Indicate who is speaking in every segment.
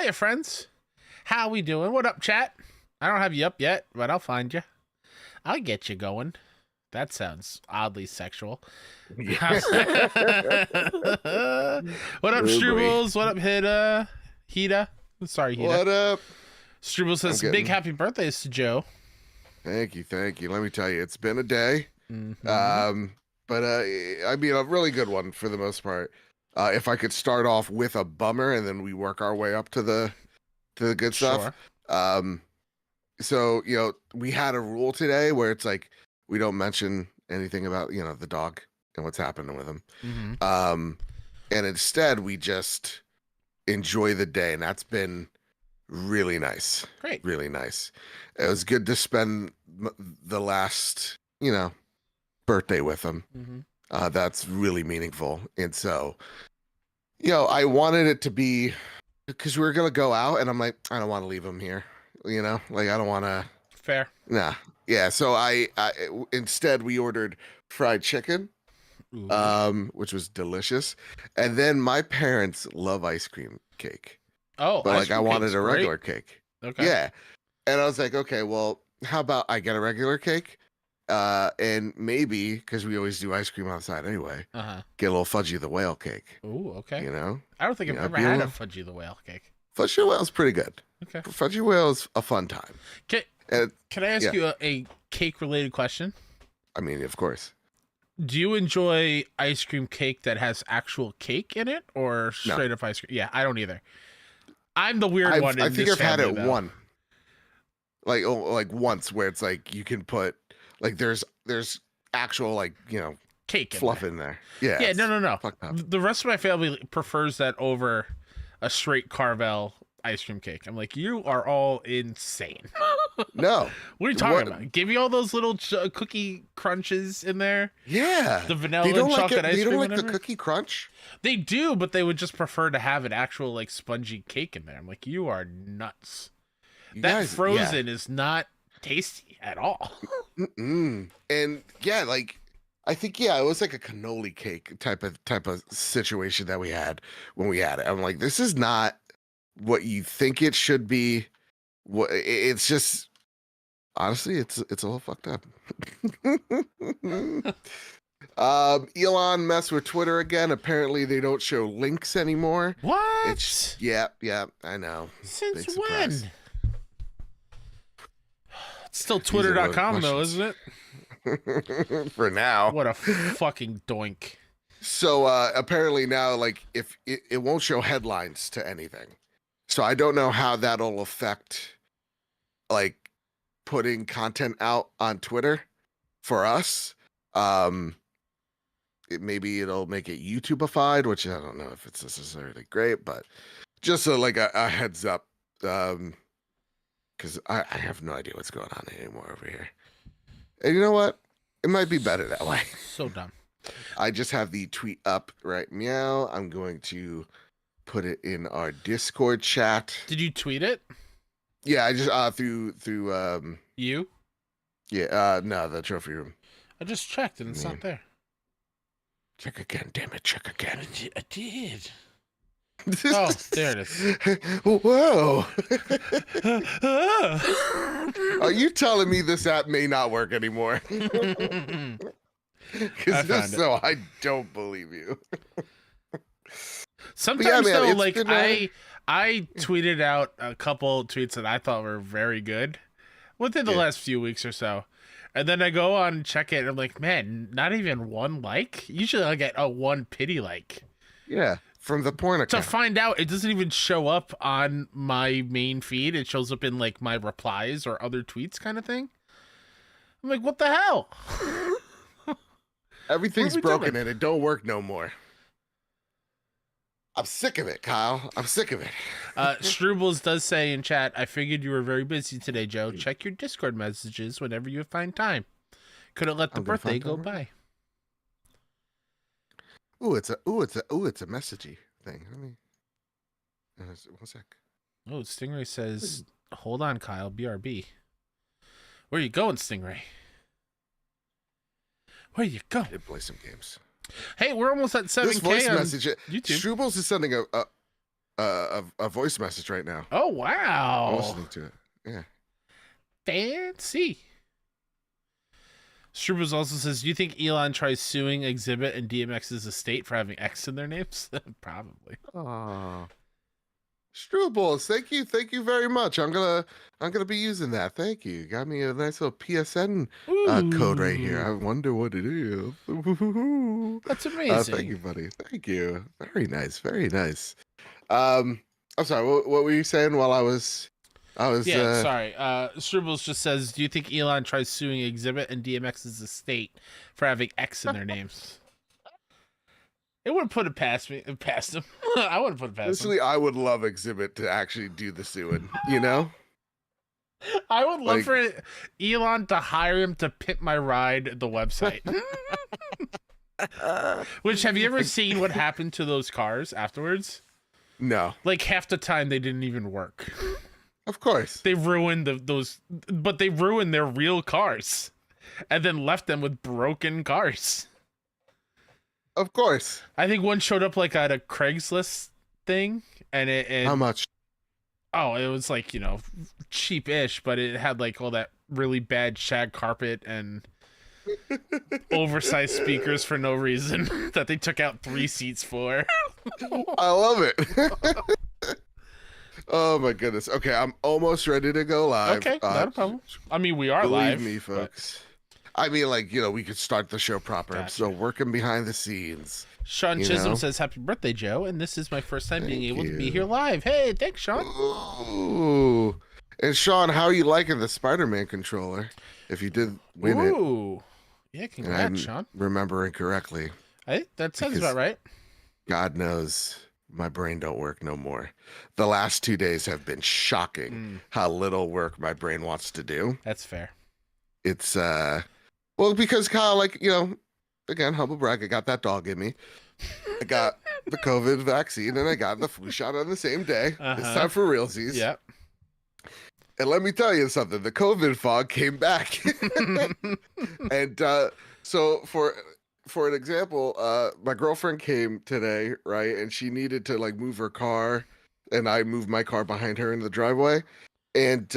Speaker 1: Hiya, friends. How we doing? What up, chat? I don't have you up yet, but I'll find you. I'll get you going. That sounds oddly sexual.
Speaker 2: Yeah.
Speaker 1: What up,
Speaker 2: Oh,
Speaker 1: Strubles? What up, Hida? Sorry, Hida.
Speaker 2: What up?
Speaker 1: Struble says, big happy birthdays to Joe.
Speaker 2: Thank you. Let me tell you, it's been a day.
Speaker 1: Mm-hmm.
Speaker 2: But I mean, a really good one for the most part. If I could start off with a bummer and then we work our way up to the good stuff.
Speaker 1: Sure.
Speaker 2: So, we had a rule today where it's like we don't mention anything about, the dog and what's happening with him.
Speaker 1: Mm-hmm.
Speaker 2: And instead we just enjoy the day, and that's been really nice.
Speaker 1: Great.
Speaker 2: Really nice. It was good to spend the last, birthday with him.
Speaker 1: Mm-hmm.
Speaker 2: That's really meaningful. And so, I wanted it to be, because we were going to go out, and I'm like, I don't want to leave him here. Like, I don't want to.
Speaker 1: Fair.
Speaker 2: Nah. Yeah. So I instead we ordered fried chicken, which was delicious. And then my parents love ice cream cake.
Speaker 1: Oh,
Speaker 2: but like I wanted a regular cake.
Speaker 1: Okay.
Speaker 2: Yeah. And I was like, okay, well, how about I get a regular cake? And maybe, because we always do ice cream outside anyway, get a little Fudgy the Whale cake.
Speaker 1: Ooh, okay.
Speaker 2: I
Speaker 1: don't think I've ever had a Fudgy the Whale cake.
Speaker 2: Fudgy the Whale's pretty good.
Speaker 1: Okay.
Speaker 2: Fudgy Whale is a fun time.
Speaker 1: Can I ask you a cake-related question?
Speaker 2: I mean, of course.
Speaker 1: Do you enjoy ice cream cake that has actual cake in it, or straight up ice cream? Yeah, I don't either. I'm the weird one. I think I've had it
Speaker 2: one. Like once, where it's like you can put like there's actual
Speaker 1: cake
Speaker 2: fluff in there. Yeah.
Speaker 1: Yeah. No. The rest of my family prefers that over a straight Carvel ice cream cake. I'm like, you are all insane.
Speaker 2: No.
Speaker 1: What are you talking about? Give me all those little cookie crunches in there.
Speaker 2: Yeah.
Speaker 1: The vanilla and chocolate ice cream.
Speaker 2: They don't like the cookie crunch?
Speaker 1: They do, but they would just prefer to have an actual spongy cake in there. I'm like, you are nuts. That frozen is not tasty at all.
Speaker 2: And yeah, I think it was like a cannoli cake type of situation that we had when we had it. I'm like, this is not what you think it should be. What it's just, honestly, it's a little fucked up. Elon messed with Twitter again. Apparently they don't show links anymore.
Speaker 1: What?
Speaker 2: Yeah, I know.
Speaker 1: Since when? It's still twitter.com though, isn't it?
Speaker 2: For now.
Speaker 1: What a fucking doink.
Speaker 2: So apparently now, if it won't show headlines to anything. So I don't know how that'll affect putting content out on Twitter for us. Maybe it'll make it YouTubeified, which I don't know if it's necessarily great, but just a heads up. Because I have no idea what's going on anymore over here. And you know what? It might be better that way.
Speaker 1: So dumb.
Speaker 2: I just have the tweet up right meow. I'm going to put it in our Discord chat.
Speaker 1: Did you tweet it?
Speaker 2: Yeah, I just through
Speaker 1: you?
Speaker 2: Yeah, no, the trophy room.
Speaker 1: I just checked and it's not there.
Speaker 2: Check again, damn it, check again.
Speaker 1: I did. Oh, there it is.
Speaker 2: Whoa. Are you telling me this app may not work anymore? Because if so, I don't believe you.
Speaker 1: Sometimes though, I tweeted out a couple tweets that I thought were very good within the last few weeks or so. And then I go on and check it and I'm like, man, not even one like? Usually I get a one pity like.
Speaker 2: Yeah. From the porn account.
Speaker 1: To find out, it doesn't even show up on my main feed. It shows up in my replies or other tweets kind of thing. I'm like, what the hell?
Speaker 2: Everything's broken and it don't work no more. I'm sick of it, Kyle. I'm sick of it.
Speaker 1: Strubles does say in chat, I figured you were very busy today, Joe. Check your Discord messages whenever you find time. Couldn't let the birthday go by.
Speaker 2: It's a messagey thing. Let me 1 sec.
Speaker 1: Oh, Stingray says, hold on, Kyle. BRB. Where you going, Stingray? Where you going?
Speaker 2: I did play some games.
Speaker 1: Hey, we're almost at 7K
Speaker 2: this voice
Speaker 1: on
Speaker 2: message.
Speaker 1: YouTube.
Speaker 2: Strubles is sending a voice message right now.
Speaker 1: Oh wow!
Speaker 2: I'm listening to it. Yeah.
Speaker 1: Fancy. Strubles also says, do you think Elon tries suing Exhibit and DMX's estate for having X in their names? Probably.
Speaker 2: Oh, Strubles, thank you very much. I'm gonna be using that. Thank you. Got me a nice little PSN code right here. I wonder what it is.
Speaker 1: That's amazing.
Speaker 2: Thank you, buddy. Thank you. Very nice. Very nice. I'm sorry. What were you saying while I was?
Speaker 1: Sorry. Strubles just says, do you think Elon tries suing Exhibit and DMX's estate for having X in their names? It wouldn't put it past him. I wouldn't put it past
Speaker 2: Honestly,
Speaker 1: him.
Speaker 2: I would love Exhibit to actually do the suing, you know?
Speaker 1: I would love for Elon to hire him to pimp my ride the website. Which, have you ever seen what happened to those cars afterwards?
Speaker 2: No.
Speaker 1: Like, half the time they didn't even work.
Speaker 2: Of course.
Speaker 1: They ruined but they ruined their real cars and then left them with broken cars.
Speaker 2: Of course.
Speaker 1: I think one showed up like at a Craigslist thing, and
Speaker 2: how much?
Speaker 1: Oh, it was like, cheap-ish, but it had like all that really bad shag carpet and oversized speakers for no reason that they took out 3 seats for.
Speaker 2: I love it. Oh my goodness. Okay, I'm almost ready to go live.
Speaker 1: Okay, not a problem. I mean, we are live.
Speaker 2: Believe me, folks. I mean, we could start the show proper. Gotcha. I'm still working behind the scenes.
Speaker 1: Sean Chisholm says, happy birthday, Joe. And this is my first time being able to be here live. Hey, thanks, Sean.
Speaker 2: Ooh. And Sean, how are you liking the Spider-Man controller? If you did win it.
Speaker 1: Ooh. Yeah, congrats, Sean.
Speaker 2: Remembering correctly.
Speaker 1: That sounds about right.
Speaker 2: God knows my brain don't work no more. The last 2 days have been shocking how little work my brain wants to do.
Speaker 1: That's fair.
Speaker 2: It's, well, because Kyle, again, humble brag, I got that dog in me. I got the COVID vaccine and I got the flu shot on the same day. It's time for realsies.
Speaker 1: Yep.
Speaker 2: And let me tell you something, the COVID fog came back. And so for an example, my girlfriend came today, right? And she needed to move her car, and I moved my car behind her in the driveway. And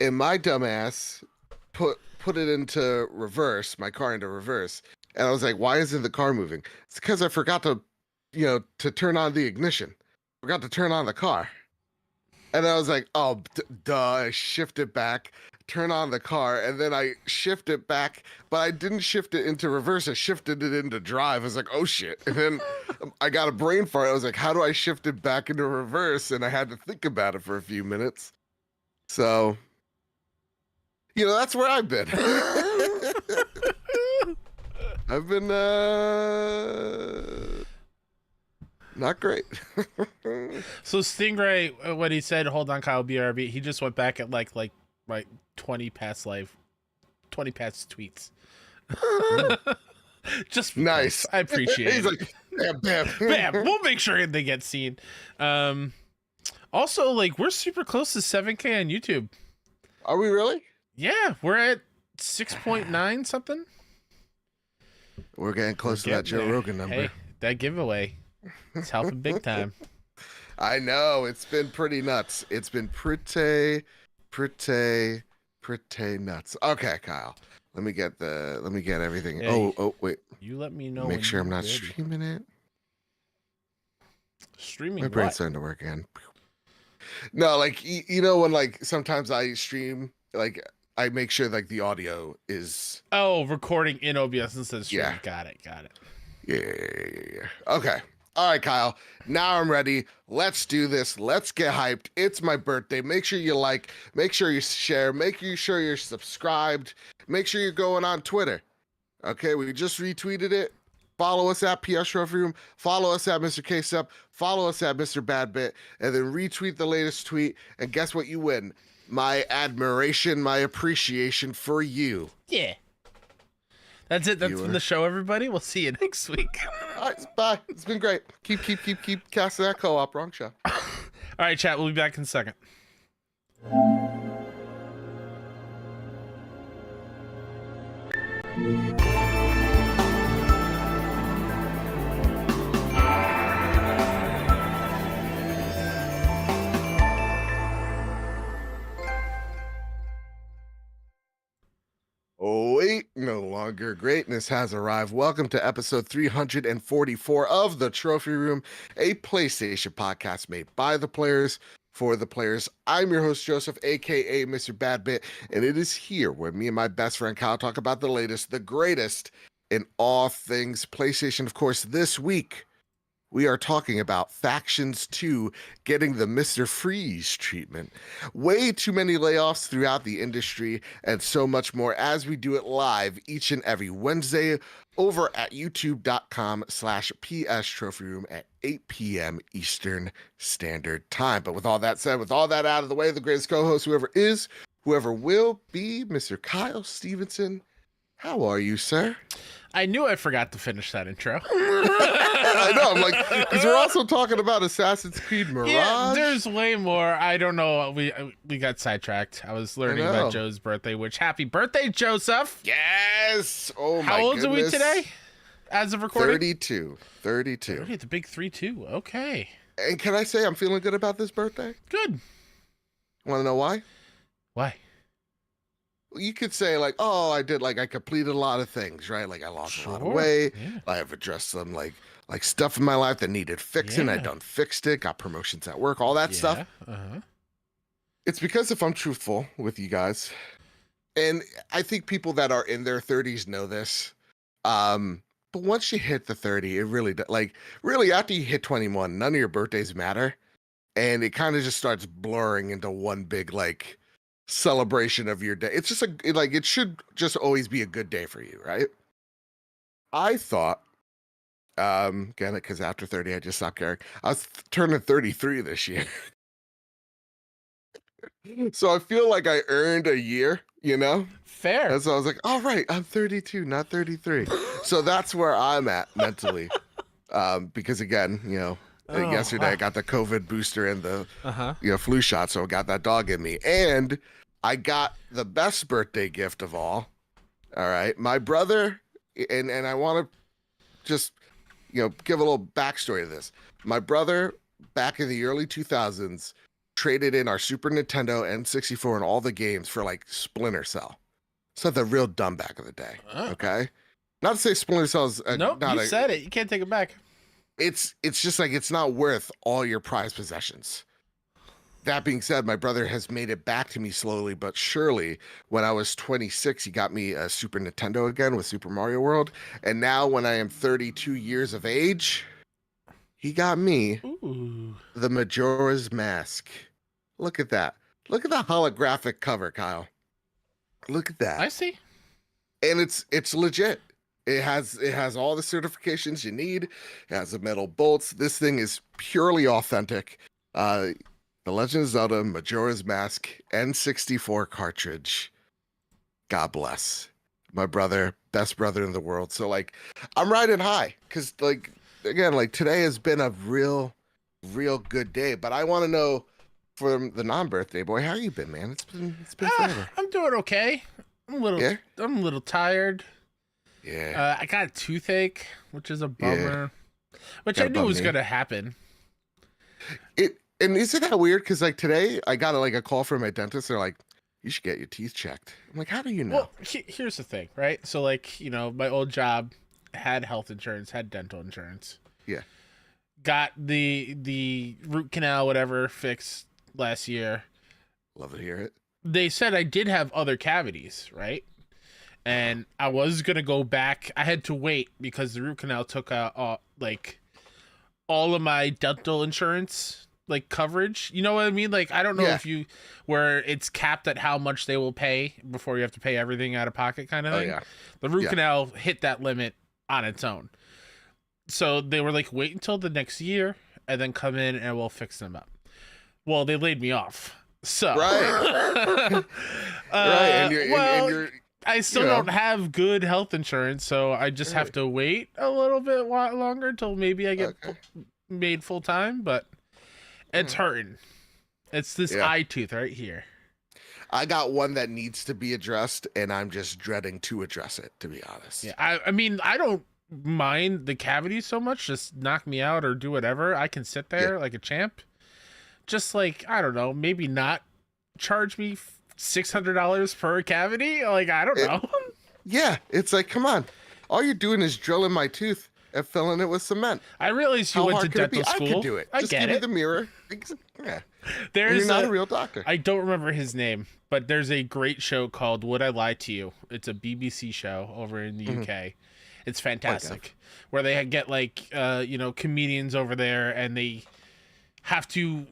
Speaker 2: my dumbass put it into reverse, my car into reverse. And I was like, why isn't the car moving? It's because I forgot to turn on the ignition. Forgot to turn on the car. And I was like, oh, duh, I shifted back, turn on the car, and then I shifted back, but I didn't shift it into reverse. I shifted it into drive. I was like, oh, shit. And then I got a brain fart. I was like, how do I shift it back into reverse? And I had to think about it for a few minutes. So, that's where I've been. I've been not great.
Speaker 1: So Stingray, when he said, hold on, Kyle, BRB, he just went back at like 20 past tweets. Just
Speaker 2: nice.
Speaker 1: I appreciate it.
Speaker 2: He's like, bam.
Speaker 1: Bam. We'll make sure they get seen. Also, we're super close to 7K on YouTube.
Speaker 2: Are we really?
Speaker 1: Yeah, we're at 6.9 something.
Speaker 2: We're getting close to that Joe Rogan number.
Speaker 1: Hey, that giveaway. It's helping big time.
Speaker 2: I know. It's been pretty nuts. It's been pretty nuts. Okay, Kyle. Let me get everything. Hey, oh, wait.
Speaker 1: You let me know.
Speaker 2: Make sure I'm not streaming it.
Speaker 1: Streaming
Speaker 2: My brain's starting to work again. No, when sometimes I stream, I make sure the audio is
Speaker 1: recording in OBS instead of streaming.
Speaker 2: Yeah.
Speaker 1: Got it.
Speaker 2: Yeah. Okay. All right, Kyle. Now I'm ready. Let's do this. Let's get hyped. It's my birthday. Make sure you make sure you share, make sure you're subscribed, make sure you're going on Twitter. Okay, we just retweeted it. Follow us at PS Review Room. Follow us at Mr. K-Sup. Follow us at Mr. Badbit. And then retweet the latest tweet. And guess what you win? My admiration, my appreciation for you.
Speaker 1: Yeah. That's it. That's been the show, everybody. We'll see you next week.
Speaker 2: All right, bye. It's been great. Keep casting that co-op. Wrong show.
Speaker 1: All right, chat. We'll be back in a second.
Speaker 2: No longer. Greatness has arrived. Welcome to episode 344 of The Trophy Room, a PlayStation podcast made by the players for the players. I'm your host, Joseph, aka Mr. Badbit, and it is here where me and my best friend Kyle talk about the latest, the greatest in all things PlayStation. Of course, this week, we are talking about Factions 2 getting the Mr. Freeze treatment. Way too many layoffs throughout the industry and so much more as we do it live each and every Wednesday over at youtube.com/PS Trophy Room at 8 p.m. Eastern Standard Time. But with all that said, with all that out of the way, the greatest co-host, whoever is, whoever will be, Mr. Kyle Stevenson. How are you, sir?
Speaker 1: I knew I forgot to finish that intro.
Speaker 2: I know, I'm like, because we're also talking about Assassin's Creed Mirage.
Speaker 1: Yeah, there's way more. I don't know. We got sidetracked. I was learning about Joe's birthday, which happy birthday, Joseph.
Speaker 2: Yes. Oh, my
Speaker 1: How old
Speaker 2: goodness.
Speaker 1: are we today? As of recording?
Speaker 2: 32. 32.
Speaker 1: Okay, the big 3-2. Okay.
Speaker 2: And can I say I'm feeling good about this birthday?
Speaker 1: Good.
Speaker 2: Want to know why?
Speaker 1: Why?
Speaker 2: You could say like, oh, I completed a lot of things, right? Like I lost a lot of weight.
Speaker 1: Yeah.
Speaker 2: I've addressed some like stuff in my life that needed fixing.
Speaker 1: Yeah.
Speaker 2: I done fixed it, got promotions at work, all that stuff.
Speaker 1: Uh-huh.
Speaker 2: It's because if I'm truthful with you guys, and I think people that are in their 30s know this, but once you hit the 30, it really, really after you hit 21, none of your birthdays matter. And it kind of just starts blurring into one big, like, celebration of your day. It's just it should just always be a good day for you, right? I thought, again, because after 30, I just stopped caring. I was turning 33 this year. So I feel like I earned a year, you know?
Speaker 1: Fair.
Speaker 2: And so I was like, all right, I'm 32, not 33. So that's where I'm at mentally. Because again, yesterday I got the COVID booster and the flu shot, so I got that dog in me. And I got the best birthday gift of all. All right. My brother, and I want to just, give a little backstory to this. My brother, back in the early 2000s, traded in our Super Nintendo N64 and all the games for like Splinter Cell. So the real dumb back of the day. Okay. Not to say Splinter Cell's
Speaker 1: nope, you said it. You can't take it back.
Speaker 2: It's just like it's not worth all your prized possessions. That being said, my brother has made it back to me slowly but surely. When I was 26, he got me a Super Nintendo again with Super Mario World. And now when I am 32 years of age, he got me the Majora's Mask. Look at that. Look at the holographic cover, Kyle. Look at that.
Speaker 1: I see.
Speaker 2: And it's legit. It has all the certifications you need. It has the metal bolts. This thing is purely authentic. The Legend of Zelda Majora's Mask N64 cartridge. God bless. My brother, best brother in the world. So like I'm riding high because again, today has been a real good day. But I want to know for the non-birthday boy, how you been, man? It's been forever.
Speaker 1: I'm doing okay. I'm a little tired.
Speaker 2: Yeah.
Speaker 1: I got a toothache, which is a bummer. Yeah. Which I knew was gonna happen.
Speaker 2: And isn't that weird? Because today I got a call from my dentist. They're like, you should get your teeth checked. I'm like, how do you know?
Speaker 1: Well, here's the thing, right? So my old job had health insurance, had dental insurance.
Speaker 2: Yeah.
Speaker 1: Got the root canal, whatever, fixed last year.
Speaker 2: Love to hear it.
Speaker 1: They said I did have other cavities, right? And I was going to go back. I had to wait because the root canal took out all of my dental insurance coverage. You know what I mean? I don't know if where it's capped at how much they will pay before you have to pay everything out of pocket kind of thing.
Speaker 2: Yeah.
Speaker 1: The root canal hit that limit on its own. So they were like, wait until the next year and then come in and we'll fix them up. Well, they laid me off. So
Speaker 2: right. Right. And you're
Speaker 1: I still don't have good health insurance, so I just have to wait a little bit longer until maybe I get made full time, but it's hurting. It's this eye tooth right here.
Speaker 2: I got one that needs to be addressed, and I'm just dreading to address it, to be honest.
Speaker 1: Yeah, I mean, I don't mind the cavities so much. Just knock me out or do whatever. I can sit there like a champ. Just I don't know, maybe not charge me $600 per cavity. I don't know.
Speaker 2: Yeah, it's like, come on. All you're doing is drilling my tooth and filling it with cement.
Speaker 1: I realized you
Speaker 2: How
Speaker 1: went to
Speaker 2: hard could it be?
Speaker 1: dental
Speaker 2: I could
Speaker 1: school.
Speaker 2: do it.
Speaker 1: I
Speaker 2: Just
Speaker 1: get
Speaker 2: give me
Speaker 1: it.
Speaker 2: the mirror. Yeah. And
Speaker 1: There's
Speaker 2: you're not a real doctor.
Speaker 1: I don't remember his name, but there's a great show called Would I Lie to You? It's a BBC show over in the UK. It's fantastic. Where they get like comedians over there, and they have to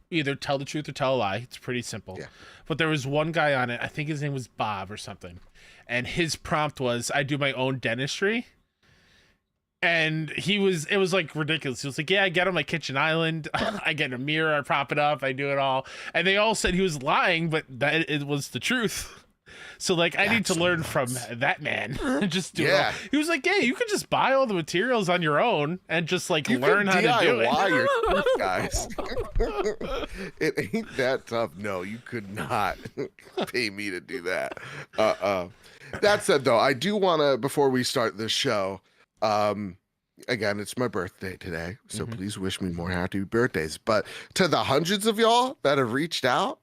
Speaker 1: either tell the truth or tell a lie. It's pretty simple.
Speaker 2: Yeah.
Speaker 1: But there was one guy on it, I think his name was Bob or something, and his prompt was, I do my own dentistry. And it was like ridiculous. He was like, yeah, I get on my kitchen island. I get a mirror, I prop it up, I do it all. And they all said he was lying, but that it was the truth. So like, I need to learn from that man. Just do it all. He was like, yeah, you could just buy all the materials on your own and just like learn how to do it.
Speaker 2: Your tooth, guys. It ain't that tough. No, you could not pay me to do that. That said, though, I do want to, before we start this show, again, it's my birthday today, so please wish me more happy birthdays. But to the hundreds of y'all that have reached out,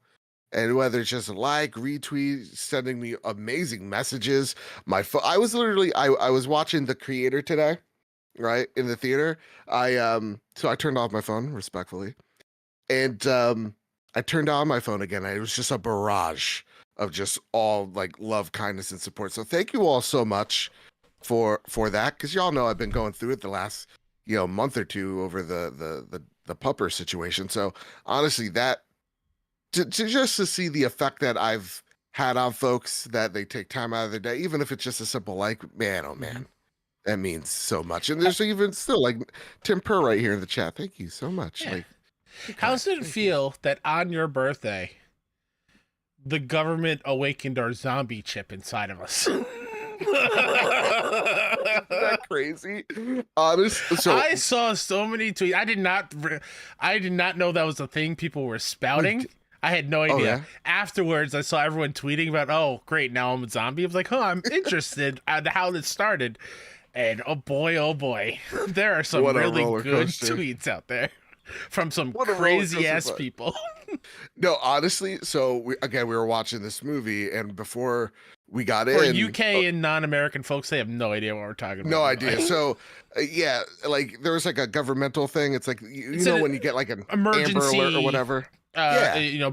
Speaker 2: and whether it's just like, retweet, sending me amazing messages, I was literally I was watching The Creator today, right, in the theater. So I turned off my phone respectfully, and I turned on my phone again. And it was just a barrage of just all like love, kindness, and support. So thank you all so much for that, because y'all know I've been going through it the last month or two over the pupper situation. So honestly, that just to see the effect that I've had on folks, that they take time out of their day, even if it's just a simple like, man, oh man, that means so much. And there's even still like Tim Purr right here in the chat. Thank you so much.
Speaker 1: Yeah.
Speaker 2: Like,
Speaker 1: how does it feel that on your birthday, the government awakened our zombie chip inside of us?
Speaker 2: Isn't that crazy? Honestly, so
Speaker 1: I saw so many tweets. I did not know that was a thing people were spouting. I had no idea.
Speaker 2: Oh, yeah?
Speaker 1: Afterwards, I saw everyone tweeting about, oh, great, now I'm a zombie. I was like, I'm interested in how this started. And oh boy, there are some really good tweets out there from some crazy-ass people.
Speaker 2: No, honestly, so we were watching this movie, and before we got
Speaker 1: For
Speaker 2: in...
Speaker 1: UK and non-American folks, they have no idea what we're talking about.
Speaker 2: No idea. So, yeah, like, there was like a governmental thing. It's like, you know when you get like an
Speaker 1: emergency
Speaker 2: Amber Alert or whatever?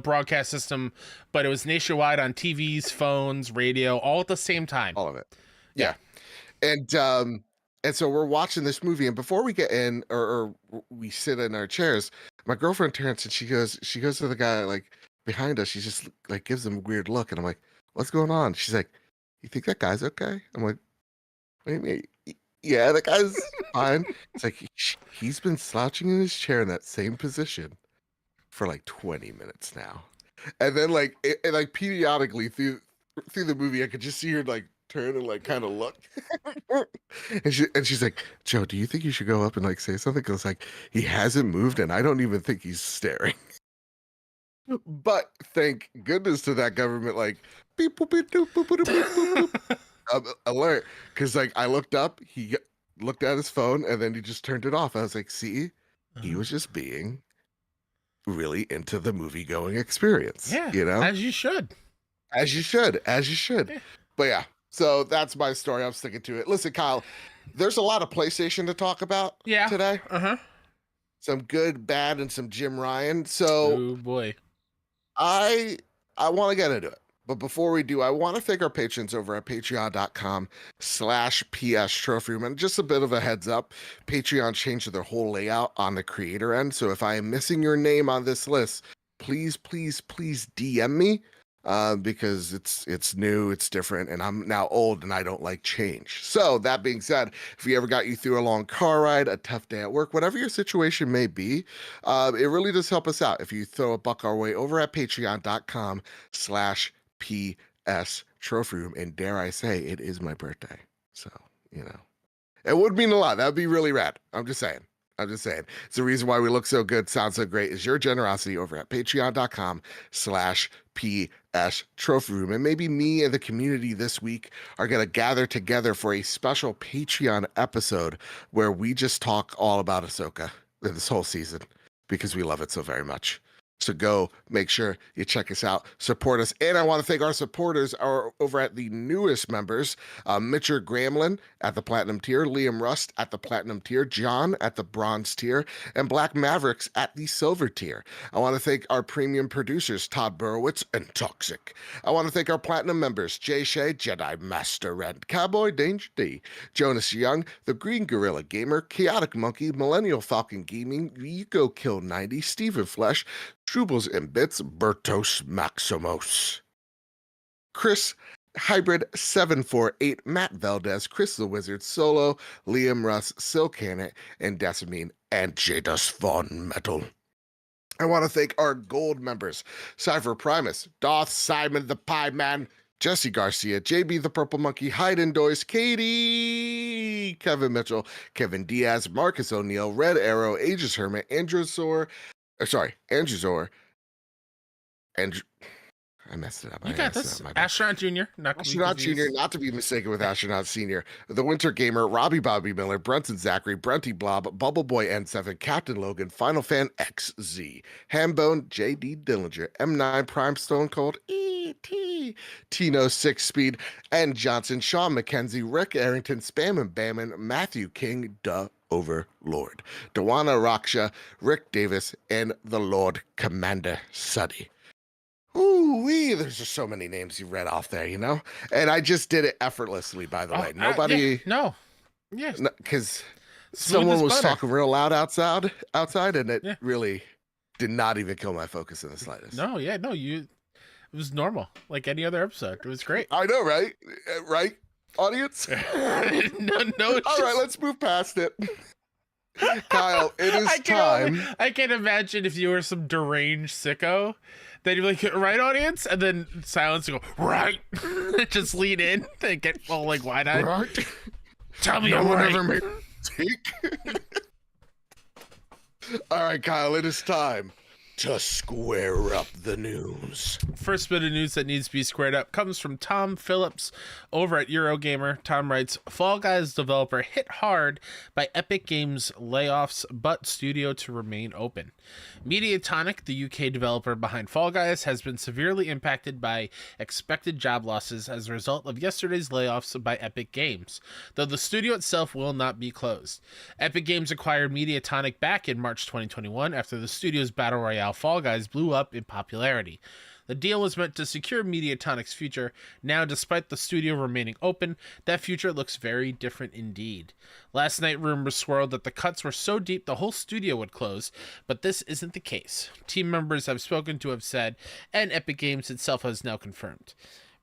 Speaker 1: Broadcast system, but it was nationwide on TVs, phones, radio, all at the same time.
Speaker 2: All of it. Yeah. And so we're watching this movie, and before we get in, or we sit in our chairs, my girlfriend turns and she goes to the guy like behind us. She just like gives him a weird look, and I'm like, what's going on? She's like, you think that guy's okay? I'm like, what do you mean? Yeah, that guy's fine. It's like, he's been slouching in his chair in that same position for like 20 minutes now. And then like, periodically through the movie, I could just see her like turn and like kind of look. and she's like, Joe, do you think you should go up and like say something? Because like, he hasn't moved and I don't even think he's staring. But thank goodness to that government, like, beep, boop, beep, boop, boop, boop, boop, boop, alert. Because like, I looked up, he looked at his phone, and then he just turned it off. I was like, see, he was just being really into the movie going experience.
Speaker 1: Yeah, as you should.
Speaker 2: Yeah. But yeah, so that's my story. I'm sticking to it. Listen, Kyle, there's a lot of PlayStation to talk about today. Some good, bad, and some Jim Ryan. So,
Speaker 1: oh boy,
Speaker 2: I want to get into it. But before we do, I want to thank our patrons over at patreon.com/PS Trophy Room. And just a bit of a heads up, Patreon changed their whole layout on the creator end. So if I am missing your name on this list, please DM me, because it's new, it's different, and I'm now old and I don't like change. So that being said, if we ever got you through a long car ride, a tough day at work, whatever your situation may be, it really does help us out if you throw a buck our way over at patreon.com/PS Trophy Room. And dare I say, it is my birthday. So, it would mean a lot. That would be really rad. I'm just saying. It's the reason why we look so good, sound so great, is your generosity over at patreon.com/PS Trophy Room. And maybe me and the community this week are going to gather together for a special Patreon episode where we just talk all about Ahsoka this whole season because we love it so very much. So go make sure you check us out, support us. And I want to thank our supporters are over at the newest members, Mitcher Gramlin at the Platinum tier, Liam Rust at the Platinum tier, John at the Bronze tier, and Black Mavericks at the Silver tier. I want to thank our premium producers, Todd Burowitz and Toxic. I want to thank our Platinum members, Jay Shea, Jedi Master Red, Cowboy Danger D, Jonas Young, The Green Gorilla Gamer, Chaotic Monkey, Millennial Falcon Gaming, Yuko Kill 90, Stephen Flesh, Troubles and Bits, Bertos Maximos, Chris Hybrid 748, Matt Valdez, Chris the Wizard, Solo, Liam Russ, Silcanet, and Decimine, and Jadus Von Metal. I want to thank our gold members, Cypher Primus, Doth, Simon the Pie Man, Jesse Garcia, JB the Purple Monkey, Hayden Doyce, Katie, Kevin Mitchell, Kevin Diaz, Marcus O'Neill, Red Arrow, Aegis Hermit, Andrew Zor, and I messed it up.
Speaker 1: You got this. Astronaut Jr.
Speaker 2: Astronaut Jr., not to be mistaken with Astronaut Senior. The Winter Gamer, Robbie Bobby Miller, Brunson Zachary, Brunty Blob, Bubble Boy N7, Captain Logan, Final Fan XZ, Hambone, JD Dillinger, M9 Prime Stone Cold, E.T., Tino 6 Speed, and Johnson, Sean McKenzie, Rick Arrington, Spam and Bamman, Matthew King, Duh Overlord, Dewana Raksha, Rick Davis, and the Lord Commander Suddy. Ooh-wee, there's just so many names you read off there, you know? And I just did it effortlessly, by the way. Nobody...
Speaker 1: Yes.
Speaker 2: Because someone was talking real loud outside, and it really did not even kill my focus in the slightest.
Speaker 1: It was normal, like any other episode. It was great.
Speaker 2: I know, right? Right, audience?
Speaker 1: no.
Speaker 2: All right, let's move past it. Kyle, it is time.
Speaker 1: I can imagine if you were some deranged sicko, then you're like, right, audience? And then silence and go, right. Just lean in and get full, like, wide-eyed.
Speaker 2: Right.
Speaker 1: Tell me
Speaker 2: no
Speaker 1: I'm
Speaker 2: one
Speaker 1: right.
Speaker 2: ever made a mistake. All right, Kyle, it is time to square up the news.
Speaker 1: First bit of news that needs to be squared up comes from Tom Phillips over at Eurogamer. Tom writes, Fall Guys developer hit hard by Epic Games layoffs, but studio to remain open. Mediatonic, the UK developer behind Fall Guys, has been severely impacted by expected job losses as a result of yesterday's layoffs by Epic Games, though the studio itself will not be closed. Epic Games acquired Mediatonic back in March 2021 after the studio's Battle Royale Fall Guys blew up in popularity. The deal was meant to secure Mediatonic's future. Now, despite the studio remaining open, that future looks very different indeed. Last night, rumors swirled that the cuts were so deep the whole studio would close, but this isn't the case. Team members I've spoken to have said, and Epic Games itself has now confirmed.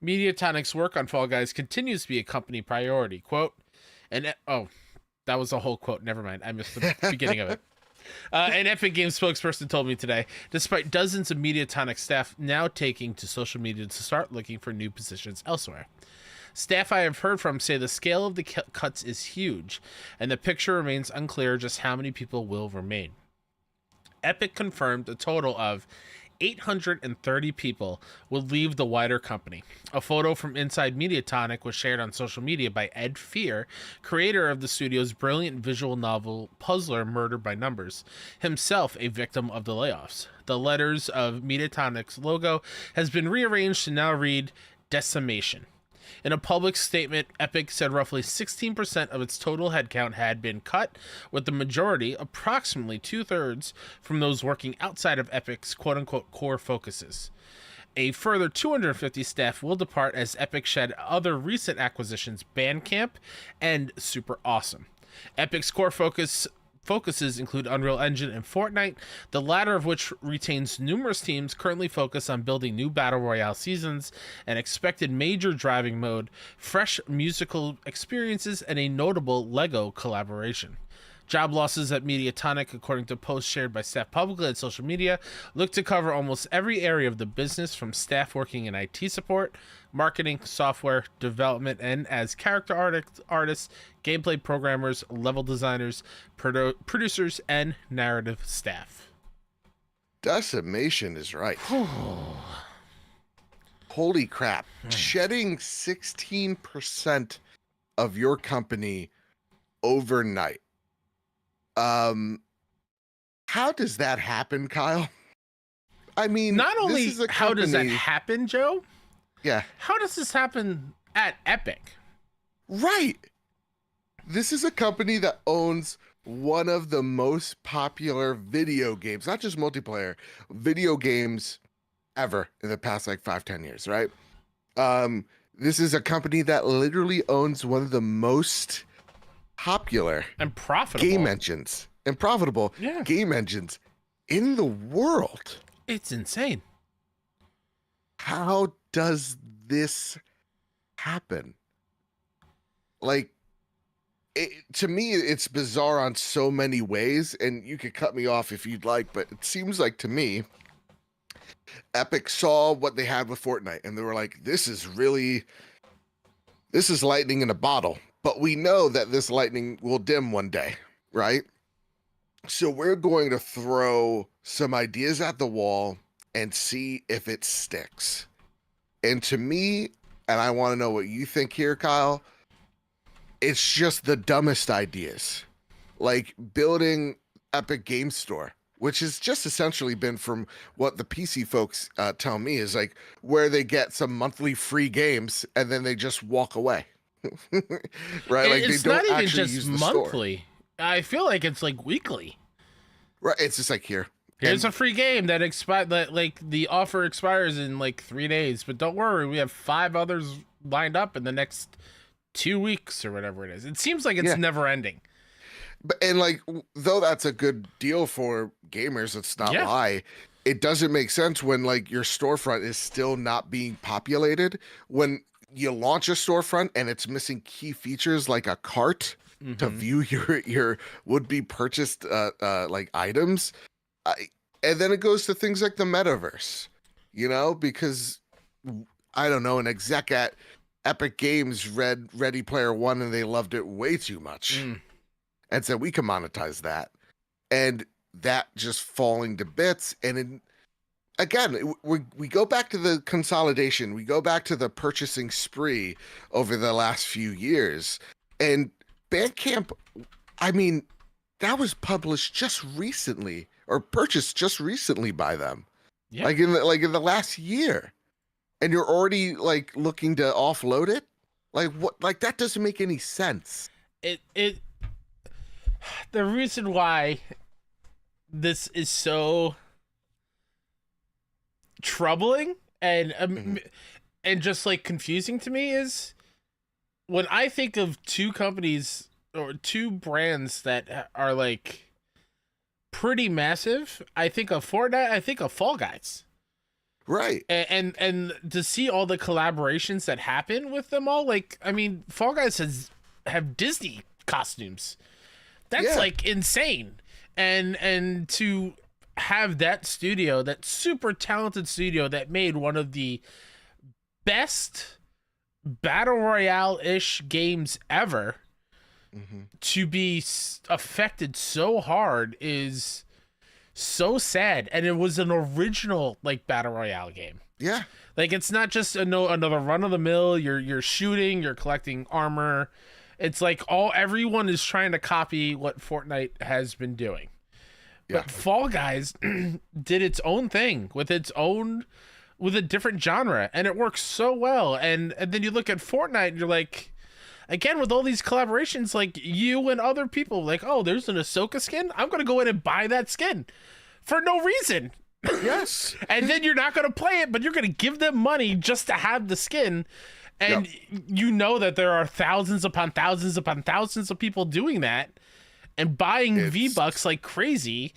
Speaker 1: Mediatonic's work on Fall Guys continues to be a company priority. Quote, that was a whole quote. Never mind. I missed the beginning of it. An Epic Games spokesperson told me today, despite dozens of Mediatonic staff now taking to social media to start looking for new positions elsewhere. Staff I have heard from say the scale of the cuts is huge, and the picture remains unclear just how many people will remain. Epic confirmed a total of 830 people will leave the wider company. A photo from inside Mediatonic was shared on social media by Ed Fear, creator of the studio's brilliant visual novel Puzzler Murder by Numbers, himself a victim of the layoffs. The letters of Mediatonic's logo has been rearranged to now read Decimation. In a public statement, Epic said roughly 16% of its total headcount had been cut, with the majority, approximately 2/3, from those working outside of Epic's quote-unquote core focuses. A further 250 staff will depart as Epic shed other recent acquisitions, Bandcamp and Super Awesome. Epic's core focuses include Unreal Engine and Fortnite, the latter of which retains numerous teams currently focused on building new Battle Royale seasons, an expected major driving mode, fresh musical experiences, and a notable LEGO collaboration. Job losses at Mediatonic, according to posts shared by staff publicly on social media, look to cover almost every area of the business, from staff working in IT support, marketing, software development, and as character artists, gameplay programmers, level designers, producers, and narrative staff.
Speaker 2: Decimation is right. Holy crap. Shedding 16% of your company overnight. How does that happen, Kyle? I mean,
Speaker 1: not
Speaker 2: this
Speaker 1: only
Speaker 2: is a
Speaker 1: how does that
Speaker 2: company-
Speaker 1: happen, Joe?
Speaker 2: Yeah.
Speaker 1: How does this happen at Epic?
Speaker 2: Right. This is a company that owns one of the most popular video games, not just multiplayer, video games ever in the past like 5-10 years, right? This is a company that literally owns one of the most popular
Speaker 1: And profitable
Speaker 2: game engines and profitable game engines in the world.
Speaker 1: It's insane.
Speaker 2: How does this happen? Like, to me, it's bizarre on so many ways, and you could cut me off if you'd like, but it seems like to me, Epic saw what they had with Fortnite, and they were like, this is lightning in a bottle, but we know that this lightning will dim one day, right? So we're going to throw some ideas at the wall and see if it sticks. And to me, and I want to know what you think here, Kyle, it's just the dumbest ideas. Like building Epic Games Store, which has just essentially been, from what the PC folks tell me, is like where they get some monthly free games and then they just walk away. Right? Like
Speaker 1: It's
Speaker 2: they don't
Speaker 1: not even
Speaker 2: actually
Speaker 1: just
Speaker 2: use the
Speaker 1: monthly.
Speaker 2: store.
Speaker 1: I feel like it's like weekly.
Speaker 2: Right? It's just like here.
Speaker 1: Here's a free game that like the offer expires in like 3 days, but don't worry, we have 5 others lined up in the next 2 weeks or whatever it is. It seems like it's never ending.
Speaker 2: But and like, though that's a good deal for gamers, it's not lie. It doesn't make sense when like your storefront is still not being populated. When you launch a storefront and it's missing key features like a cart to view your would-be purchased like items. And then it goes to things like the metaverse, you know, because I don't know, an exec at Epic Games read Ready Player One and they loved it way too much and said, we can monetize that. And that just falling to bits. And again, we go back to the consolidation. We go back to the purchasing spree over the last few years. And Bandcamp, I mean, that was published just recently or purchased just recently by them. Yeah. Like in the last year. And you're already like looking to offload it? Like what? Like that doesn't make any sense.
Speaker 1: The reason why this is so troubling and just like confusing to me is when I think of two companies or two brands that are like pretty massive, I think of Fortnite, I think of Fall Guys.
Speaker 2: Right.
Speaker 1: And to see all the collaborations that happen with them all, like, I mean, Fall Guys have Disney costumes. That's like insane. And to have that studio, that super talented studio that made one of the best battle royale-ish games ever to be affected so hard is so sad. And it was an original like battle royale game.
Speaker 2: Yeah.
Speaker 1: Like it's not just another run of the mill. You're shooting, you're collecting armor. It's like everyone is trying to copy what Fortnite has been doing. Yeah. But Fall Guys did its own thing with a different genre, and it works so well. And then you look at Fortnite and you're like, again, with all these collaborations, like you and other people, like, oh, there's an Ahsoka skin. I'm going to go in and buy that skin for no reason.
Speaker 2: Yes.
Speaker 1: And then you're not going to play it, but you're going to give them money just to have the skin. And you know that there are thousands upon thousands upon thousands of people doing that and buying V-Bucks like crazy.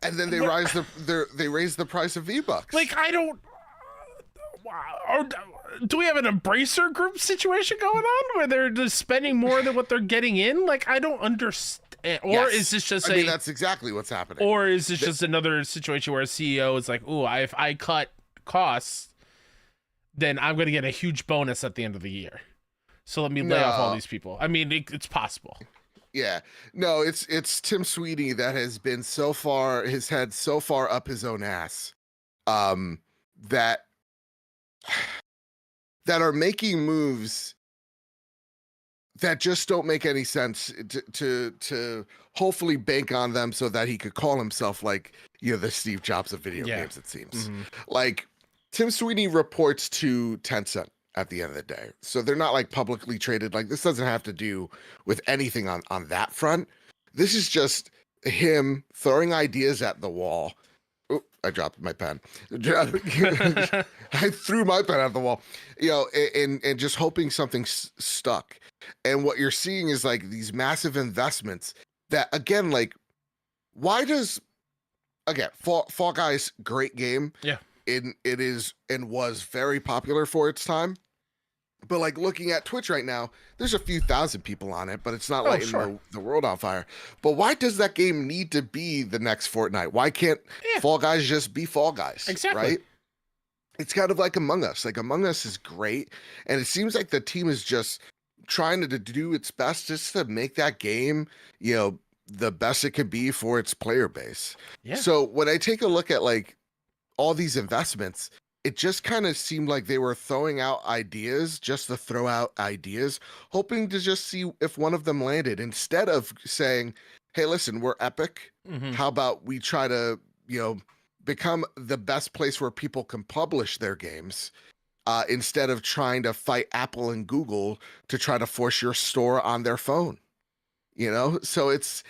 Speaker 2: And then they raise the price of V-Bucks.
Speaker 1: Like, I don't... do we have an Embracer Group situation going on where they're just spending more than what they're getting in? Like, I don't understand. Or is this just
Speaker 2: I mean, that's exactly what's happening.
Speaker 1: Or is this just another situation where a CEO is like, ooh, if I cut costs, then I'm going to get a huge bonus at the end of the year. So let me lay off all these people. I mean, it's possible.
Speaker 2: Yeah. No, it's Tim Sweeney that has been his head so far up his own ass, that are making moves that just don't make any sense to hopefully bank on them so that he could call himself like, the Steve Jobs of video
Speaker 1: Yeah.
Speaker 2: games, it seems. Like, Tim Sweeney reports to Tencent at the end of the day. So they're not like publicly traded. Like, this doesn't have to do with anything on that front. This is just him throwing ideas at the wall. Oh, I dropped my pen. I threw my pen at the wall, and just hoping something stuck. And what you're seeing is like these massive investments that, again, like, why does, again, Fall Guys, great game.
Speaker 1: Yeah.
Speaker 2: It is and was very popular for its time. But like looking at Twitch right now, there's a few thousand people on it, but it's not lighting the world on fire. But why does that game need to be the next Fortnite? Why can't Fall Guys just be Fall Guys?
Speaker 1: Exactly.
Speaker 2: Right? It's kind of like Among Us. Like, Among Us is great. And it seems like the team is just trying to do its best just to make that game, the best it could be for its player base.
Speaker 1: Yeah.
Speaker 2: So when I take a look at like all these investments, it just kind of seemed like they were throwing out ideas just to throw out ideas, hoping to just see if one of them landed, instead of saying, hey, listen, we're Epic. How about we try to, become the best place where people can publish their games, instead of trying to fight Apple and Google to try to force your store on their phone. So it's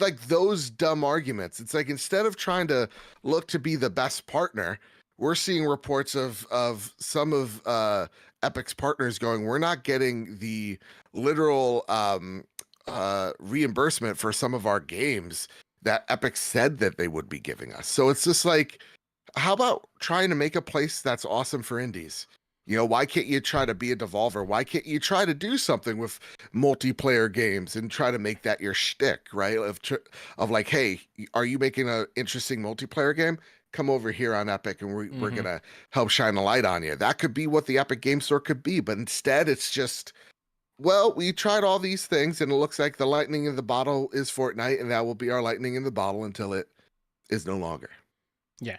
Speaker 2: like those dumb arguments. It's like, instead of trying to look to be the best partner, we're seeing reports of some of Epic's partners going, we're not getting the literal reimbursement for some of our games that Epic said that they would be giving us. So it's just like, how about trying to make a place that's awesome for indies? Why can't you try to be a Devolver? Why can't you try to do something with multiplayer games and try to make that your shtick, right? Of like, hey, are you making an interesting multiplayer game? Come over here on Epic and we're going to help shine a light on you. That could be what the Epic Game Store could be. But instead, it's just, well, we tried all these things and it looks like the lightning in the bottle is Fortnite, and that will be our lightning in the bottle until it is no longer.
Speaker 1: Yeah.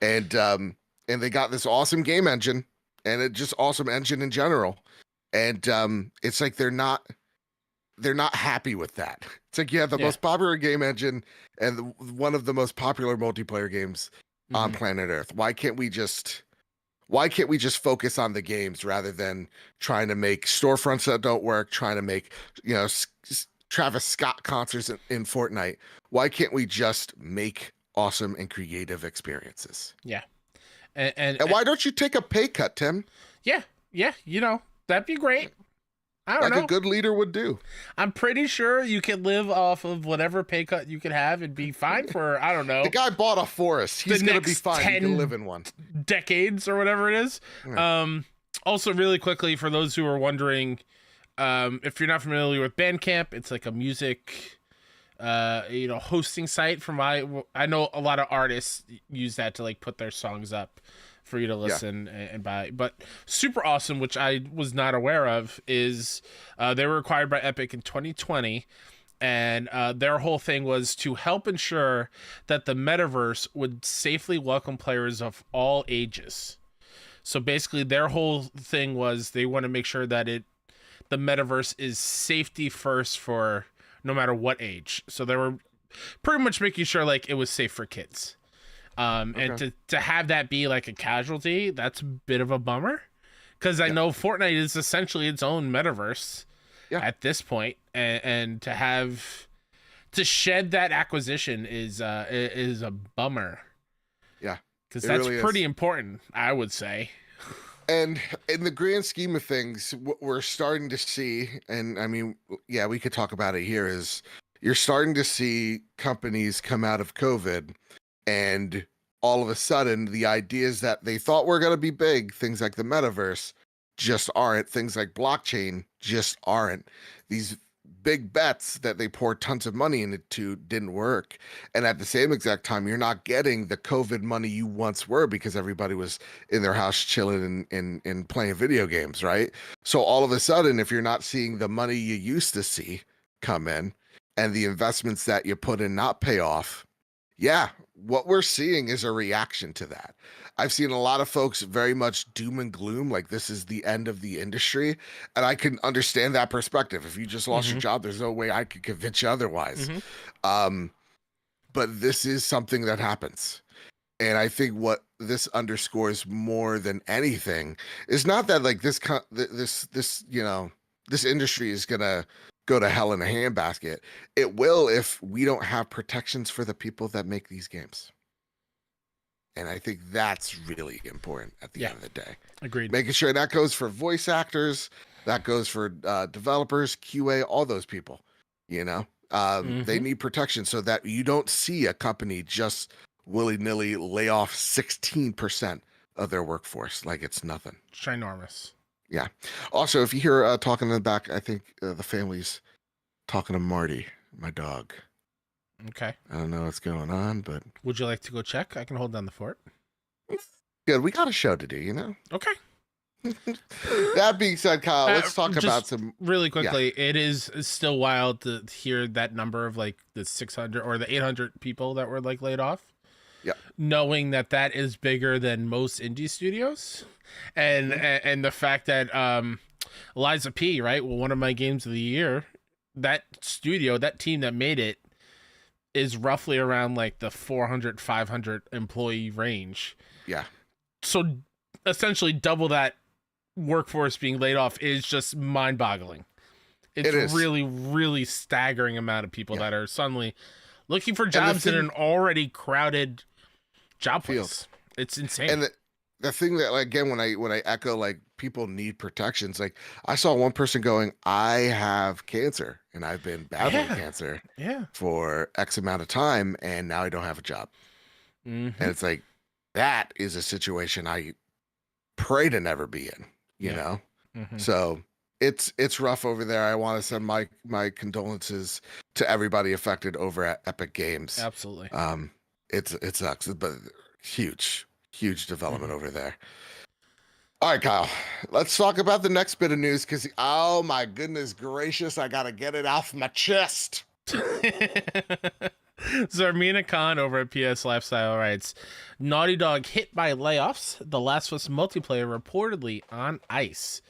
Speaker 2: And they got this awesome game engine, and it just awesome engine in general. And it's like they're not happy with that. It's like you have the most popular game engine and one of the most popular multiplayer games on planet Earth. Why can't we just focus on the games rather than trying to make storefronts that don't work, trying to make, Travis Scott concerts in Fortnite? Why can't we just make awesome and creative experiences?
Speaker 1: Yeah.
Speaker 2: And why don't you take a pay cut, Tim?
Speaker 1: Yeah. That'd be great. I don't know.
Speaker 2: Like a good leader would do.
Speaker 1: I'm pretty sure you can live off of whatever pay cut you could have and be fine for, I don't know.
Speaker 2: The guy bought a forest. He's going to be fine. He can live in one.
Speaker 1: Decades or whatever it is. Yeah. Also, really quickly, for those who are wondering, if you're not familiar with Bandcamp, it's like a music, hosting site. I know a lot of artists use that to like put their songs up for you to listen and buy. But super awesome, which I was not aware of, is they were acquired by Epic in 2020, and their whole thing was to help ensure that the metaverse would safely welcome players of all ages. So basically their whole thing was they want to make sure that the metaverse is safety first for no matter what age. So they were pretty much making sure like it was safe for kids. And to have that be like a casualty, that's a bit of a bummer, because I know Fortnite is essentially its own metaverse at this point, and to shed that acquisition is a bummer.
Speaker 2: Yeah,
Speaker 1: because that's
Speaker 2: really
Speaker 1: pretty important, I would say.
Speaker 2: And in the grand scheme of things, what we're starting to see, and I mean, we could talk about it here, is you're starting to see companies come out of COVID, and all of a sudden, the ideas that they thought were going to be big, things like the metaverse, just aren't. Things like blockchain just aren't. These big bets that they poured tons of money into didn't work. And at the same exact time, you're not getting the COVID money you once were, because everybody was in their house chilling and playing video games, right? So all of a sudden, if you're not seeing the money you used to see come in, and the investments that you put in not pay off, what we're seeing is a reaction to that. I've seen a lot of folks very much doom and gloom, like this is the end of the industry. And I can understand that perspective. If you just lost your job, there's no way I could convince you otherwise. But but this is something that happens. And I think what this underscores more than anything is not that like this industry is gonna go to hell in a handbasket. It will if we don't have protections for the people that make these games. And I think that's really important at the end of the day.
Speaker 1: Agreed.
Speaker 2: Making sure that goes for voice actors, that goes for developers, QA, all those people. They need protection so that you don't see a company just willy-nilly lay off 16% of their workforce like it's nothing.
Speaker 1: It's ginormous.
Speaker 2: Yeah. Also, if you hear talking in the back, I think the family's talking to Marty, my dog.
Speaker 1: Okay.
Speaker 2: I don't know what's going on, but...
Speaker 1: Would you like to go check? I can hold down the fort.
Speaker 2: Good. We got a show to do,
Speaker 1: Okay.
Speaker 2: That being said, Kyle, let's talk about some...
Speaker 1: Really quickly, it is still wild to hear that number of like the 600 or the 800 people that were like laid off.
Speaker 2: Yeah.
Speaker 1: Knowing that is bigger than most indie studios. And the fact that Liza P, right? Well, one of my games of the year, that studio, that team that made it is roughly around like the 400, 500 employee range.
Speaker 2: Yeah.
Speaker 1: So essentially double that workforce being laid off is just mind-boggling. It's really, really staggering amount of people that are suddenly looking for jobs in an already crowded job place. It's insane.
Speaker 2: And the thing that, like, again, when I echo like people need protections, like I saw one person going, I have cancer and I've been battling cancer for X amount of time and now I don't have a job. And it's like, that is a situation I pray to never be in, you know? So it's rough over there. I want to send my condolences to everybody affected over at Epic Games.
Speaker 1: Absolutely.
Speaker 2: It sucks, but huge development over there. All right, Kyle, let's talk about the next bit of news because, oh my goodness gracious, I got to get it off my chest.
Speaker 1: Zarmina Khan over at PS Lifestyle writes, Naughty Dog hit by layoffs, The Last of Us multiplayer reportedly on ice.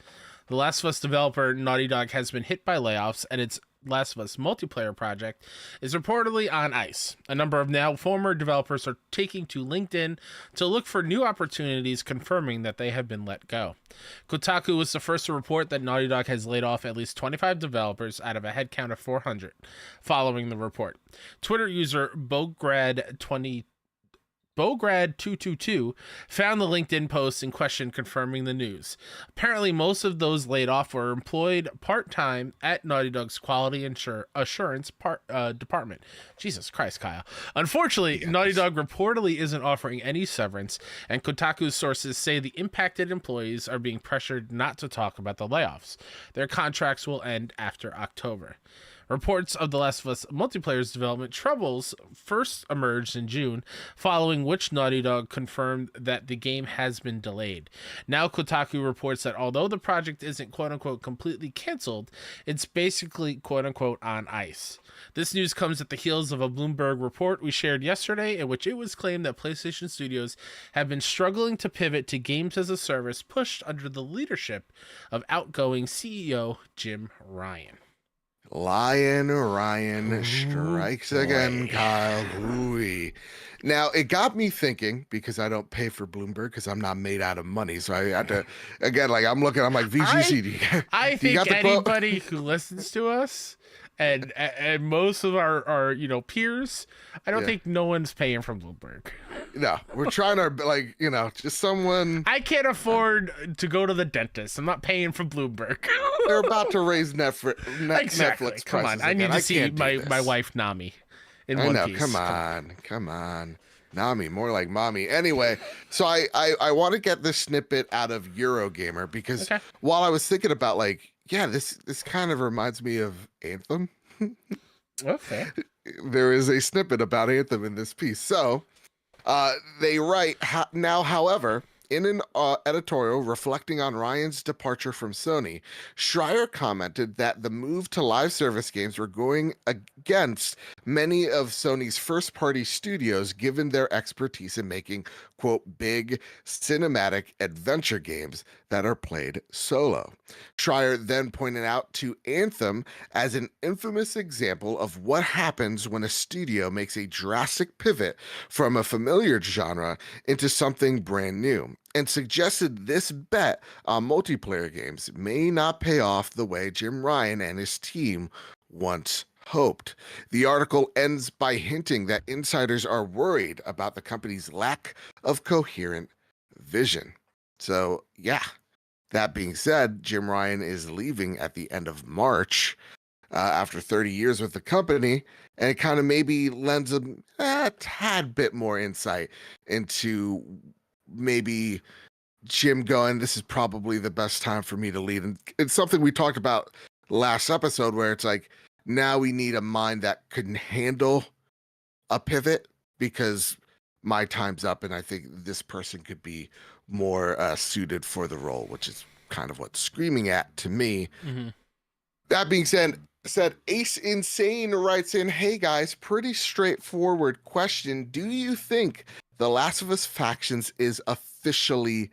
Speaker 1: The Last of Us developer Naughty Dog has been hit by layoffs, and its Last of Us multiplayer project is reportedly on ice. A number of now former developers are taking to LinkedIn to look for new opportunities, confirming that they have been let go. Kotaku was the first to report that Naughty Dog has laid off at least 25 developers out of a headcount of 400 following the report. Twitter user Bograd222 found the LinkedIn post in question, confirming the news. Apparently, most of those laid off were employed part-time at Naughty Dog's quality assurance department. Jesus Christ, Kyle. Unfortunately, Naughty Dog reportedly isn't offering any severance, and Kotaku's sources say the impacted employees are being pressured not to talk about the layoffs. Their contracts will end after October. Reports of The Last of Us multiplayer's development troubles first emerged in June, following which Naughty Dog confirmed that the game has been delayed. Now Kotaku reports that although the project isn't quote-unquote completely canceled, it's basically quote-unquote on ice. This news comes at the heels of a Bloomberg report we shared yesterday, in which it was claimed that PlayStation Studios have been struggling to pivot to games as a service pushed under the leadership of outgoing CEO Jim Ryan.
Speaker 2: Lion Ryan strikes again, Kyle. Ooh-wee. Now, it got me thinking, because I don't pay for Bloomberg because I'm not made out of money. So I had to, again, like I'm like, VGC.
Speaker 1: I think anybody who listens to us and most of our peers, I don't think no one's paying from Bloomberg.
Speaker 2: No, we're trying our, like, just someone.
Speaker 1: I can't afford to go to the dentist. I'm not paying for Bloomberg.
Speaker 2: They're about to raise Netflix prices.
Speaker 1: Come on, I need to see my wife Nami in One Piece.
Speaker 2: Come on. Nami, more like mommy. Anyway, so I want to get this snippet out of Eurogamer because while I was thinking about this kind of reminds me of Anthem.
Speaker 1: Okay.
Speaker 2: There is a snippet about Anthem in this piece. So they write, now, however, In an editorial reflecting on Ryan's departure from Sony, Schreier commented that the move to live service games were going against many of Sony's first-party studios given their expertise in making, quote, big cinematic adventure games that are played solo. Schreier then pointed out to Anthem as an infamous example of what happens when a studio makes a drastic pivot from a familiar genre into something brand new, and suggested this bet on multiplayer games may not pay off the way Jim Ryan and his team once hoped. The article ends by hinting that insiders are worried about the company's lack of coherent vision. So, yeah, that being said, Jim Ryan is leaving at the end of March after 30 years with the company, and it kind of maybe lends a tad bit more insight into maybe Jim going, this is probably the best time for me to lead. And it's something we talked about last episode where it's like, now we need a mind that can handle a pivot because my time's up and I think this person could be more suited for the role, which is kind of what's screaming at to me.
Speaker 1: Mm-hmm.
Speaker 2: That being said, Ace Insane writes in, hey guys, pretty straightforward question. Do you think The Last of Us Factions is officially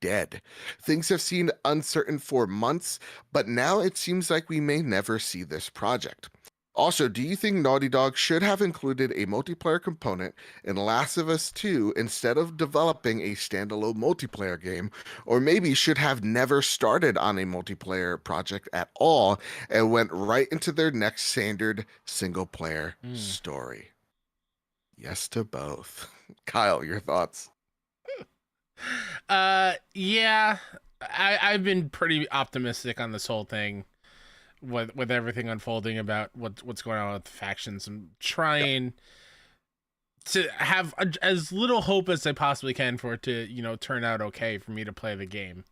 Speaker 2: dead? Things have seemed uncertain for months, but now it seems like we may never see this project. Also, do you think Naughty Dog should have included a multiplayer component in Last of Us 2 instead of developing a standalone multiplayer game, or maybe should have never started on a multiplayer project at all and went right into their next standard single-player story? Yes to both. Kyle, your thoughts?
Speaker 1: Yeah, I've been pretty optimistic on this whole thing. With everything unfolding about what's going on with the factions, and trying to have as little hope as I possibly can for it to, turn out okay for me to play the game.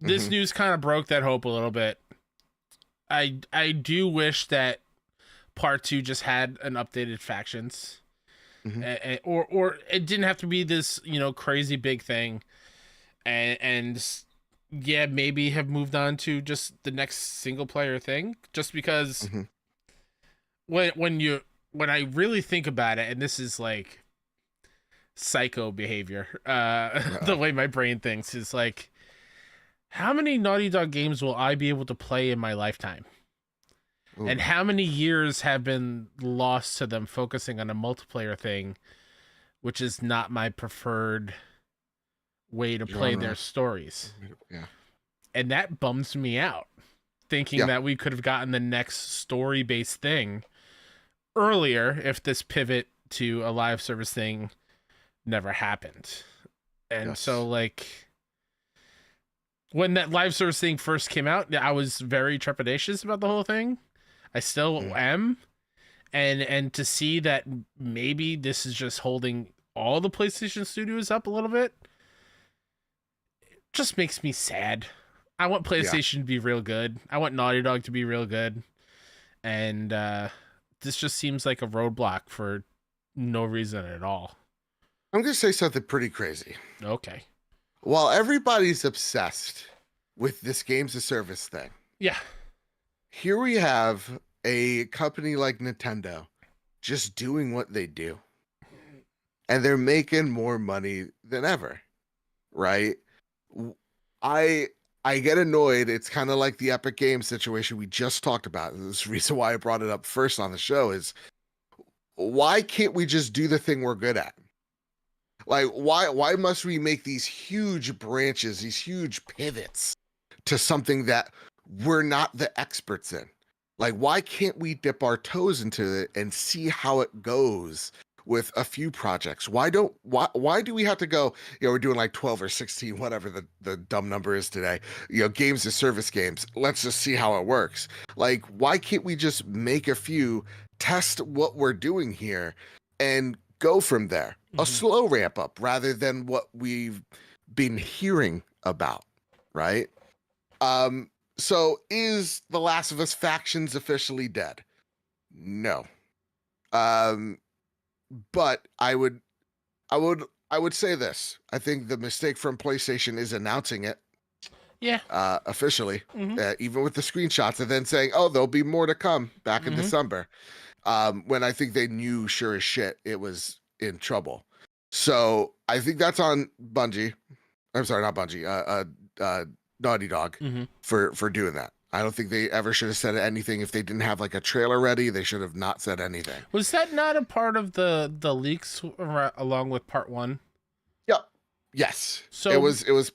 Speaker 1: This news kind of broke that hope a little bit. I do wish that part 2 just had an updated factions, or it didn't have to be this crazy big thing, and yeah, maybe have moved on to just the next single player thing, just because when I really think about it, and this is like psycho behavior, the way my brain thinks is like, how many Naughty Dog games will I be able to play in my lifetime? Ooh. And how many years have been lost to them focusing on a multiplayer thing, which is not my preferred way to play their stories.
Speaker 2: Yeah.
Speaker 1: And that bums me out, thinking that we could have gotten the next story-based thing earlier if this pivot to a live service thing never happened. And so, like, when that live service thing first came out, I was very trepidatious about the whole thing. I still am. And to see that maybe this is just holding all the PlayStation Studios up a little bit, just makes me sad. I want PlayStation to be real good. I want Naughty Dog to be real good. And this just seems like a roadblock for no reason at all.
Speaker 2: I'm going to say something pretty crazy.
Speaker 1: Okay.
Speaker 2: While everybody's obsessed with this games of service thing.
Speaker 1: Yeah.
Speaker 2: Here we have a company like Nintendo just doing what they do. And they're making more money than ever. Right? I get annoyed. It's kind of like the Epic Games situation we just talked about. This reason why I brought it up first on the show is, why can't we just do the thing we're good at? Like, why must we make these huge branches, these huge pivots to something that we're not the experts in? Like, why can't we dip our toes into it and see how it goes with a few projects? Why do we have to go, we're doing like 12 or 16, whatever the dumb number is today, games as service games. Let's just see how it works. Like, why can't we just make a few, test what we're doing here, and go from there? A slow ramp up rather than what we've been hearing about, right? So is The Last of Us Factions officially dead? No. But I would I would say this. I think the mistake from PlayStation is announcing it
Speaker 1: Yeah.
Speaker 2: officially,
Speaker 1: Mm-hmm.
Speaker 2: even with the screenshots, and then saying, "Oh, there'll be more to come back in
Speaker 1: Mm-hmm.
Speaker 2: December." When I think they knew sure as shit it was in trouble. So I think that's on Bungie. I'm sorry, not Bungie. Naughty Dog
Speaker 1: Mm-hmm.
Speaker 2: for doing that. I don't think they ever should have said anything. If they didn't have like a trailer ready, they should have not said anything.
Speaker 1: Was that not a part of the leaks along with part 1?
Speaker 2: Yep. Yes.
Speaker 1: So
Speaker 2: it was.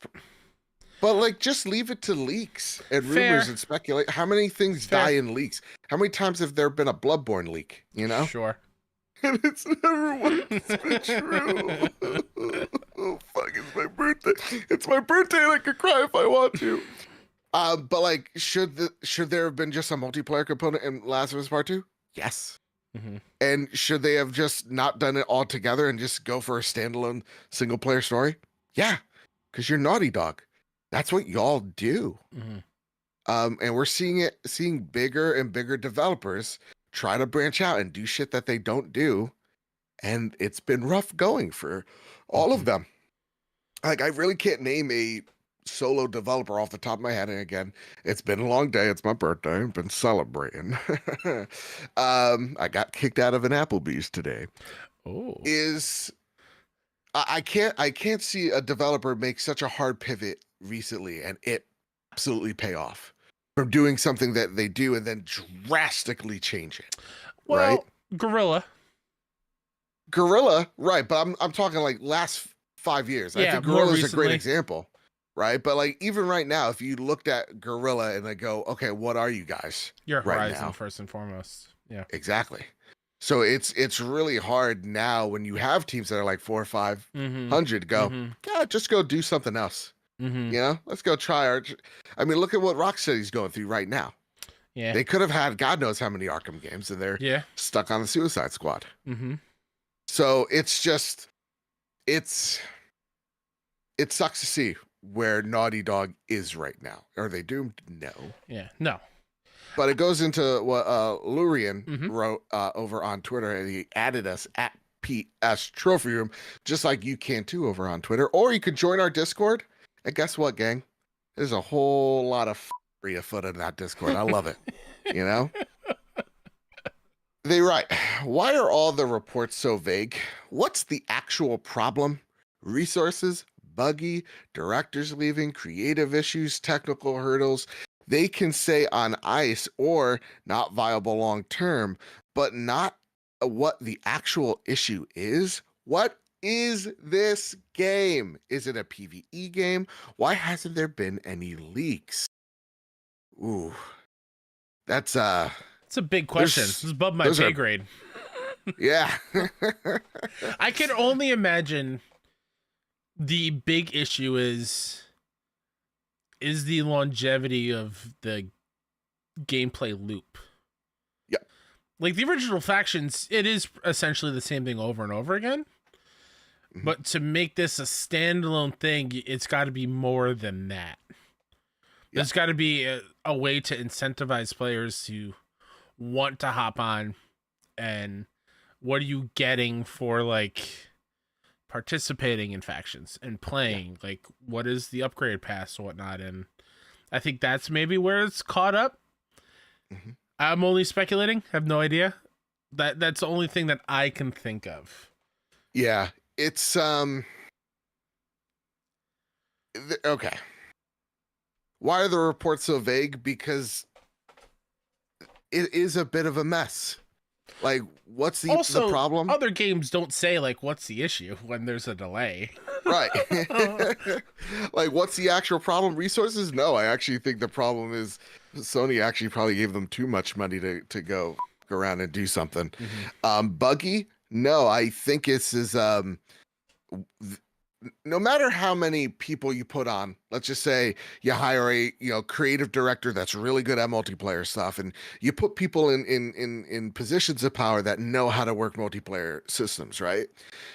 Speaker 2: But like, just leave it to leaks and
Speaker 1: Fair.
Speaker 2: rumors and speculate. How many things
Speaker 1: Fair.
Speaker 2: die in leaks? How many times have there been a Bloodborne leak? You know,
Speaker 1: Sure.
Speaker 2: and it's never once been true. Oh fuck! It's my birthday. It's my birthday, and I could cry if I want to. But like, should there have been just a multiplayer component in Last of Us Part 2? Yes.
Speaker 1: Mm-hmm.
Speaker 2: And should they have just not done it all together and just go for a standalone single player story? Yeah, because you're Naughty Dog. That's what y'all do.
Speaker 1: Mm-hmm.
Speaker 2: And we're seeing bigger and bigger developers try to branch out and do shit that they don't do. And it's been rough going for all of them. Like, I really can't name a solo developer off the top of my head. And again, it's been a long day. It's my birthday. I've been celebrating. I got kicked out of an Applebee's today.
Speaker 1: Oh.
Speaker 2: I can't see a developer make such a hard pivot recently and it absolutely pay off from doing something that they do and then drastically change it.
Speaker 1: Well,
Speaker 2: right? Gorilla, right? But I'm talking like last 5 years.
Speaker 1: Yeah,
Speaker 2: I think Gorilla is a great example, right? But like even right now, if you looked at Gorilla and they go, okay, what are you guys?
Speaker 1: You're
Speaker 2: right
Speaker 1: Horizon
Speaker 2: now?
Speaker 1: First and foremost. Yeah,
Speaker 2: exactly. So it's really hard now when you have teams that are like 400 or 500 go, God, just go do something else.
Speaker 1: Mm-hmm.
Speaker 2: You know, let's go try our. I mean, look at what Rocksteady's going through right now.
Speaker 1: Yeah,
Speaker 2: they could have had God knows how many Arkham games, and they're stuck on the Suicide Squad.
Speaker 1: Mm-hmm.
Speaker 2: So it's just, it sucks to see where Naughty Dog is right now. Are they doomed? No.
Speaker 1: Yeah, no.
Speaker 2: But it goes into what Lurian wrote over on Twitter, and he added us at PS Trophy Room, just like you can too over on Twitter, or you could join our Discord. And guess what, gang? There's a whole lot of free afoot in that Discord. I love it. You know? They write, why are all the reports so vague? What's the actual problem? Resources, buggy, directors leaving, creative issues, technical hurdles. They can say on ice or not viable long term, but not what the actual issue is. What is this game? Is it a PvE game? Why hasn't there been any leaks? Ooh, that's
Speaker 1: it's a big question. This is above my pay grade.
Speaker 2: Yeah.
Speaker 1: I can only imagine the big issue is the longevity of the gameplay loop.
Speaker 2: Yeah.
Speaker 1: Like the original Factions, it is essentially the same thing over and over again. Mm-hmm. But to make this a standalone thing, it's got to be more than that. Yeah. There's got to be a way to incentivize players to want to hop on, and what are you getting for like participating in Factions and playing? Yeah. Like, what is the upgrade pass or whatnot? And I think that's maybe where it's caught up. Mm-hmm. I'm only speculating. I have no idea. That's the only thing that I can think of.
Speaker 2: Yeah, it's okay. Why are the reports so vague? Because it is a bit of a mess. Like, what's the problem?
Speaker 1: Other games don't say like, what's the issue when there's a delay.
Speaker 2: Right. Like, what's the actual problem? Resources? No, I actually think the problem is Sony actually probably gave them too much money to go around and do something. Mm-hmm. Buggy? No, I think this is no matter how many people you put on, let's just say you hire a creative director that's really good at multiplayer stuff, and you put people in positions of power that know how to work multiplayer systems, right?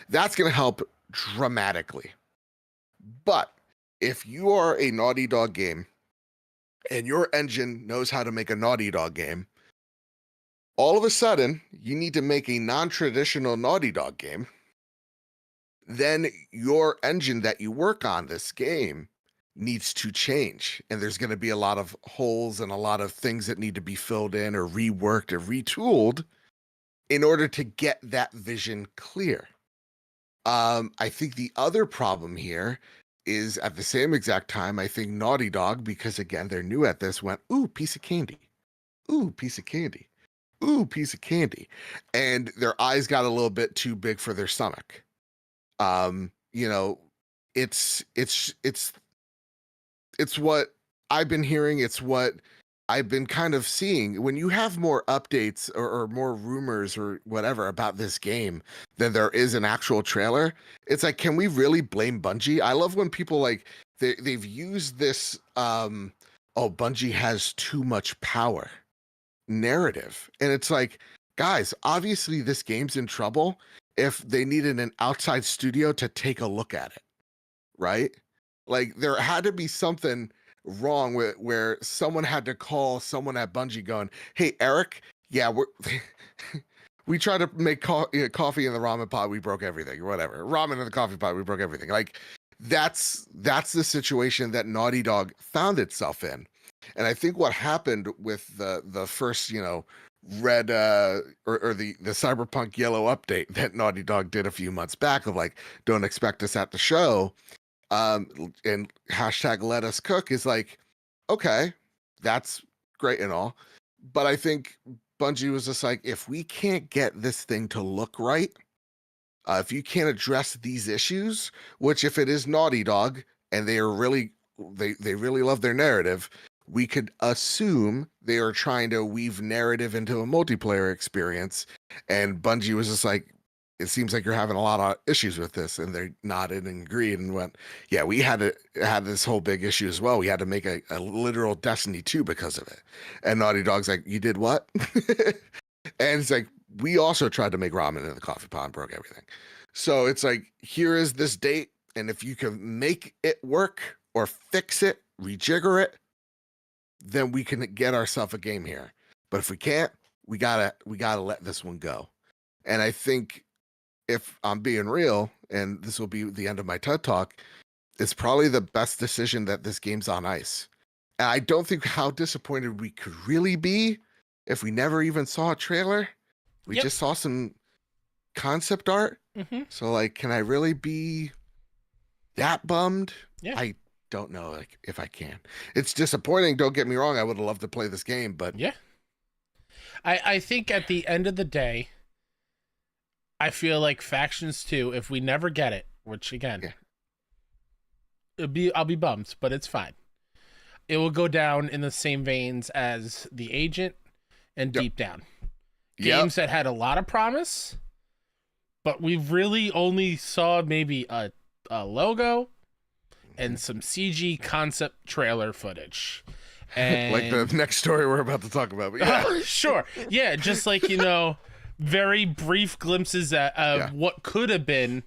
Speaker 2: That's going to help dramatically. But if you are a Naughty Dog game and your engine knows how to make a Naughty Dog game, all of a sudden you need to make a non-traditional Naughty Dog game. then your engine that you work on this game needs to change. And there's going to be a lot of holes and a lot of things that need to be filled in or reworked or retooled in order to get that vision clear. I think the other problem here is at the same exact time, I think Naughty Dog, because again, they're new at this, went, ooh, piece of candy. Ooh, piece of candy. Ooh, piece of candy. And their eyes got a little bit too big for their stomach. You know, it's what I've been hearing. It's what I've been kind of seeing. When you have more updates or more rumors or whatever about this game than there is an actual trailer, it's like, can we really blame Bungie? I love when people like they've used this oh, Bungie has too much power narrative. And it's like, guys, obviously this game's in trouble if they needed an outside studio to take a look at it, right? Like there had to be something wrong with where someone had to call someone at Bungie going, hey, Eric, yeah, we tried to make coffee in the ramen pot, we broke everything, or whatever. Ramen in the coffee pot, we broke everything. Like that's the situation that Naughty Dog found itself in. And I think what happened with the first, you know, red or the Cyberpunk yellow update that Naughty Dog did a few months back of like, don't expect us at the show, and hashtag let us cook is like, okay, that's great and all. But I think Bungie was just like, if we can't get this thing to look right, if you can't address these issues, which if it is Naughty Dog and they are really, they really love their narrative, we could assume they are trying to weave narrative into a multiplayer experience. And Bungie was just like, it seems like you're having a lot of issues with this. And they nodded and agreed and went, yeah, we had this whole big issue as well. We had to make a literal Destiny 2 because of it. And Naughty Dog's like, you did what? And it's like, we also tried to make ramen in the coffee pot and broke everything. So it's like, here is this date. And if you can make it work or fix it, rejigger it, then we can get ourselves a game here. But if we can't, we gotta let this one go. And I think if I'm being real, and this will be the end of my TED Talk, it's probably the best decision that this game's on ice. And I don't think how disappointed we could really be if we never even saw a trailer. We just saw some concept art. Mm-hmm. So like, can I really be that bummed? Yeah. I don't know like if I can. It's disappointing, don't get me wrong. I would have loved to play this game, but
Speaker 1: yeah. I think at the end of the day, I feel like Factions 2, if we never get it, which again, I'll be bummed, but it's fine. It will go down in the same veins as The Agent and Deep Down. Games that had a lot of promise, but we really only saw maybe a logo and some CG concept trailer footage. And
Speaker 2: like the next story we're about to talk about. But yeah.
Speaker 1: Sure. Yeah, just like, you know, very brief glimpses of what could have been,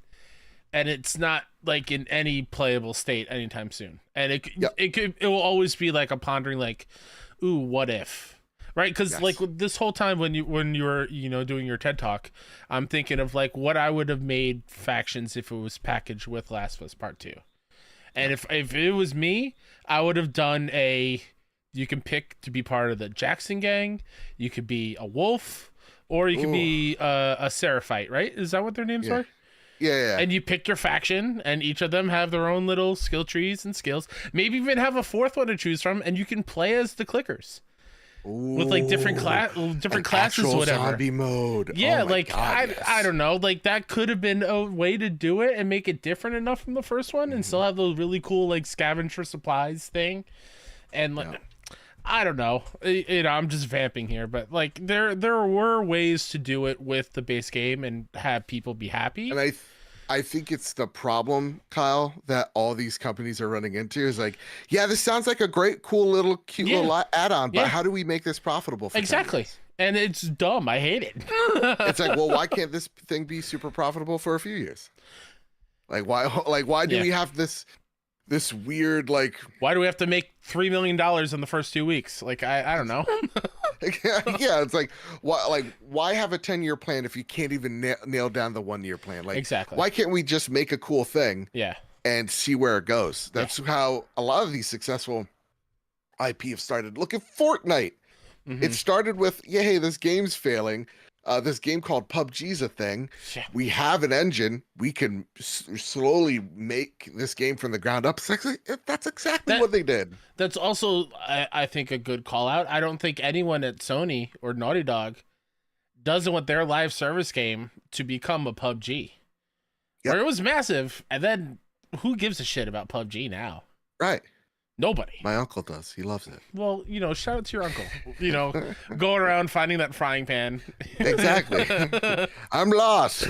Speaker 1: and it's not like in any playable state anytime soon. And it will always be like a pondering like, ooh, what if? Right? Because like this whole time when you were, you know, doing your TED Talk, I'm thinking of like what I would have made Factions if it was packaged with Last of Us Part 2. And if it was me, I would have done you can pick to be part of the Jackson gang, you could be a wolf, or you could be a Seraphite, right? Is that what their names are?
Speaker 2: Yeah.
Speaker 1: And you pick your faction, and each of them have their own little skill trees and skills. Maybe even have a fourth one to choose from, and you can play as the clickers. With like different classes, whatever.
Speaker 2: Zombie mode.
Speaker 1: Yeah, I don't know. Like that could have been a way to do it and make it different enough from the first one, and still have those really cool like scavenger supplies thing. And like, I don't know. You know, I'm just vamping here, but like there were ways to do it with the base game and have people be happy.
Speaker 2: And I think it's the problem, Kyle, that all these companies are running into is like, yeah, this sounds like a great, cool little, cute little add-on, but how do we make this profitable for
Speaker 1: exactly? And it's dumb. I hate it.
Speaker 2: It's like, well, why can't this thing be super profitable for a few years? Like, why do we have this weird, like,
Speaker 1: why do we have to make $3 million in the first 2 weeks? Like, I don't know.
Speaker 2: Yeah, it's like why have a 10-year plan if you can't even nail down the 1-year plan? Like,
Speaker 1: Exactly.
Speaker 2: why can't we just make a cool thing
Speaker 1: Yeah.
Speaker 2: and see where it goes? That's how a lot of these successful IP have started. Look at Fortnite. It started with, hey, this game's failing. This game called PUBG's a thing.
Speaker 1: Yeah.
Speaker 2: We have an engine. We can slowly make this game from the ground up. That's exactly what they did.
Speaker 1: That's also, I think, a good call out. I don't think anyone at Sony or Naughty Dog doesn't want their live service game to become a PUBG.
Speaker 2: Yep.
Speaker 1: Where it was massive, and then who gives a shit about PUBG now?
Speaker 2: Right.
Speaker 1: Nobody.
Speaker 2: My uncle does. He loves it.
Speaker 1: Well, shout out to your uncle. Going around finding that frying pan.
Speaker 2: Exactly. I'm lost.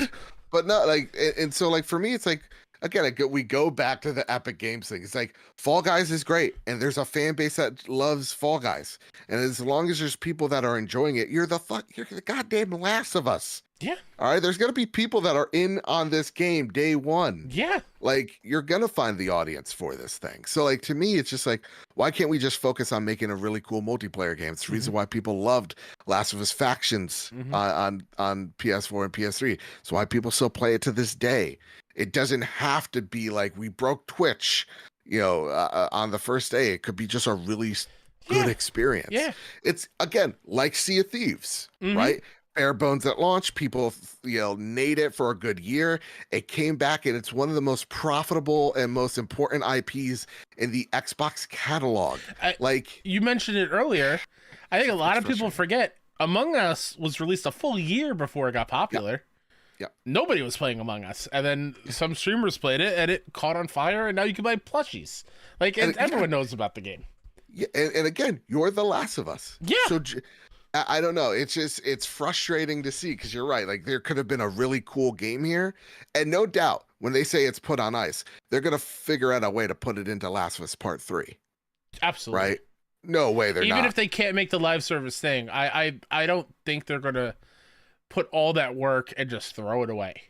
Speaker 2: But no, and so for me, it's like, again, we go back to the Epic Games thing. It's like Fall Guys is great, and there's a fan base that loves Fall Guys, and as long as there's people that are enjoying it, you're the goddamn Last of Us.
Speaker 1: Yeah.
Speaker 2: All right. There's gonna be people that are in on this game day one.
Speaker 1: Yeah.
Speaker 2: You're gonna find the audience for this thing. So to me, it's just why can't we just focus on making a really cool multiplayer game? It's the reason why people loved Last of Us Factions on PS4 and PS3. It's why people still play it to this day. It doesn't have to be we broke Twitch, on the first day. It could be just a really good experience.
Speaker 1: Yeah.
Speaker 2: It's, again, like Sea of Thieves, right? Bare bones at launch. People, made it for a good year. It came back, and it's one of the most profitable and most important IPs in the Xbox catalog.
Speaker 1: You mentioned it earlier. I think a lot of people forget Among Us was released a full year before it got popular.
Speaker 2: Yeah.
Speaker 1: Nobody was playing Among Us, and then some streamers played it, and it caught on fire, and now you can buy plushies. Everyone knows about the game.
Speaker 2: Yeah, and again, you're the Last of Us.
Speaker 1: Yeah.
Speaker 2: So I don't know. It's frustrating to see, because you're right. There could have been a really cool game here, and no doubt when they say it's put on ice, they're gonna figure out a way to put it into Last of Us Part 3.
Speaker 1: Absolutely.
Speaker 2: Right? No way they're not.
Speaker 1: Even if they can't make the live service thing, I don't think they're gonna put all that work and just throw it away.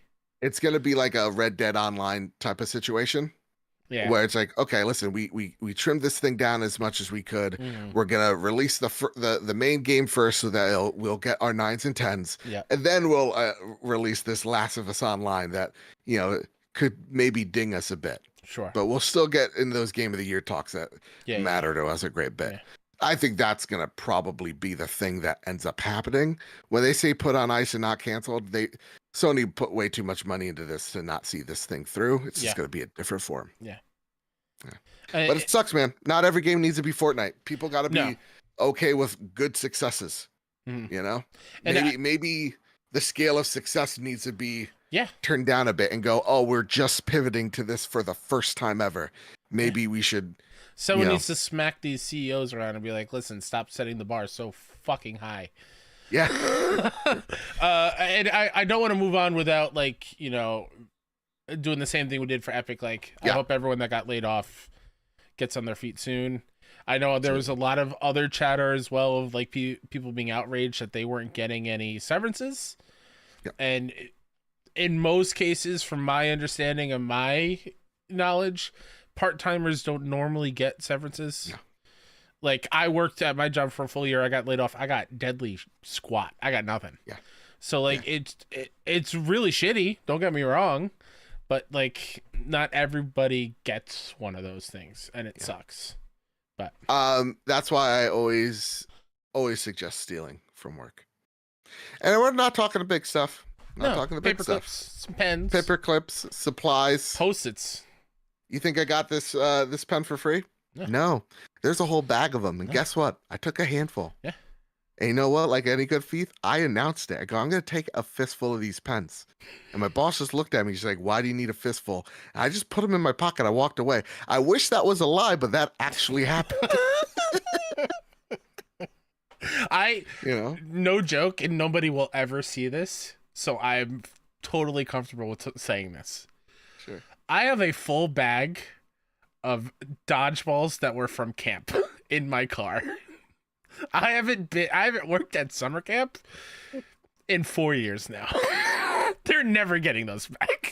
Speaker 2: It's gonna be like a Red Dead Online type of situation.
Speaker 1: Yeah.
Speaker 2: Where it's okay, listen, we trimmed this thing down as much as we could. We're gonna release the main game first, so that we'll get our 9s and 10s, and then we'll release this Last of Us Online that could maybe ding us a bit.
Speaker 1: Sure.
Speaker 2: But we'll still get in those Game of the Year talks that matter to us a great bit.
Speaker 1: Yeah.
Speaker 2: I think that's gonna probably be the thing that ends up happening when they say put on ice and not canceled. Sony put way too much money into this to not see this thing through. It's just going to be a different form.
Speaker 1: Yeah.
Speaker 2: But it sucks, man. Not every game needs to be Fortnite. People got to be okay with good successes. And maybe the scale of success needs to be turned down a bit and go, oh, we're just pivoting to this for the first time ever. Maybe we should.
Speaker 1: Someone needs to smack these CEOs around and be like, listen, stop setting the bar so fucking high.
Speaker 2: Yeah.
Speaker 1: And I don't want to move on without doing the same thing we did for Epic. I hope everyone that got laid off gets on their feet soon. I know there was a lot of other chatter as well of people being outraged that they weren't getting any severances.
Speaker 2: Yep.
Speaker 1: And in most cases, from my understanding and my knowledge, part-timers don't normally get severances.
Speaker 2: No.
Speaker 1: I worked at my job for a full year. I got laid off. I got deadly squat. I got nothing.
Speaker 2: Yeah.
Speaker 1: So it's really shitty. Don't get me wrong, but not everybody gets one of those things, and it sucks. But
Speaker 2: that's why I always suggest stealing from work. And we're not talking the big stuff. Not talking the big stuff.
Speaker 1: Clips, some pens,
Speaker 2: paper clips, supplies,
Speaker 1: Post-its.
Speaker 2: You think I got this pen for free? No. There's a whole bag of them, and guess what? I took a handful.
Speaker 1: Yeah.
Speaker 2: And you know what? Like any good thief, I announced it. I go, I'm going to take a fistful of these pens. And my boss just looked at me. She's like, why do you need a fistful? And I just put them in my pocket. I walked away. I wish that was a lie, but that actually happened.
Speaker 1: No joke, and nobody will ever see this, so I'm totally comfortable with saying this.
Speaker 2: Sure.
Speaker 1: I have a full bag of dodgeballs that were from camp in my car. I haven't worked at summer camp in 4 years now. They're never getting those back.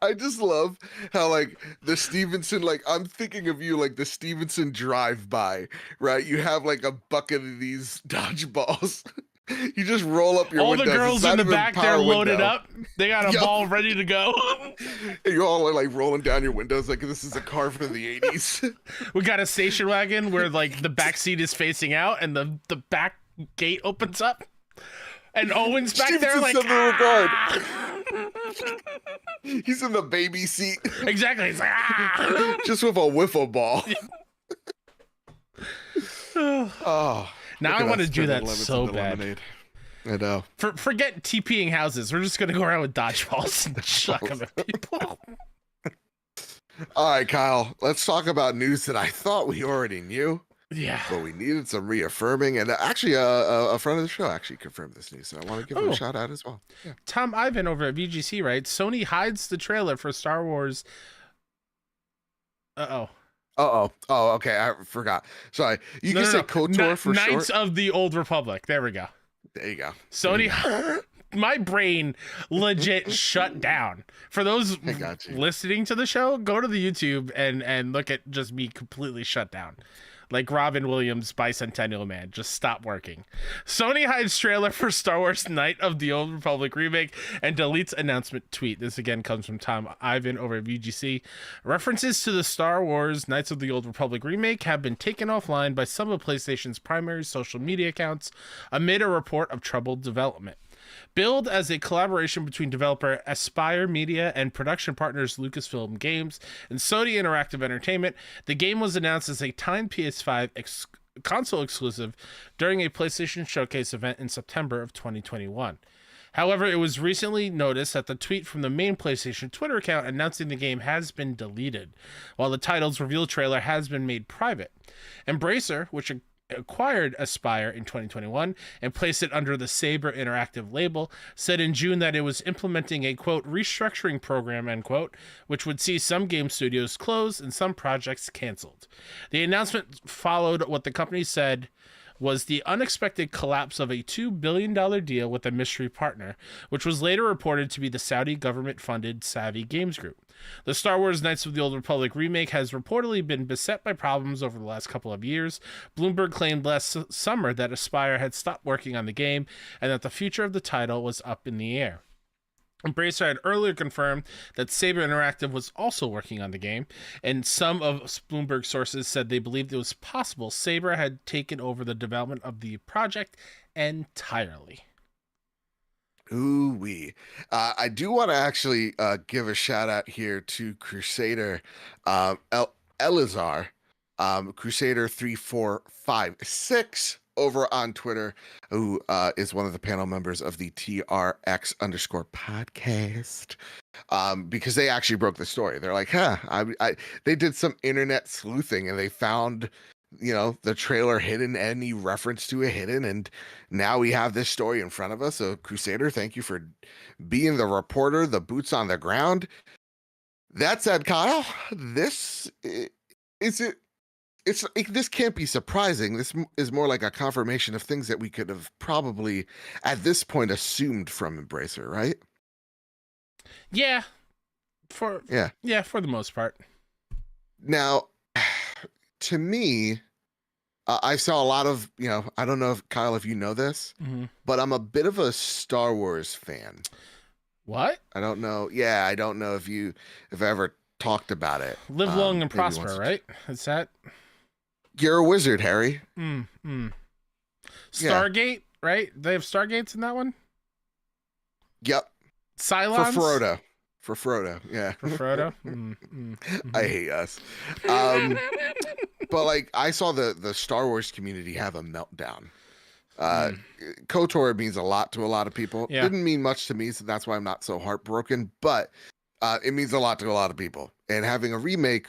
Speaker 2: I just love how like the Stevenson, like I'm thinking of you like the Stevenson drive-by, right? You have like a bucket of these dodgeballs. You just roll up your
Speaker 1: All
Speaker 2: windows.
Speaker 1: the girls in the back, they're loaded up. They got a
Speaker 2: Yup.
Speaker 1: ball ready to go.
Speaker 2: And you all are like rolling down your windows like this is a car from the 80s.
Speaker 1: We got a station wagon where like the back seat is facing out and the back gate opens up. And Owen's back there like,
Speaker 2: He's in the baby seat.
Speaker 1: Exactly. He's like,
Speaker 2: just with a wiffle ball. Oh.
Speaker 1: Now I want to do that so bad.
Speaker 2: Lemonade. I know.
Speaker 1: Forget TPing houses. We're just going to go around with dodgeballs and chuck them at people.
Speaker 2: All right, Kyle. Let's talk about news that I thought we already knew.
Speaker 1: Yeah.
Speaker 2: But we needed some reaffirming. And actually, a friend of the show actually confirmed this news. So I want to give him a shout out as well. Yeah.
Speaker 1: Tom Ivan over at VGC writes, Sony hides the trailer for Star Wars.
Speaker 2: Oh, okay. I forgot. Sorry. You can say KOTOR for short.
Speaker 1: Knights of the Old Republic. There we go.
Speaker 2: There you go.
Speaker 1: Sony, my brain legit shut down. For those listening to the show, go to the YouTube and look at just me completely shut down. Like Robin Williams' Bicentennial Man, just stop working. Sony hides trailer for Star Wars Knight of the Old Republic remake and deletes announcement tweet. This again comes from Tom Ivan over at VGC. References to the Star Wars Knights of the Old Republic remake have been taken offline by some of PlayStation's primary social media accounts amid a report of troubled development. Billed as a collaboration between developer Aspire Media and production partners Lucasfilm Games and Sony Interactive Entertainment, the game was announced as a timed PS5 console exclusive during a PlayStation Showcase event in September of 2021. However, it was recently noticed that the tweet from the main PlayStation Twitter account announcing the game has been deleted, while the title's reveal trailer has been made private. Embracer, which acquired Aspire in 2021 and placed it under the Saber Interactive label, said in June that it was implementing a, quote, restructuring program, end quote, which would see some game studios close and some projects canceled. The announcement followed what the company said was the unexpected collapse of a $2 billion deal with a mystery partner, which was later reported to be the Saudi government-funded Savvy Games Group. The Star Wars Knights of the Old Republic remake has reportedly been beset by problems over the last couple of years. Bloomberg claimed last summer that Aspire had stopped working on the game and that the future of the title was up in the air. Embracer had earlier confirmed that Saber Interactive was also working on the game, and some of Bloomberg sources said they believed it was possible Saber had taken over the development of the project entirely.
Speaker 2: Ooh-wee. I do want to actually give a shout out here to Crusader Elazar, Crusader3456 over on Twitter, who is one of the panel members of the TRX_podcast, because they actually broke the story. They're like, they did some internet sleuthing and they found, the trailer hidden, any reference to it hidden, and now we have this story in front of us. So Crusader, thank you for being the reporter, the boots on the ground. That said, Kyle, this can't be surprising. This is more like a confirmation of things that we could have probably at this point assumed from Embracer, right?
Speaker 1: Yeah. For the most part.
Speaker 2: Now, to me, I saw a lot of, I don't know if Kyle, if you know this, but I'm a bit of a Star Wars fan.
Speaker 1: What?
Speaker 2: I don't know. Yeah, I don't know if I ever talked about it.
Speaker 1: Live long and prosper, right? Is that?
Speaker 2: You're a wizard, Harry.
Speaker 1: Stargate, right? They have Stargates in that one?
Speaker 2: Yep.
Speaker 1: Cylons?
Speaker 2: For Frodo, yeah.
Speaker 1: For Frodo?
Speaker 2: I hate us. But like, I saw the Star Wars community have a meltdown. KOTOR means a lot to a lot of people.
Speaker 1: Yeah.
Speaker 2: Didn't mean much to me, so that's why I'm not so heartbroken. But it means a lot to a lot of people. And having a remake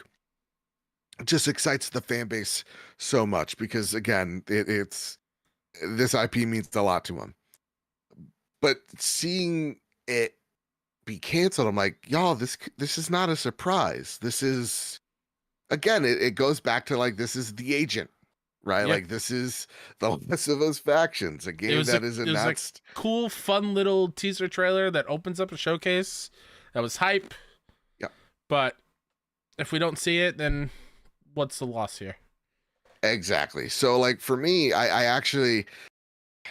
Speaker 2: just excites the fan base so much because, again, it's this IP means a lot to them. But seeing it be canceled, I'm like, y'all, this is not a surprise. This is, again, it goes back to like, this is The Agent, right?
Speaker 1: Yep.
Speaker 2: Like, this is the Last of Us Factions, a game that is announced.
Speaker 1: It was a cool, fun little teaser trailer that opens up a showcase that was hype. But if we don't see it, then what's the loss here?
Speaker 2: Exactly. So like for me, I actually,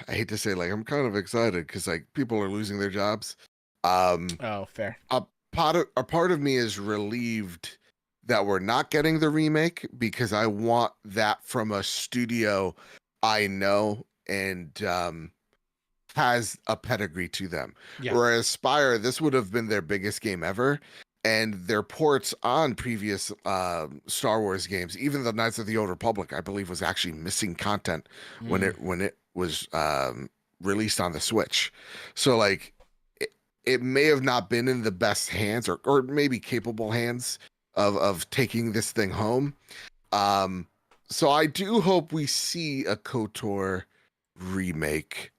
Speaker 2: I hate to say, like, I'm kind of excited because like people are losing their jobs.
Speaker 1: Oh, fair.
Speaker 2: A part of me is relieved that we're not getting the remake because I want that from a studio I know and has a pedigree to them.
Speaker 1: Yeah.
Speaker 2: Whereas Spire, this would have been their biggest game ever. And their ports on previous Star Wars games, even the Knights of the Old Republic, I believe, was actually missing content when it was released on the Switch. So like it may have not been in the best hands or maybe capable hands of taking this thing home. So I do hope we see a KOTOR remake.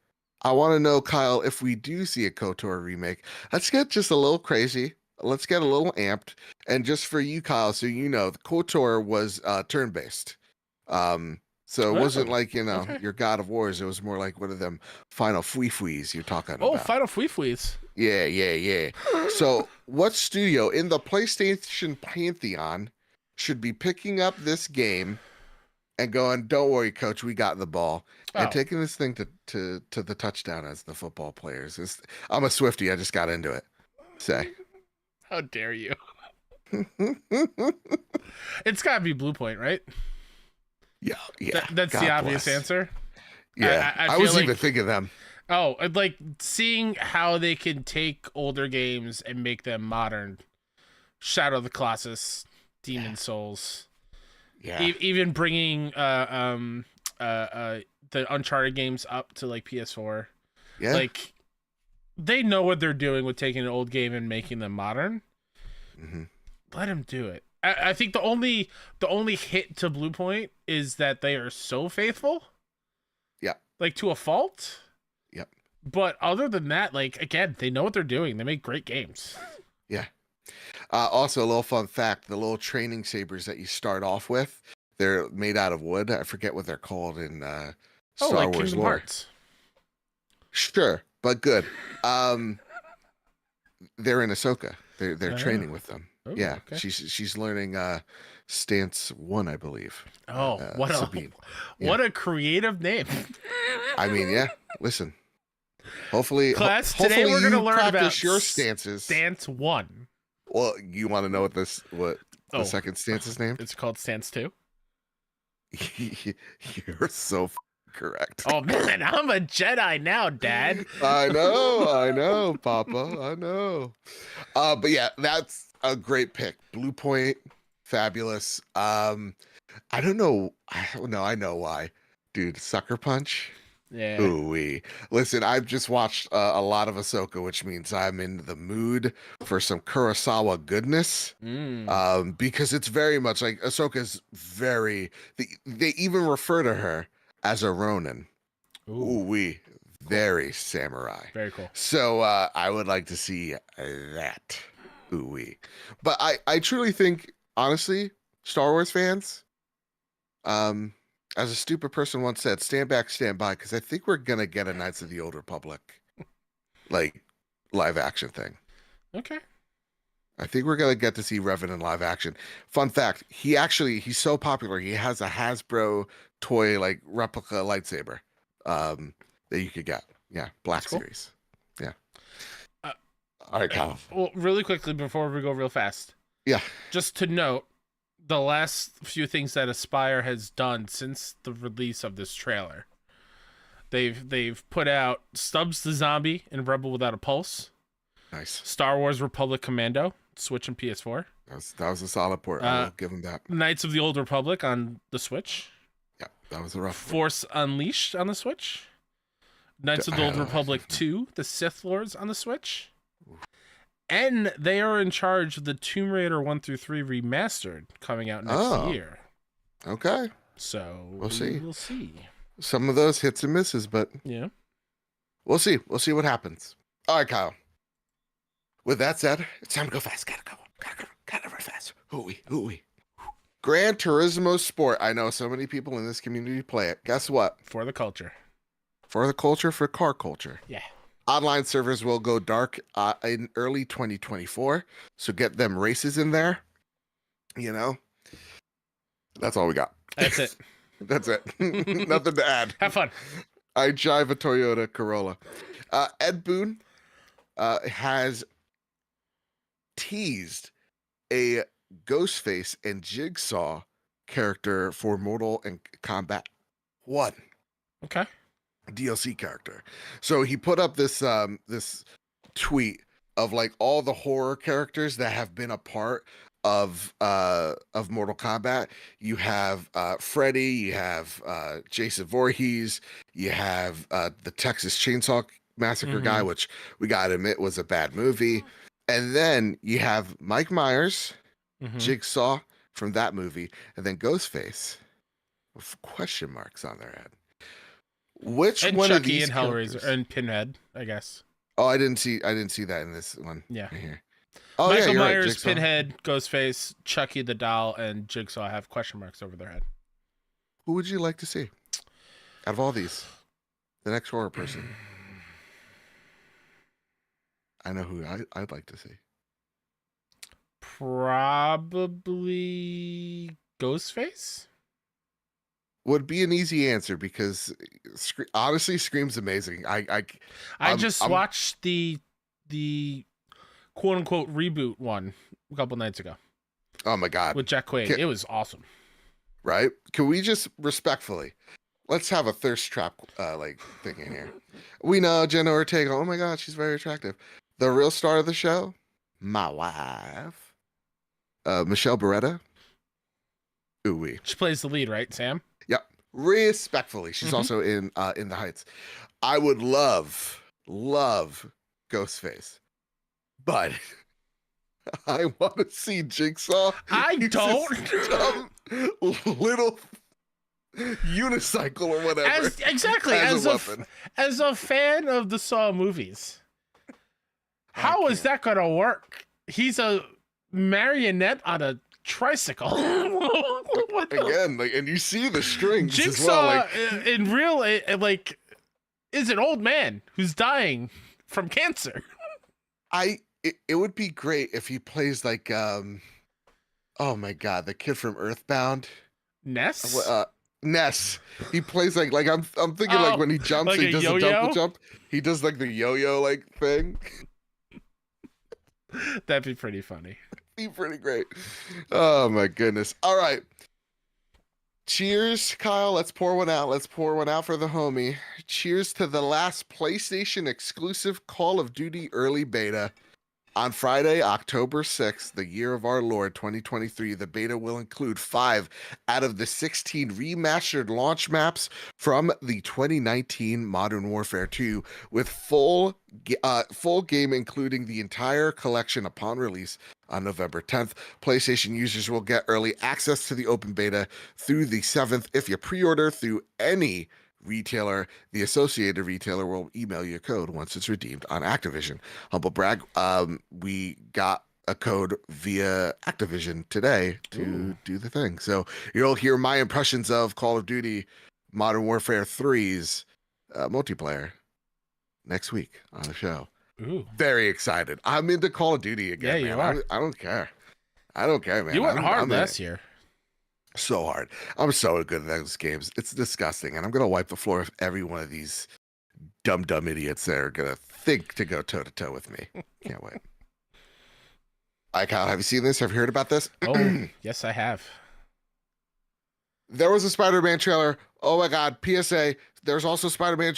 Speaker 2: I want to know, Kyle, if we do see a KOTOR remake, let's get just a little crazy. Let's get a little amped. And just for you, Kyle, so you know, the KOTOR was turn-based. So it wasn't like, your God of Wars. It was more like one of them Final Fui-Fuis you're talking about.
Speaker 1: Oh, Final Fui-Fuis.
Speaker 2: Yeah. So what studio in the PlayStation Pantheon should be picking up this game and going, don't worry, coach, we got the ball. And taking this thing to the touchdown as the football players. I'm a Swiftie. I just got into it. Say.
Speaker 1: How dare you? It's got to be Blue Point, right?
Speaker 2: Yeah.
Speaker 1: That's
Speaker 2: God
Speaker 1: the obvious
Speaker 2: bless.
Speaker 1: answer.
Speaker 2: Yeah. I was even thinking them.
Speaker 1: Oh, like seeing how they can take older games and make them modern. Shadow of the Colossus, Demon Souls.
Speaker 2: Yeah.
Speaker 1: Even bringing the Uncharted games up to like PS4.
Speaker 2: Yeah.
Speaker 1: Like they know what they're doing with taking an old game and making them modern.
Speaker 2: Mm-hmm.
Speaker 1: Let them do it. I think the only hit to Blue Point is that they are so faithful.
Speaker 2: Yeah.
Speaker 1: Like to a fault.
Speaker 2: Yep.
Speaker 1: But other than that, like again, they know what they're doing. They make great games.
Speaker 2: Yeah. Also, a little fun fact: the little training sabers that you start off with, they're made out of wood. I forget what they're called in Star
Speaker 1: like
Speaker 2: Wars
Speaker 1: Kingdom
Speaker 2: lore.
Speaker 1: Hearts.
Speaker 2: Sure, but good. They're in Ahsoka. They're training with them.
Speaker 1: Oh,
Speaker 2: yeah,
Speaker 1: okay.
Speaker 2: she's learning stance 1, I believe.
Speaker 1: Oh, what a creative name.
Speaker 2: I mean, yeah. Listen. Hopefully,
Speaker 1: class,
Speaker 2: hopefully
Speaker 1: today we're going to
Speaker 2: you
Speaker 1: learn
Speaker 2: practice
Speaker 1: about
Speaker 2: your stances.
Speaker 1: Stance 1.
Speaker 2: Well, you want to know what the second stance is named?
Speaker 1: It's called Stance 2.
Speaker 2: You're so correct.
Speaker 1: Oh man, I'm a Jedi now, Dad.
Speaker 2: I know, Papa. I know. But yeah, that's a great pick. Blue Point, fabulous. I don't know. I know why. Dude, Sucker Punch.
Speaker 1: Yeah.
Speaker 2: Ooh-wee. Listen, I've just watched a lot of Ahsoka, which means I'm in the mood for some Kurosawa goodness. Because it's very much like Ahsoka's very. They even refer to her as a Ronin. Ooh-wee. Very samurai.
Speaker 1: Very cool.
Speaker 2: So I would like to see that. Ooh-wee. But I truly think, honestly, Star Wars fans, as a stupid person once said, stand back, stand by, because I think we're going to get a Knights of the Old Republic, like, live action thing.
Speaker 1: Okay.
Speaker 2: I think we're going to get to see Revan in live action. Fun fact, he's so popular, he has a Hasbro toy, like, replica lightsaber that you could get. Yeah, Black Series. Yeah. All right, Kyle.
Speaker 1: Well, really quickly before we go real fast.
Speaker 2: Yeah.
Speaker 1: Just to note, the last few things that Aspire has done since the release of this trailer. They've put out Stubbs the Zombie and Rebel Without a Pulse.
Speaker 2: Nice.
Speaker 1: Star Wars Republic Commando, Switch and PS4.
Speaker 2: That was a solid port. I will give them that.
Speaker 1: Knights of the Old Republic on the Switch.
Speaker 2: Yeah, that was a rough
Speaker 1: Force Unleashed on the Switch. Knights of the Old Republic 2, The Sith Lords on the Switch. And they are in charge of the Tomb Raider 1 through 3 remastered coming out next year.
Speaker 2: Okay.
Speaker 1: So
Speaker 2: we'll see.
Speaker 1: We'll see.
Speaker 2: Some of those hits and misses, but
Speaker 1: yeah,
Speaker 2: we'll see. We'll see what happens. All right, Kyle. With that said, it's time to go fast. Gotta go very fast. Hooey. Gran Turismo Sport. I know so many people in this community play it. Guess what?
Speaker 1: For the culture.
Speaker 2: For the culture, for car culture.
Speaker 1: Yeah.
Speaker 2: Online servers will go dark in early 2024. So get them races in there. You know, that's all we got.
Speaker 1: That's it.
Speaker 2: That's it. Nothing to add.
Speaker 1: Have fun.
Speaker 2: I drive a Toyota Corolla. Ed Boon has teased a Ghostface and Jigsaw character for Mortal and Kombat 1
Speaker 1: Okay.
Speaker 2: DLC character. So he put up this this tweet of like all the horror characters that have been a part of Mortal Kombat. You have Freddy, you have Jason Voorhees, you have the Texas Chainsaw Massacre guy, which we gotta admit was a bad movie. And then you have Mike Myers, Jigsaw from that movie, and then Ghostface with question marks on their head. Which
Speaker 1: and
Speaker 2: one
Speaker 1: Chucky
Speaker 2: of these
Speaker 1: and Hellraiser
Speaker 2: characters?
Speaker 1: and Pinhead, I guess.
Speaker 2: Oh, I didn't see that in this one.
Speaker 1: Yeah.
Speaker 2: Right here. Oh,
Speaker 1: Michael
Speaker 2: yeah, you're
Speaker 1: Myers,
Speaker 2: right, Jigsaw.
Speaker 1: Pinhead, Ghostface, Chucky the doll, and Jigsaw have question marks over their head.
Speaker 2: Who would you like to see out of all these? The next horror person. I know who I'd like to see.
Speaker 1: Probably Ghostface?
Speaker 2: Would be an easy answer because honestly, Scream's amazing.
Speaker 1: I just watched the quote unquote reboot one a couple nights ago.
Speaker 2: Oh my god.
Speaker 1: With Jack Quaid. It was awesome.
Speaker 2: Right? Can we just respectfully, let's have a thirst trap like thing in here. We know Jenna Ortega. Oh my god, she's very attractive. The real star of the show, my wife, Michelle Beretta. Ooh wee.
Speaker 1: She plays the lead, right, Sam?
Speaker 2: Yep. Respectfully, she's also in The Heights. I would love Ghostface, but I want to see Jigsaw.
Speaker 1: I don't.
Speaker 2: Dumb little unicycle or whatever.
Speaker 1: As a fan of the Saw movies, how is that gonna work? He's a marionette on a tricycle.
Speaker 2: Again, like, and you see the strings
Speaker 1: Jigsaw,
Speaker 2: as well. Like,
Speaker 1: in real, like, is an old man who's dying from cancer.
Speaker 2: It would be great if he plays like oh my god, the kid from Earthbound.
Speaker 1: Ness?
Speaker 2: Ness. He plays like I'm thinking like when he jumps,
Speaker 1: like
Speaker 2: he does
Speaker 1: yo-yo?
Speaker 2: a double jump. He does like the yo-yo like thing.
Speaker 1: That'd be pretty funny.
Speaker 2: Be pretty great. Oh my goodness. All right. Cheers, Kyle. Let's pour one out. Let's pour one out for the homie. Cheers to the last PlayStation exclusive Call of Duty early beta. On Friday, October 6th, the year of our Lord 2023, the beta will include 5 out of the 16 remastered launch maps from the 2019 Modern Warfare 2, with full game including the entire collection upon release on November 10th. PlayStation users will get early access to the open beta through the 7th. If you pre-order through any retailer, the associated retailer will email you a code once it's redeemed on Activision. Humble brag, we got a code via Activision today to do the thing. So you'll hear my impressions of Call of Duty Modern Warfare 3's multiplayer next week on the show.
Speaker 1: Ooh.
Speaker 2: Very excited. I'm into Call of Duty again.
Speaker 1: Yeah, you
Speaker 2: man.
Speaker 1: are.
Speaker 2: I don't care. I don't care, man.
Speaker 1: You went hard
Speaker 2: I'm
Speaker 1: last year.
Speaker 2: So hard. I'm so good at those games. It's disgusting. And I'm going to wipe the floor with every one of these dumb idiots that are going to think to go toe to toe with me. Can't wait. All right, Kyle, have you seen this? Have you heard about this?
Speaker 1: Oh, yes, I have.
Speaker 2: There was a Spider-Man trailer. Oh my God. PSA. There's also Spider-Man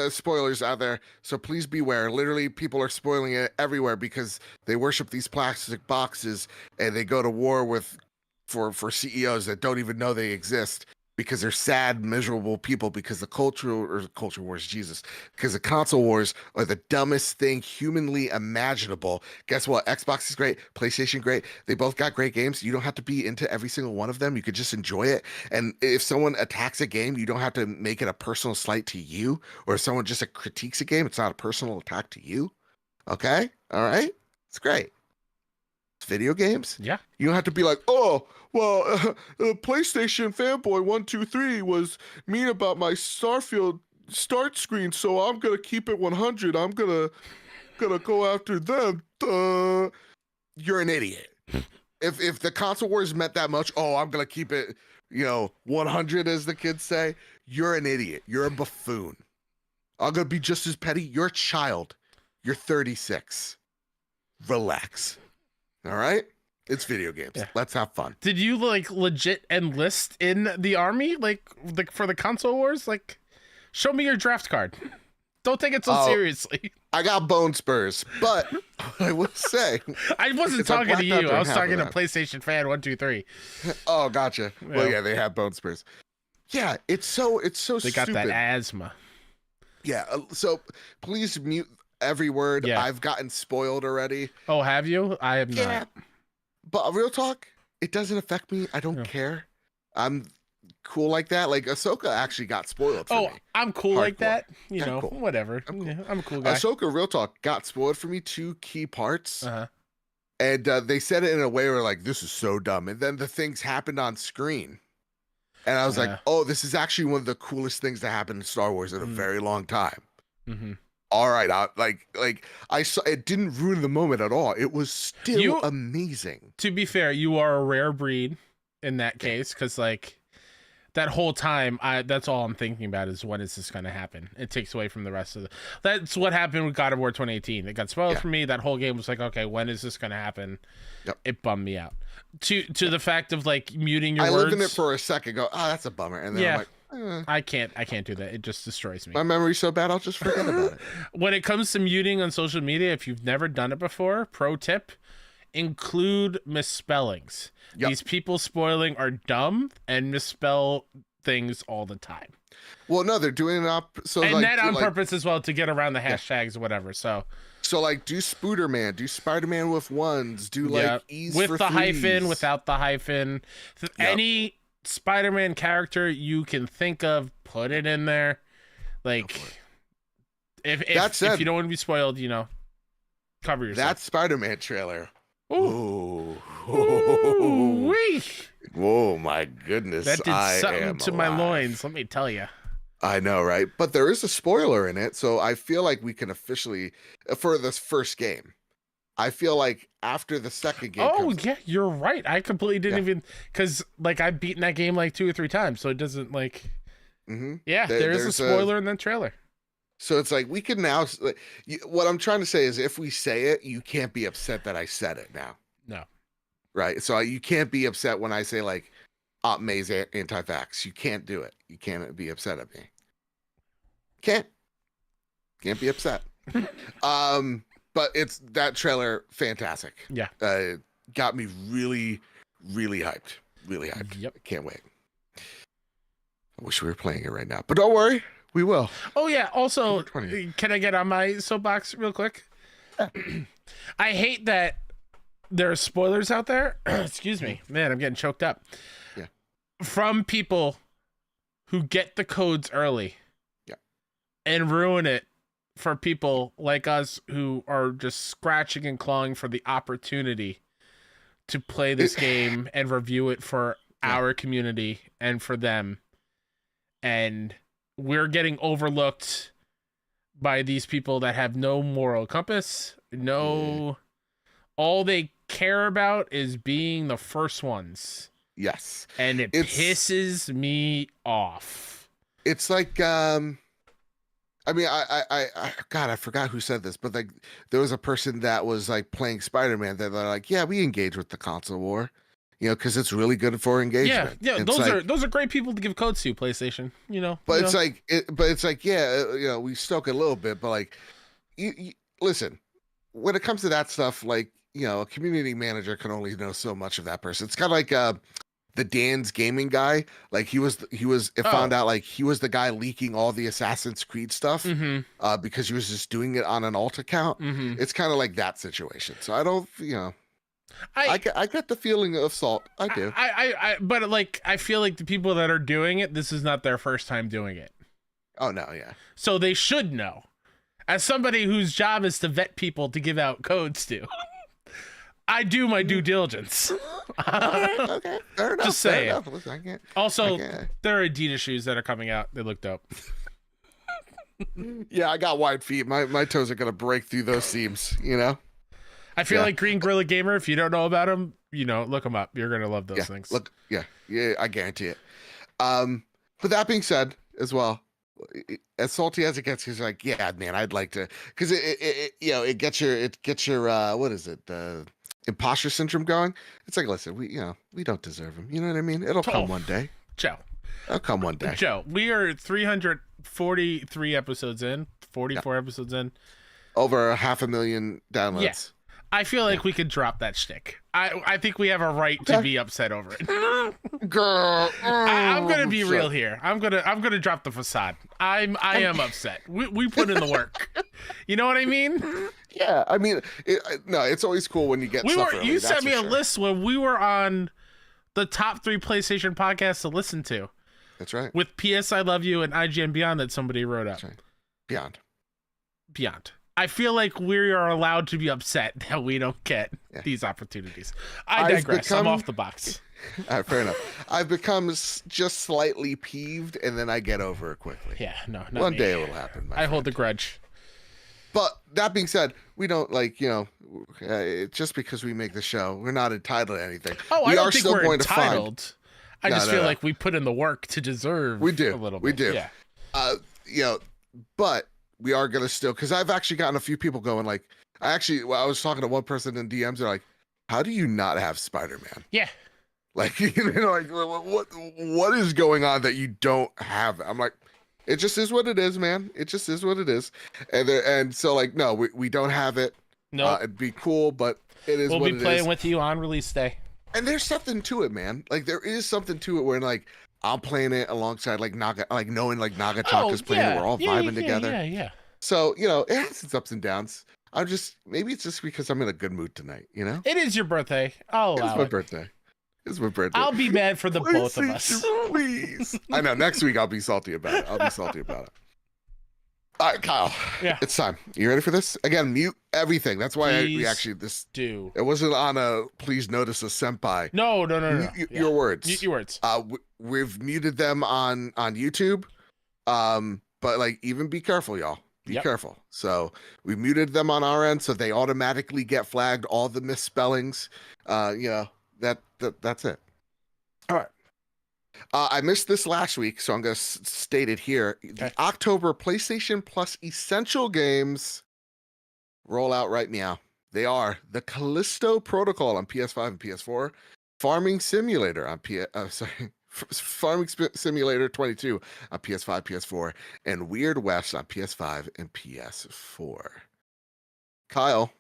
Speaker 2: spoilers out there. So please beware. Literally, people are spoiling it everywhere because they worship these plastic boxes and they go to war with for CEOs that don't even know they exist because they're sad, miserable people because the culture wars, Jesus, because the console wars are the dumbest thing humanly imaginable. Guess what? Xbox is great, PlayStation great. They both got great games. You don't have to be into every single one of them. You could just enjoy it. And if someone attacks a game, you don't have to make it a personal slight to you. Or if someone just critiques a game, it's not a personal attack to you. Okay? All right? It's great. It's video games.
Speaker 1: Yeah.
Speaker 2: You don't have to be like, oh, well, PlayStation fanboy 123 was mean about my Starfield start screen, so I'm gonna keep it 100. I'm gonna go after them. You're an idiot. If the console wars meant that much, I'm gonna keep it, 100, as the kids say. You're an idiot. You're a buffoon. I'm gonna be just as petty. You're a child. You're 36. Relax. All right? It's video games. Yeah. Let's have fun.
Speaker 1: Did you legit enlist in the army for the console wars? Show me your draft card. Don't take it so seriously.
Speaker 2: I got bone spurs, but I would say
Speaker 1: I wasn't talking to you. I was talking to PlayStation fan 123.
Speaker 2: Oh, gotcha. Yeah. Well, yeah, they have bone spurs. Yeah, it's so
Speaker 1: they
Speaker 2: stupid.
Speaker 1: got that asthma.
Speaker 2: Yeah. So please mute every word. Yeah. I've gotten spoiled already.
Speaker 1: Oh, have you? I have not.
Speaker 2: But real talk, it doesn't affect me. I don't care. I'm cool like that. Ahsoka actually got spoiled for me.
Speaker 1: I'm cool like that. Cool. Whatever. I'm, cool. Yeah, I'm a cool guy.
Speaker 2: Ahsoka, real talk, got spoiled for me 2 key parts. And they said it in a way where this is so dumb. And then the things happened on screen. And I was like, oh, this is actually one of the coolest things that happened in Star Wars in a very long time. Mm-hmm. All right, I saw it didn't ruin the moment at all. It was still amazing.
Speaker 1: To be fair, you are a rare breed in that case, because that whole time, that's all I'm thinking about is when is this going to happen? It takes away from the rest of that's what happened with God of War 2018. It got spoiled for me. That whole game was okay, when is this going to happen? Yep. It bummed me out. To the fact of muting your words.
Speaker 2: I lived in it for a second, go, that's a bummer. And then I'm like,
Speaker 1: I can't do that. It just destroys me.
Speaker 2: My memory's so bad, I'll just forget about it.
Speaker 1: When it comes to muting on social media, if you've never done it before, pro tip, include misspellings. Yep. These people spoiling are dumb and misspell things all the time.
Speaker 2: Well, no, they're doing it up so
Speaker 1: and that on purpose as well to get around the hashtags or whatever. So
Speaker 2: do Spooderman, do Spider-Man with ones, do E's
Speaker 1: with
Speaker 2: for
Speaker 1: the
Speaker 2: threes.
Speaker 1: Hyphen, without the hyphen. Any Spider-Man character you can think of, put it in there. If you don't want to be spoiled, cover yourself.
Speaker 2: That Spider-Man trailer.
Speaker 1: Ooh.
Speaker 2: Whoa, my goodness.
Speaker 1: That did something to my loins, let me tell you.
Speaker 2: I know, right? But there is a spoiler in it, so I feel like we can officially, for this first game, I feel like after the second game
Speaker 1: yeah, you're right. I completely didn't even, because I've beaten that game 2 or 3 times, so it doesn't there's a spoiler in the trailer.
Speaker 2: So it's we can now, what I'm trying to say is if we say it, you can't be upset that I said it now.
Speaker 1: No.
Speaker 2: Right? So you can't be upset when I say Aunt May's anti-vax. You can't do it. You can't be upset at me. Can't be upset. But it's that trailer, fantastic.
Speaker 1: Yeah.
Speaker 2: Got me really, really hyped. Really hyped.
Speaker 1: Yep.
Speaker 2: Can't wait. I wish we were playing it right now, but don't worry. We will.
Speaker 1: Oh, yeah. Also, can I get on my soapbox real quick? I hate that there are spoilers out there. Excuse me. Man, I'm getting choked up.
Speaker 2: Yeah.
Speaker 1: From people who get the codes early.
Speaker 2: Yeah.
Speaker 1: And ruin it for people like us who are just scratching and clawing for the opportunity to play this game and review it for our community and for them. And we're getting overlooked by these people that have no moral compass. All they care about is being the first ones.
Speaker 2: Yes.
Speaker 1: And it pisses me off.
Speaker 2: It's I mean, God, I forgot who said this, but there was a person that was playing Spider-Man that they're yeah, we engage with the console war. Because it's really good for engagement.
Speaker 1: Yeah, those are great people to give codes to, PlayStation.
Speaker 2: But it's we stoke a little bit, but you listen, when it comes to that stuff, a community manager can only know so much of that person. It's kind of the Dan's gaming guy. It found out he was the guy leaking all the Assassin's Creed stuff because he was just doing it on an alt account. Mm-hmm. It's kind of like that situation. So I don't, I get the feeling of salt. I do.
Speaker 1: But I feel like the people that are doing it, this is not their first time doing it.
Speaker 2: Oh no, yeah.
Speaker 1: So they should know. As somebody whose job is to vet people to give out codes to, I do my due diligence.
Speaker 2: Okay, fair enough.
Speaker 1: Just saying.
Speaker 2: Listen,
Speaker 1: also, there are Adidas shoes that are coming out. They look dope.
Speaker 2: Yeah, I got wide feet. My toes are gonna break through those seams. You know.
Speaker 1: I feel like Green Gorilla Gamer. If you don't know about him, look him up. You're gonna love those things.
Speaker 2: Look, yeah, I guarantee it. But that being said, as well, as salty as it gets, he's like, yeah, man, I'd like to, because it gets your what is it, imposter syndrome going. It's like, listen, we don't deserve him. You know what I mean? It'll come one day,
Speaker 1: Joe.
Speaker 2: It'll come one day,
Speaker 1: Joe. We are 343 episodes in, 44 episodes in,
Speaker 2: over 500,000 downloads.
Speaker 1: Yeah. I feel like we could drop that shtick. I think we have a right to be upset over it.
Speaker 2: Girl,
Speaker 1: I'm gonna be real here. I'm gonna drop the facade. I am upset. We put in the work. You know what I mean?
Speaker 2: Yeah, I mean, it's always cool when you get.
Speaker 1: You sent me a list when we were on the top 3 PlayStation podcasts to listen to.
Speaker 2: That's right.
Speaker 1: With PS I Love You and IGN Beyond that somebody wrote up.
Speaker 2: That's right. Beyond.
Speaker 1: I feel like we are allowed to be upset that we don't get these opportunities. I digress. I'm off the box.
Speaker 2: Fair enough. I've become just slightly peeved, and then I get over it quickly.
Speaker 1: Yeah, no, not
Speaker 2: one
Speaker 1: me.
Speaker 2: day it will happen.
Speaker 1: I hold the grudge.
Speaker 2: But that being said, we don't just because we make the show, we're not entitled to anything.
Speaker 1: Oh,
Speaker 2: we
Speaker 1: I don't
Speaker 2: are
Speaker 1: think
Speaker 2: still
Speaker 1: we're
Speaker 2: going
Speaker 1: entitled.
Speaker 2: To find...
Speaker 1: I just feel like we put in the work to deserve.
Speaker 2: We do.
Speaker 1: A little bit.
Speaker 2: We do.
Speaker 1: Yeah.
Speaker 2: But we are gonna still, because I've actually gotten a few people going like, I was talking to one person in DMs. They're like, "How do you not have Spider-Man?"
Speaker 1: Yeah.
Speaker 2: Like, like what is going on that you don't have? I'm like, it just is what it is, man. It just is what it is. And so like, no, we don't have it.
Speaker 1: No,
Speaker 2: it'd be cool, but it is.
Speaker 1: We'll be playing with you on release day.
Speaker 2: And there's something to it, man. Like there is something to it where like I'm playing it alongside like Naga, like knowing like Nagachaka's playing it. We're all vibing together.
Speaker 1: Yeah.
Speaker 2: So it has its ups and downs. Maybe it's just because I'm in a good mood tonight.
Speaker 1: It is your birthday.
Speaker 2: It's my birthday. It's my birthday.
Speaker 1: I'll be mad for the both of us.
Speaker 2: Please. I know. Next week I'll be salty about it. All right, Kyle.
Speaker 1: Yeah.
Speaker 2: It's time. You ready for this? Again, mute everything. That's why we actually do. It wasn't on a please notice a senpai.
Speaker 1: No.
Speaker 2: Your words.
Speaker 1: Mute your words.
Speaker 2: We've muted them on YouTube. But like even be careful, y'all. Be careful. So we muted them on our end, so they automatically get flagged. All the misspellings. That's it. All right. I missed this last week, so I'm going to state it here. Okay. The October PlayStation Plus Essential Games roll out right now. They are the Callisto Protocol on PS5 and PS4, Farming Simulator on Farming Simulator 22 on PS5, PS4, and Weird West on PS5 and PS4. Kyle,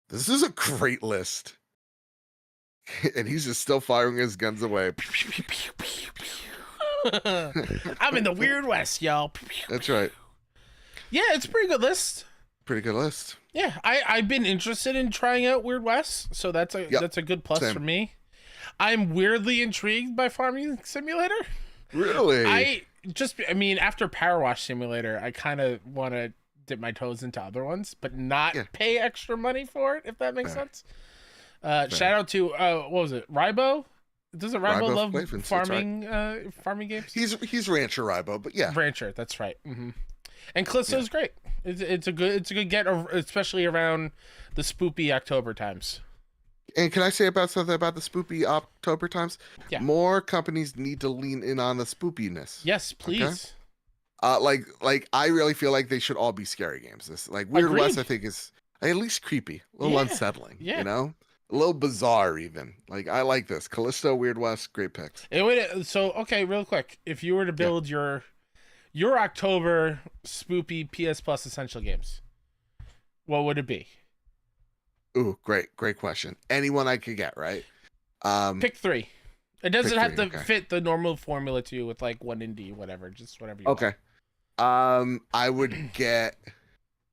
Speaker 2: this is a great list. And he's just still firing his guns away.
Speaker 1: I'm in the Weird West, y'all.
Speaker 2: That's right.
Speaker 1: Yeah, it's a pretty good list.
Speaker 2: Pretty good list.
Speaker 1: Yeah, I've been interested in trying out Weird West, so that's a good plus for me. I'm weirdly intrigued by Farming Simulator.
Speaker 2: Really?
Speaker 1: After Power Wash Simulator, I kind of want to dip my toes into other ones, but not pay extra money for it, if that makes sense. Shout out to what was it, Rybo? Doesn't Rybo love
Speaker 2: Flavins,
Speaker 1: farming games?
Speaker 2: He's Rancher Rybo, but yeah,
Speaker 1: Rancher. That's right. Mm-hmm. And Callisto's great. It's a good get, especially around the spoopy October times. And
Speaker 2: can I say something about the spoopy October times?
Speaker 1: Yeah.
Speaker 2: More companies need to lean in on the spoopiness.
Speaker 1: Yes, please.
Speaker 2: Okay? Like I really feel like they should all be scary games. This like Weird West, I think is at least creepy, a little unsettling. Yeah. A little bizarre even. Like I like this. Callisto, Weird West, great picks.
Speaker 1: Real quick. If you were to build your October spoopy PS Plus essential games, what would it be?
Speaker 2: Ooh, great question. Anyone I could get, right?
Speaker 1: Pick 3. It doesn't have to fit the normal formula too with like one indie, whatever. Just whatever you want.
Speaker 2: I would get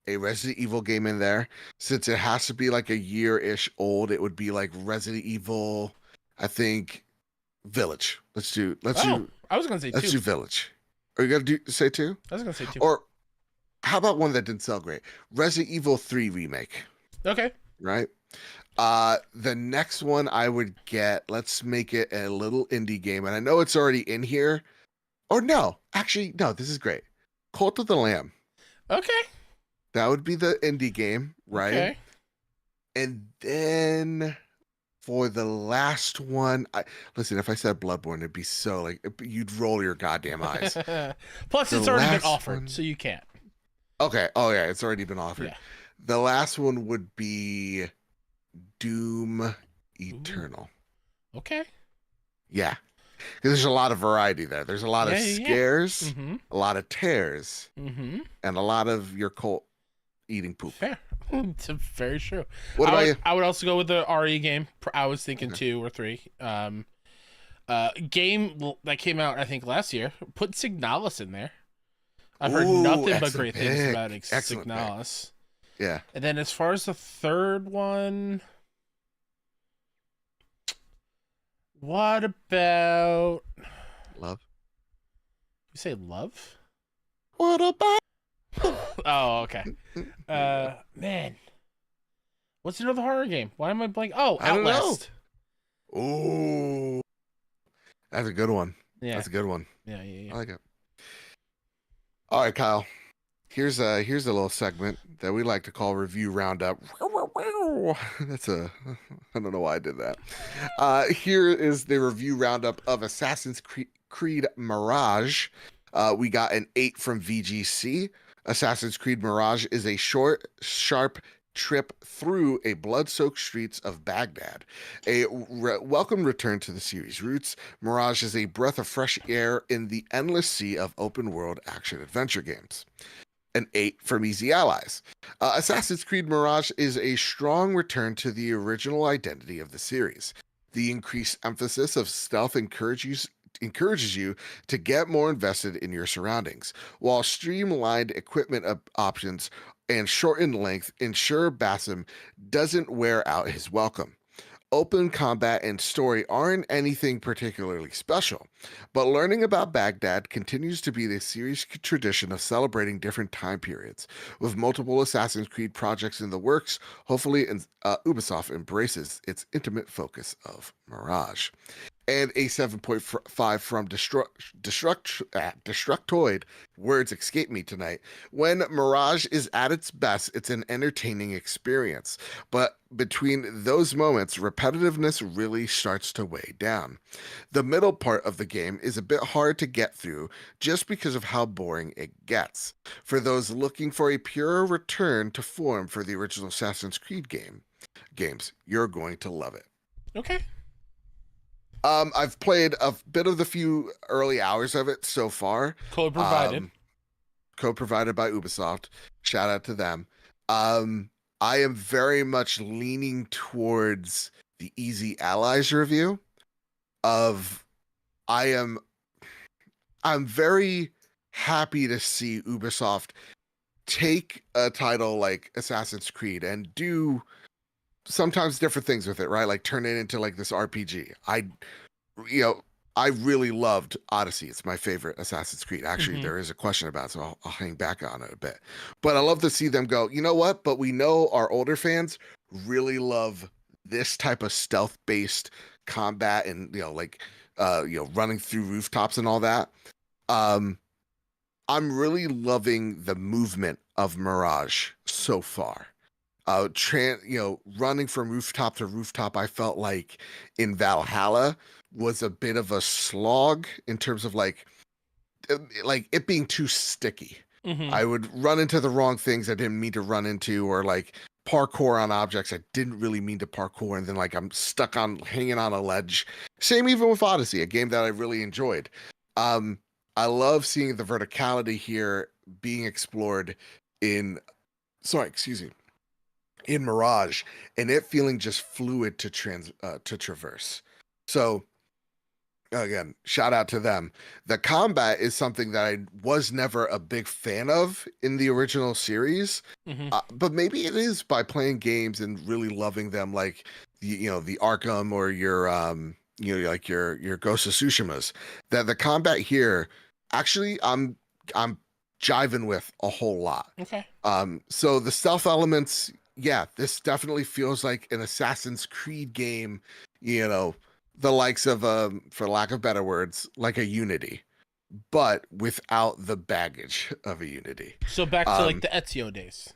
Speaker 2: a Resident Evil game in there. Since it has to be like a year-ish old, it would be like Resident Evil, I think, Village. Let's do.
Speaker 1: I was gonna say 2.
Speaker 2: Let's do Village. Are you gonna say 2?
Speaker 1: I was gonna say 2.
Speaker 2: Or how about one that didn't sell great? Resident Evil 3 remake.
Speaker 1: Okay.
Speaker 2: Right. The next one I would get. Let's make it a little indie game, and I know it's already in here. Or no, actually, no. This is great. Cult of the Lamb.
Speaker 1: Okay.
Speaker 2: That would be the indie game, right?
Speaker 1: Okay.
Speaker 2: And then for the last one, listen, if I said Bloodborne, it'd be so like you'd roll your goddamn eyes.
Speaker 1: Plus,
Speaker 2: The
Speaker 1: it's already been
Speaker 2: last
Speaker 1: offered,
Speaker 2: one,
Speaker 1: so you can't.
Speaker 2: okay. Oh yeah, it's already been offered.
Speaker 1: Yeah.
Speaker 2: The last one would be Doom
Speaker 1: Ooh.
Speaker 2: Eternal.
Speaker 1: Okay.
Speaker 2: Yeah, because there's a lot of variety there. There's a lot of
Speaker 1: Yeah. Yeah. Yeah.
Speaker 2: scares,
Speaker 1: Mm-hmm.
Speaker 2: a lot of tears,
Speaker 1: Mm-hmm.
Speaker 2: and a lot of your cult eating poop.
Speaker 1: Fair. It's very true.
Speaker 2: What about you?
Speaker 1: I would also go with the RE game. I was thinking
Speaker 2: Okay.
Speaker 1: 2 or 3. Game that came out I think last year. Put Signalis in there. I've heard
Speaker 2: Ooh,
Speaker 1: nothing but
Speaker 2: excellent
Speaker 1: great things
Speaker 2: pick.
Speaker 1: about
Speaker 2: Excellent pick.
Speaker 1: Signalis.
Speaker 2: Yeah.
Speaker 1: And then as far as the third one, what about
Speaker 2: Love.
Speaker 1: you say Love?
Speaker 2: What about?
Speaker 1: Oh, okay. Man, what's another horror game? Why am I blank? Oh,
Speaker 2: I don't know.
Speaker 1: Outlast.
Speaker 2: Ooh, that's a good one.
Speaker 1: Yeah.
Speaker 2: That's a good one.
Speaker 1: Yeah.
Speaker 2: I like it. All right, Kyle. Here's a little segment that we like to call Review Roundup. That's a I don't know why I did that. Here is the review roundup of Assassin's Creed Mirage. We got an 8 from VGC. Assassin's Creed Mirage is a short, sharp trip through a blood-soaked streets of Baghdad. A welcome return to the series' roots. Mirage is a breath of fresh air in the endless sea of open-world action-adventure games. An 8 from Easy Allies. Assassin's Creed Mirage is a strong return to the original identity of the series. The increased emphasis of stealth encourages you to get more invested in your surroundings, while streamlined equipment options and shortened length ensure Basim doesn't wear out his welcome. Open combat and story aren't anything particularly special, but learning about Baghdad continues to be the series' tradition of celebrating different time periods. With multiple Assassin's Creed projects in the works, hopefully Ubisoft embraces its intimate focus of Mirage. And a 7.5 from Destructoid. Words escape me tonight. When Mirage is at its best, it's an entertaining experience. But between those moments, repetitiveness really starts to weigh down. The middle part of the game is a bit hard to get through just because of how boring it gets. For those looking for a purer return to form for the original Assassin's Creed games, you're going to love it.
Speaker 1: Okay.
Speaker 2: I've played a bit of the few early hours of it so far.
Speaker 1: Code provided.
Speaker 2: Code provided by Ubisoft. Shout out to them. I am very much leaning towards the Easy Allies review I'm very happy to see Ubisoft take a title like Assassin's Creed and do sometimes different things with it, right? Like turn it into like this RPG. I really loved Odyssey. It's my favorite Assassin's Creed. Actually, there is a question about it, so I'll hang back on it a bit. But I love to see them go, you know what? But we know our older fans really love this type of stealth-based combat and, running through rooftops and all that. I'm really loving the movement of Mirage so far. Running from rooftop to rooftop, I felt like in Valhalla was a bit of a slog in terms of like it being too sticky. I would run into the wrong things I didn't mean to run into, or like parkour on objects I didn't really mean to parkour, and then like I'm stuck on hanging on a ledge. Same even with Odyssey, a game that I really enjoyed. I love seeing the verticality here being explored in Mirage, and it feeling just fluid to traverse. So again, shout out to them. The combat is something that I was never a big fan of in the original series, but maybe it is by playing games and really loving them, like the Arkham or your like your Ghost of Tsushima's. That the combat here, actually, I'm jiving with a whole lot.
Speaker 1: Okay.
Speaker 2: So the stealth elements, yeah, this definitely feels like an Assassin's Creed game, the likes of, for lack of better words, like a Unity, but without the baggage of a Unity.
Speaker 1: So back to like the Ezio days.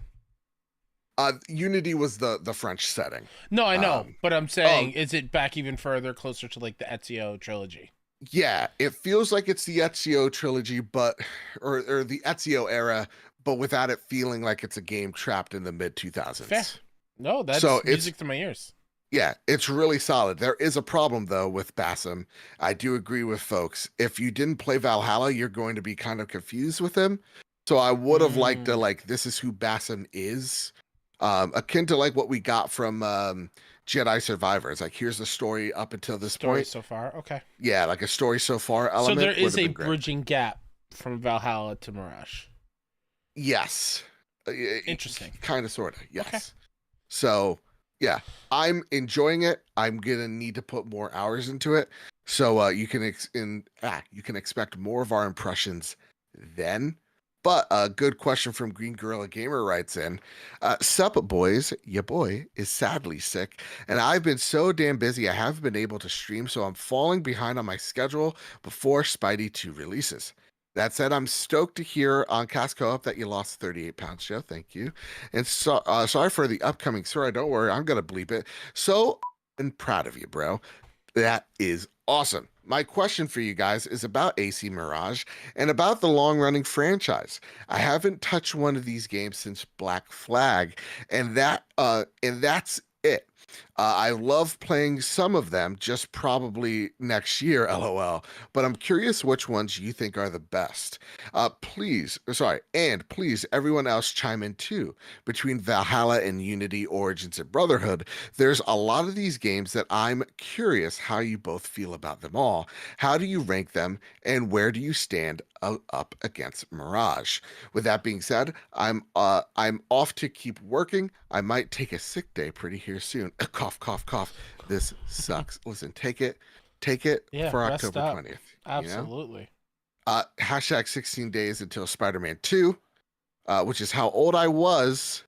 Speaker 2: Unity was the French setting.
Speaker 1: No, I know, but I'm saying,
Speaker 2: oh,
Speaker 1: is it back even further, closer to like the Ezio trilogy?
Speaker 2: Yeah, it feels like it's the Ezio trilogy, or the Ezio era, but without it feeling like it's a game trapped in the mid 2000s.
Speaker 1: Fair. No, that's music to my ears.
Speaker 2: Yeah, it's really solid. There is a problem though with Bassam. I do agree with folks. If you didn't play Valhalla, you're going to be kind of confused with him. So I would have liked to this is who Bassam is. Akin to like what we got from Jedi Survivors. Like, here's the story up until this point.
Speaker 1: So far, okay.
Speaker 2: Yeah, like a story so far element.
Speaker 1: So there is a bridging gap from Valhalla to Mirage.
Speaker 2: Yes.
Speaker 1: Interesting.
Speaker 2: Kind of, sort of. Yes.
Speaker 1: Okay.
Speaker 2: So, yeah, I'm enjoying it. I'm gonna need to put more hours into it. So you can expect more of our impressions then. But a good question from Green Gorilla Gamer writes in, sup boys, your boy is sadly sick, and I've been so damn busy I haven't been able to stream, so I'm falling behind on my schedule before Spidey 2 releases. That said, I'm stoked to hear on Cast Co-op that you lost 38 pounds, Joe. Thank you. And sorry for the upcoming story. Don't worry, I'm going to bleep it. So I'm proud of you, bro. That is awesome. My question for you guys is about AC Mirage and about the long-running franchise. I haven't touched one of these games since Black Flag, and that's it. I love playing some of them, just probably next year, LOL. But I'm curious which ones you think are the best. Please, everyone else chime in too. Between Valhalla and Unity, Origins, and Brotherhood, there's a lot of these games that I'm curious how you both feel about them all. How do you rank them, and where do you stand up against Mirage? With that being said, I'm off to keep working. I might take a sick day pretty here soon. Cough, cough, cough. This sucks. Listen, take it for October 20th.
Speaker 1: Absolutely.
Speaker 2: Hashtag 16 days until Spider-Man 2, which is how old I was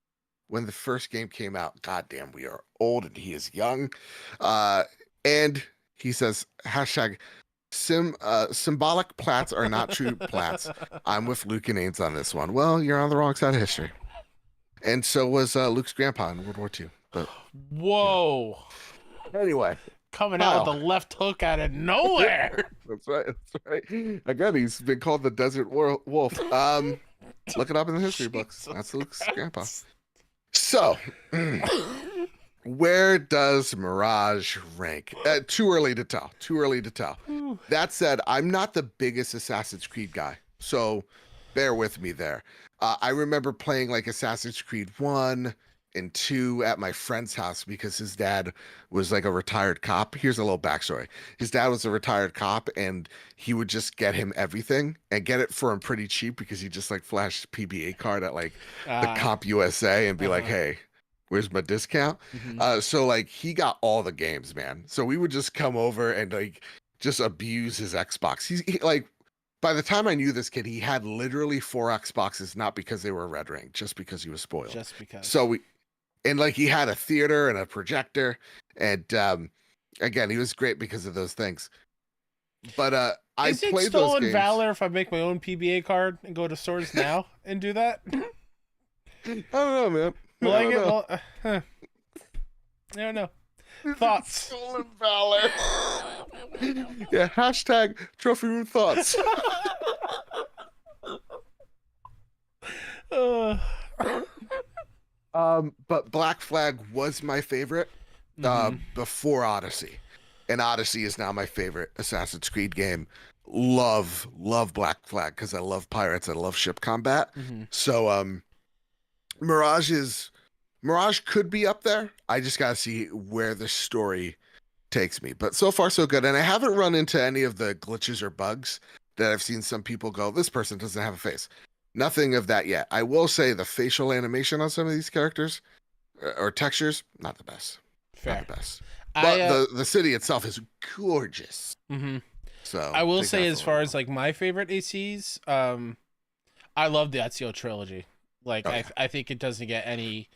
Speaker 2: when the first game came out. Goddamn, we are old and he is young. And he says, hashtag symbolic plats are not true plats. I'm with Luke and Ains on this one. Well, you're on the wrong side of history. And so was Luke's grandpa in World War II. But,
Speaker 1: whoa.
Speaker 2: Anyway.
Speaker 1: Coming out with the left hook out of nowhere.
Speaker 2: That's right. Again, he's been called the Desert Wolf. Look it up in the history books. That's Luke's grandpa. So, where does Mirage rank? Too early to tell. That said, I'm not the biggest Assassin's Creed guy, so bear with me there. I remember playing like Assassin's Creed 1 and 2 at my friend's house because his dad was like a retired cop. Here's a little backstory. His dad was a retired cop, and he would just get him everything and get it for him pretty cheap because he just like flashed PBA card at like the Comp USA and be like, hey, where's my discount? So like he got all the games, man. So we would just come over and like just abuse his Xbox. He like, by the time I knew this kid, he had literally 4 Xboxes, not because they were red ring, just because he was spoiled.
Speaker 1: Just because.
Speaker 2: So like he had a theater and a projector, and again, he was great because of those things. But I played those games. Is it stolen
Speaker 1: valor if I make my own PBA card and go to Swords Now and do that?
Speaker 2: I don't know, man.
Speaker 1: I don't know. Thoughts.
Speaker 2: Stolen valor. Yeah, hashtag trophy room thoughts. But Black Flag was my favorite before Odyssey. And Odyssey is now my favorite Assassin's Creed game. Love Black Flag because I love pirates. I love ship combat. So Mirage could be up there. I just gotta see where the story takes me. But so far so good. And I haven't run into any of the glitches or bugs that I've seen some people go, this person doesn't have a face. Nothing of that yet. I will say the facial animation on some of these characters or textures, not the best.
Speaker 1: Fair.
Speaker 2: Not the best. But the city itself is gorgeous. So
Speaker 1: I will say, as far as like my favorite ACs, I love the Ezio trilogy. Like I think it doesn't get any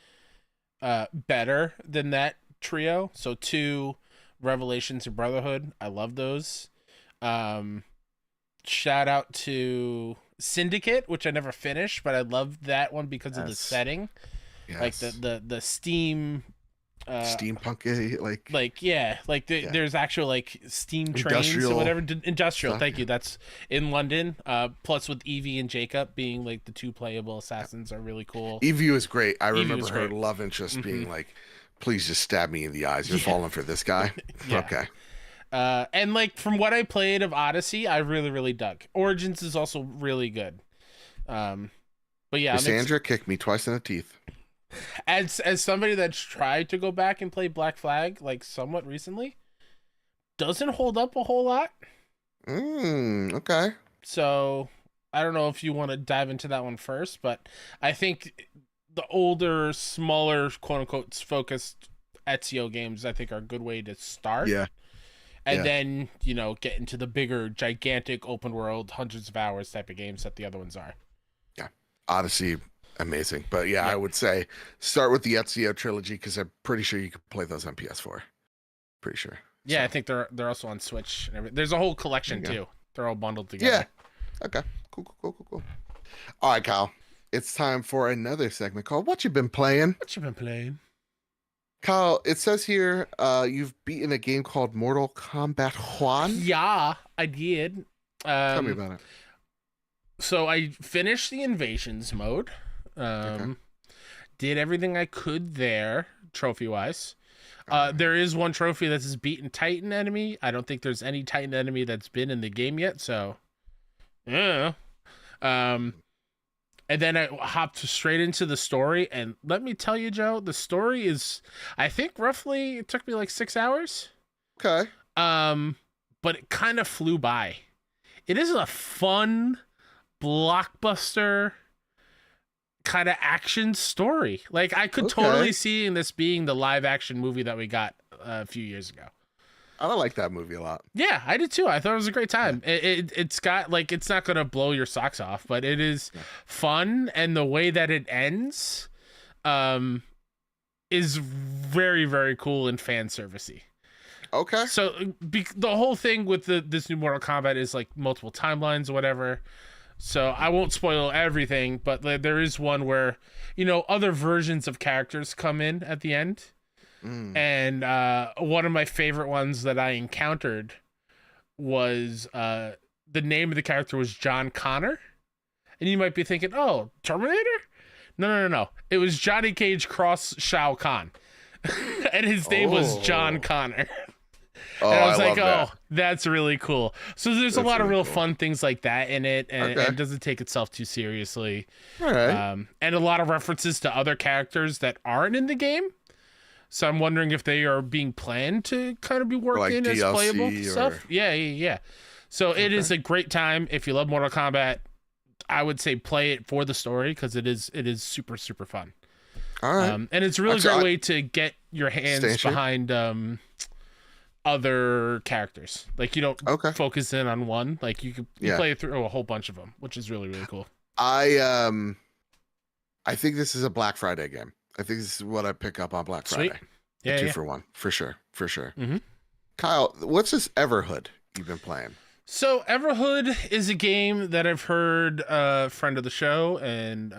Speaker 1: better than that trio. So 2, Revelations, and Brotherhood, I love those. shout out to Syndicate, which I never finished, but I loved that one because of the setting.
Speaker 2: Yes.
Speaker 1: Like the steam
Speaker 2: steampunk
Speaker 1: there's actual like steam trains
Speaker 2: Industrial
Speaker 1: or whatever. Industrial
Speaker 2: stuff,
Speaker 1: thank you. That's in London. Plus with Evie and Jacob being like the two playable assassins are really cool.
Speaker 2: Evie was great. I
Speaker 1: Evie
Speaker 2: remember
Speaker 1: was
Speaker 2: her
Speaker 1: great.
Speaker 2: love interest being like, please just stab me in the eyes. You're falling for this guy.
Speaker 1: Yeah.
Speaker 2: Okay.
Speaker 1: And like from what I played of Odyssey, I really dug. Origins is also really good. But yeah,
Speaker 2: Cassandra kicked me twice in the teeth.
Speaker 1: As somebody that's tried to go back and play Black Flag like somewhat recently, doesn't hold up a whole lot.
Speaker 2: Okay.
Speaker 1: So I don't know if you want to dive into that one first, but I think the older, smaller, quote unquote, focused Ezio games I think are a good way to start.
Speaker 2: Yeah.
Speaker 1: And then, you know, get into the bigger, gigantic open world, hundreds of hours type of games that the other ones are.
Speaker 2: Yeah. Odyssey, amazing. But yeah, I would say start with the Ezio trilogy because I'm pretty sure you could play those on PS4. Pretty sure.
Speaker 1: Yeah, I think they're also on Switch and everything. There's a whole collection too. They're all bundled together.
Speaker 2: Yeah. Okay. Cool. All right, Kyle. It's time for another segment called What You Been Playing?
Speaker 1: What you been playing?
Speaker 2: Kyle, it says here you've beaten a game called Mortal Kombat Juan.
Speaker 1: Yeah, I did.
Speaker 2: Tell me about it.
Speaker 1: So I finished the invasions mode. Did everything I could there, trophy-wise. There is one trophy that says beaten Titan enemy. I don't think there's any Titan enemy that's been in the game yet, so yeah. And then I hopped straight into the story, and let me tell you, Joe, the story is, I think roughly, it took me like 6 hours.
Speaker 2: Okay.
Speaker 1: But it kind of flew by. It is a fun, blockbuster kind of action story. Like, I could totally see this being the live action movie that we got a few years ago.
Speaker 2: I like that movie a lot.
Speaker 1: Yeah, I did too. I thought it was a great time. It's got like, it's not gonna blow your socks off, but it is fun, and the way that it ends is very, very cool and fan servicey.
Speaker 2: Okay.
Speaker 1: So the whole thing with this new Mortal Kombat is like multiple timelines or whatever. So I won't spoil everything, but there is one where, you know, other versions of characters come in at the end. And one of my favorite ones that I encountered was the name of the character was John Connor. And you might be thinking, oh, Terminator? No. It was Johnny Cage cross Shao Kahn. And his name was John Connor. And I was like, oh, that's really cool. So there's a lot of real fun things like that in it, and it doesn't take itself too seriously.
Speaker 2: All right.
Speaker 1: And a lot of references to other characters that aren't in the game. So I'm wondering if they are being planned to kind of be worked in as playable stuff. Yeah. So it is a great time. If you love Mortal Kombat, I would say play it for the story because it is super, super fun.
Speaker 2: All right.
Speaker 1: And it's a really great way to get your hands behind other characters. Like, you don't focus in on one. Like, you play through a whole bunch of them, which is really, really cool.
Speaker 2: I think this is a Black Friday game. I think this is what I pick up on Black Friday.
Speaker 1: Sweet. Yeah,
Speaker 2: 2 for 1 for sure.
Speaker 1: Mm-hmm.
Speaker 2: Kyle, what's this Everhood you've been playing?
Speaker 1: So Everhood is a game that I've heard a friend of the show and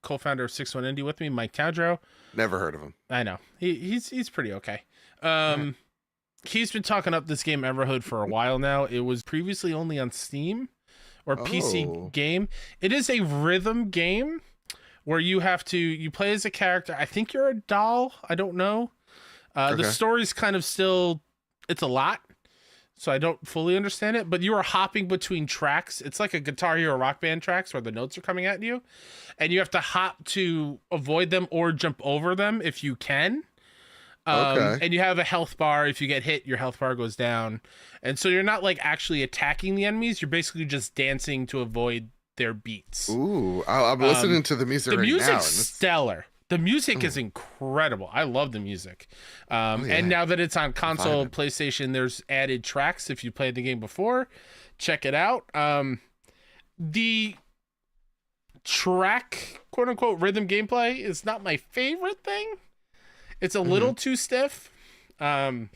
Speaker 1: co-founder of 6-1 Indie with me, Mike Towdrow.
Speaker 2: Never heard of him.
Speaker 1: I know. He's pretty okay. He's been talking up this game Everhood for a while now. It was previously only on Steam or PC game. It is a rhythm game where you play as a character. I think you're a doll. I don't know. The story's kind of still, it's a lot, so I don't fully understand it, but you are hopping between tracks. It's like a Guitar Hero Rock Band tracks where the notes are coming at you, and you have to hop to avoid them or jump over them if you can. And you have a health bar. If you get hit, your health bar goes down. And so you're not like actually attacking the enemies. You're basically just dancing to avoid their beats.
Speaker 2: Ooh, I'm listening to the music right now.
Speaker 1: The music's stellar. The music is incredible. I love the music. And now that it's on console, PlayStation, there's added tracks. If you played the game before, check it out. The track, quote unquote, rhythm gameplay is not my favorite thing. It's a little too stiff. And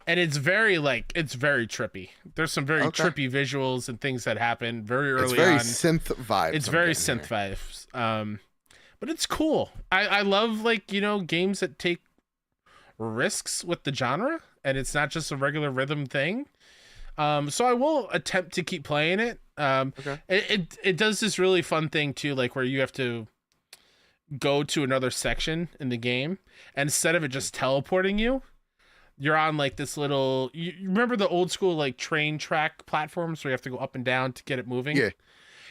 Speaker 1: and it's very trippy. There's some very trippy visuals and things that happen very early on.
Speaker 2: It's very synth vibes.
Speaker 1: It's very synth vibes. But it's cool. I love games that take risks with the genre, and it's not just a regular rhythm thing. So I will attempt to keep playing it. It does this really fun thing too, like where you have to go to another section in the game, and instead of it just teleporting you, you're on like this little, you remember the old school like train track platforms where you have to go up and down to get it moving?
Speaker 2: Yeah.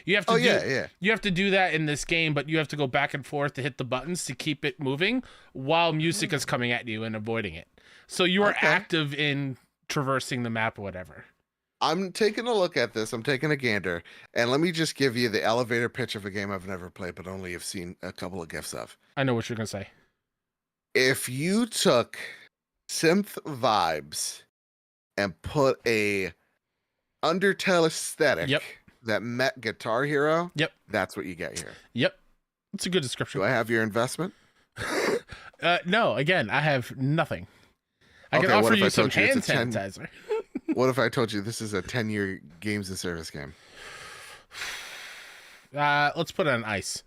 Speaker 1: You have to You have to do that in this game, but you have to go back and forth to hit the buttons to keep it moving while music is coming at you and avoiding it. So you are active in traversing the map or whatever.
Speaker 2: I'm taking a look at this. I'm taking a gander, and let me just give you the elevator pitch of a game I've never played, but only have seen a couple of GIFs of.
Speaker 1: I know what you're gonna say.
Speaker 2: If you took synth vibes and put a Undertale aesthetic that met Guitar Hero, that's what you get here.
Speaker 1: Yep, it's a good description.
Speaker 2: Do I have your investment?
Speaker 1: No. Again, I have nothing. I can offer you some hand sanitizer.
Speaker 2: What if I told you this is a 10-year games and service game?
Speaker 1: Let's put it on ice.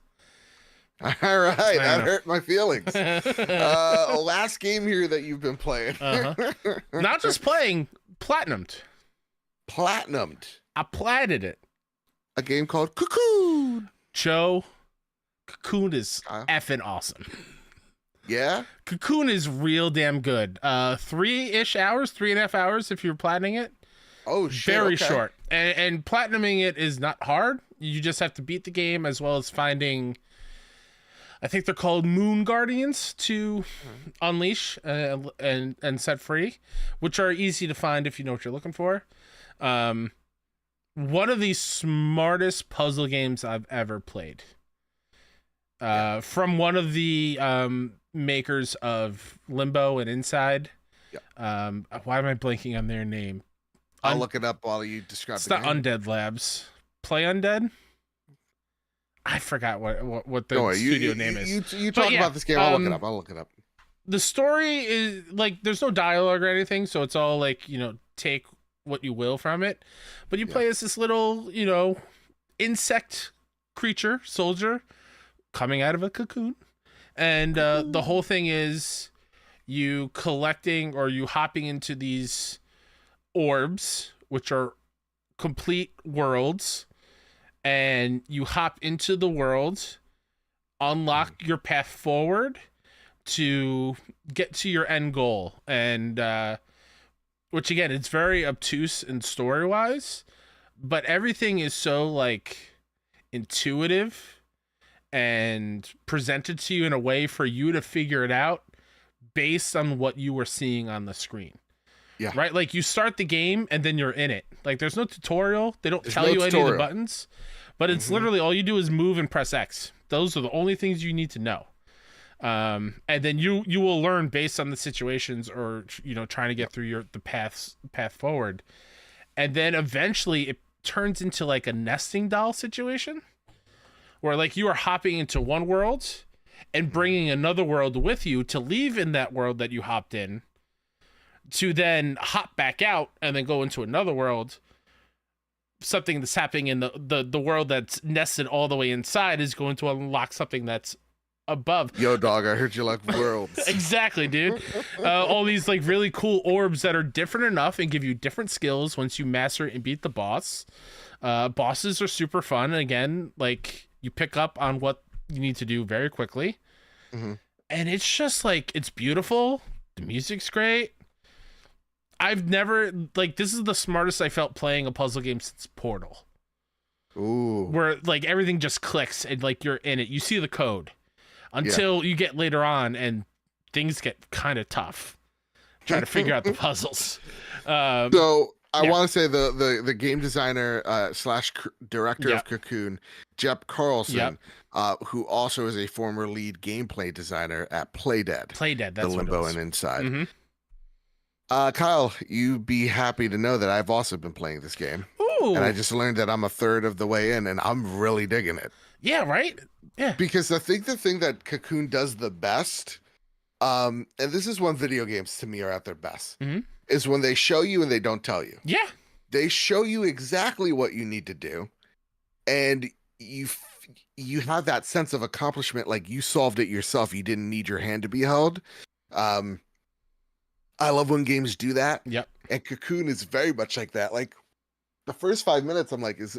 Speaker 2: All right, that hurt my feelings. Last game here that you've been playing.
Speaker 1: Not just playing, platinumed.
Speaker 2: Platinumed.
Speaker 1: I platted it.
Speaker 2: A game called Cocoon.
Speaker 1: Joe, Cocoon is effing awesome.
Speaker 2: Yeah?
Speaker 1: Cocoon is real damn good. 3-ish hours, 3.5 hours if you're platinuming it.
Speaker 2: Oh, shit.
Speaker 1: Very short. And platinuming it is not hard. You just have to beat the game as well as finding, I think they're called Moon Guardians to unleash and set free, which are easy to find if you know what you're looking for. One of the smartest puzzle games I've ever played. From one of the makers of Limbo and Inside. Why am I blanking on their name?
Speaker 2: I'll look it up while you describe
Speaker 1: the game. It's not Undead Labs. Play Undead? I forgot what the studio name is.
Speaker 2: You talk about this game. I'll look it up.
Speaker 1: The story is like, there's no dialogue or anything, so it's all like, take what you will from it. But you play as this little, insect creature, soldier, coming out of a cocoon. And the whole thing is you collecting or you hopping into these orbs, which are complete worlds, and you hop into the world, unlock your path forward to get to your end goal. And which again, it's very obtuse and story wise, but everything is so like intuitive and presented to you in a way for you to figure it out based on what you were seeing on the screen.
Speaker 2: Yeah.
Speaker 1: Right? Like you start the game and then you're in it. Like there's no tutorial. They don't tell you any of the buttons, but it's literally all you do is move and press X. Those are the only things you need to know. And then you will learn based on the situations or, trying to get through the path forward. And then eventually it turns into like a nesting doll situation where like you are hopping into one world and bringing another world with you to leave in that world that you hopped in, to then hop back out and then go into another world. Something that's happening in the world that's nested all the way inside is going to unlock something that's above.
Speaker 2: Yo, dog, I heard you like worlds.
Speaker 1: Exactly, dude. All these like really cool orbs that are different enough and give you different skills once you master and beat the boss. Bosses are super fun. And again, like you pick up on what you need to do very quickly. And it's just like, it's beautiful. The music's great. I've never, like, this is the smartest I felt playing a puzzle game since Portal.
Speaker 2: Ooh.
Speaker 1: Where like everything just clicks and like you're in it. You see the code. Until you get later on and things get kind of tough trying to figure out the puzzles.
Speaker 2: So I want to say the game designer / director of Cocoon, Jep Carlson, who also is a former lead gameplay designer at Playdead.
Speaker 1: That's
Speaker 2: the Limbo and Inside. Kyle, you'd be happy to know that I've also been playing this game.
Speaker 1: Ooh.
Speaker 2: And I just learned that I'm a third of the way in and I'm really digging it.
Speaker 1: Yeah, right? Yeah.
Speaker 2: Because I think the thing that Cocoon does the best And this is when video games to me are at their best.
Speaker 1: Mm-hmm.
Speaker 2: Is when they show you and they don't tell you.
Speaker 1: Yeah.
Speaker 2: They show you exactly what you need to do, and you have that sense of accomplishment, like you solved it yourself. You didn't need your hand to be held. I love when games do that.
Speaker 1: Yep.
Speaker 2: And Cocoon is very much like that. Like the first 5 minutes, I'm like, is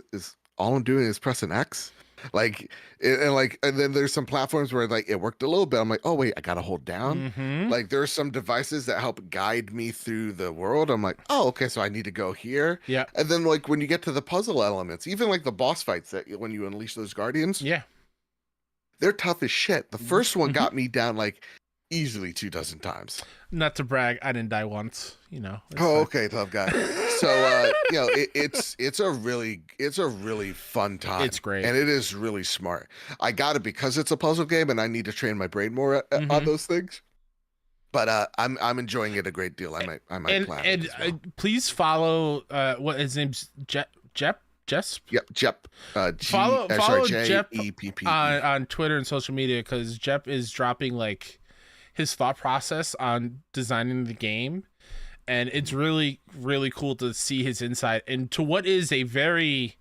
Speaker 2: all I'm doing is pressing X? Like, and then there's some platforms where like it worked a little bit. I'm like, oh wait, I gotta hold down.
Speaker 1: Mm-hmm.
Speaker 2: Like there are some devices that help guide me through the world. I'm like, oh, okay, so I need to go here.
Speaker 1: Yeah.
Speaker 2: And then like when you get to the puzzle elements, even like the boss fights that when you unleash those guardians,
Speaker 1: Yeah.
Speaker 2: they're tough as shit. The first one got me down like easily 24 times.
Speaker 1: Not to brag, I didn't die once. You know.
Speaker 2: Oh, okay, tough guy. So you know, it's a really fun time.
Speaker 1: It's great,
Speaker 2: and it is really smart. I got it because it's a puzzle game, and I need to train my brain more on those things. But I'm enjoying it a great deall. I might plan it as well.
Speaker 1: Please follow what his name's Jep.
Speaker 2: Yep, Jep.
Speaker 1: Follow Jep
Speaker 2: G-S-R-J-E-P-P.
Speaker 1: on Twitter and social media, because Jep is dropping like his thought process on designing the game, and it's really, really cool to see his insight into what is a very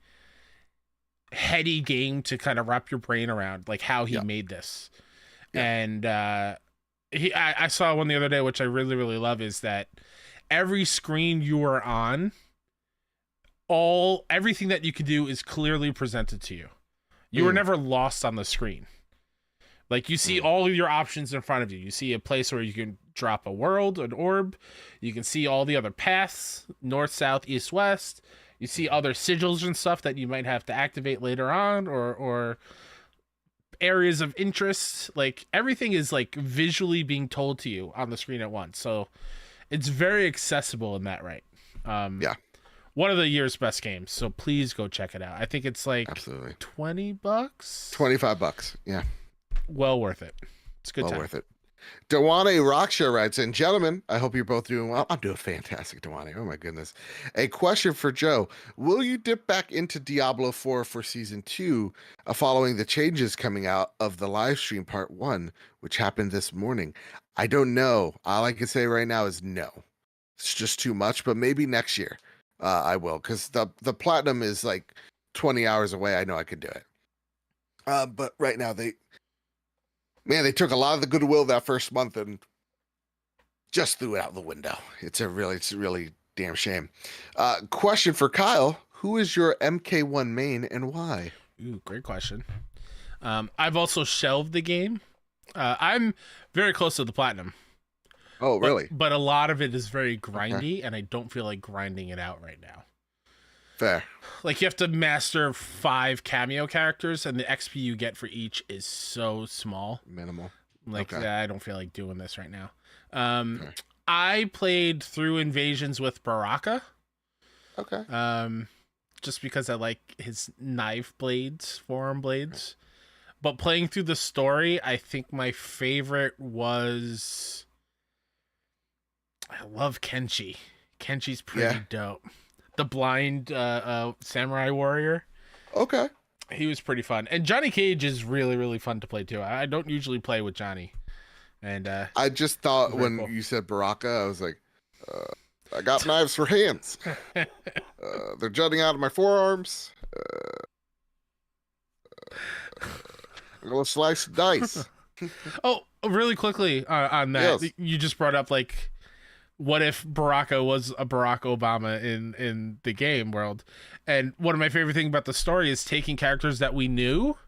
Speaker 1: heady game to kind of wrap your brain around, like how he made this. And I saw one the other day, which I really, really love, is that every screen you are on, everything that you can do is clearly presented to you. You are never lost on the screen. Like you see all of your options in front of you. You see a place where you can drop a world, an orb. You can see all the other paths, north, south, east, west. You see other sigils and stuff that you might have to activate later on, or areas of interest. Like everything is like visually being told to you on the screen at once. So it's very accessible in that right. One of the year's best games. So please go check it out. I think it's like
Speaker 2: absolutely
Speaker 1: $20,
Speaker 2: $25. Yeah.
Speaker 1: Well worth it. It's a good time.
Speaker 2: Worth it. Dewane Raksha writes in, gentlemen, I hope you're both doing well. I'm doing fantastic, Dewane. Oh my goodness. A question for Joe. Will you dip back into Diablo 4 for season 2 following the changes coming out of the live stream part 1, which happened this morning? I don't know. All I can say right now is no. It's just too much, but maybe next year I will, because the platinum is like 20 hours away. I know I could do it. But right now they took a lot of the goodwill that first month and just threw it out the window. It's a really damn shame. Question for Kyle. Who is your MK1 main and why?
Speaker 1: Ooh, great question. I've also shelved the game. I'm very close to the platinum.
Speaker 2: Oh, really?
Speaker 1: But a lot of it is very grindy, and I don't feel like grinding it out right now.
Speaker 2: Fair.
Speaker 1: Like you have to master 5 cameo characters, and the XP you get for each is so small.
Speaker 2: Minimal.
Speaker 1: Like I don't feel like doing this right now. I played through Invasions with Baraka.
Speaker 2: Okay.
Speaker 1: Just because I like his knife blades, forearm blades. But playing through the story, I think my favorite was... I love Kenshi. Kenshi's pretty dope. The blind samurai warrior.
Speaker 2: Okay.
Speaker 1: He was pretty fun. And Johnny Cage is really, really fun to play too. I don't usually play with Johnny. And
Speaker 2: I just thought when you said Baraka, I was like, I got knives for hands. They're jutting out of my forearms. I'm going to slice dice.
Speaker 1: Oh, really quickly on that. Yes. You just brought up like, what if Baraka was a Barack Obama in the game world? And one of my favorite things about the story is taking characters that we knew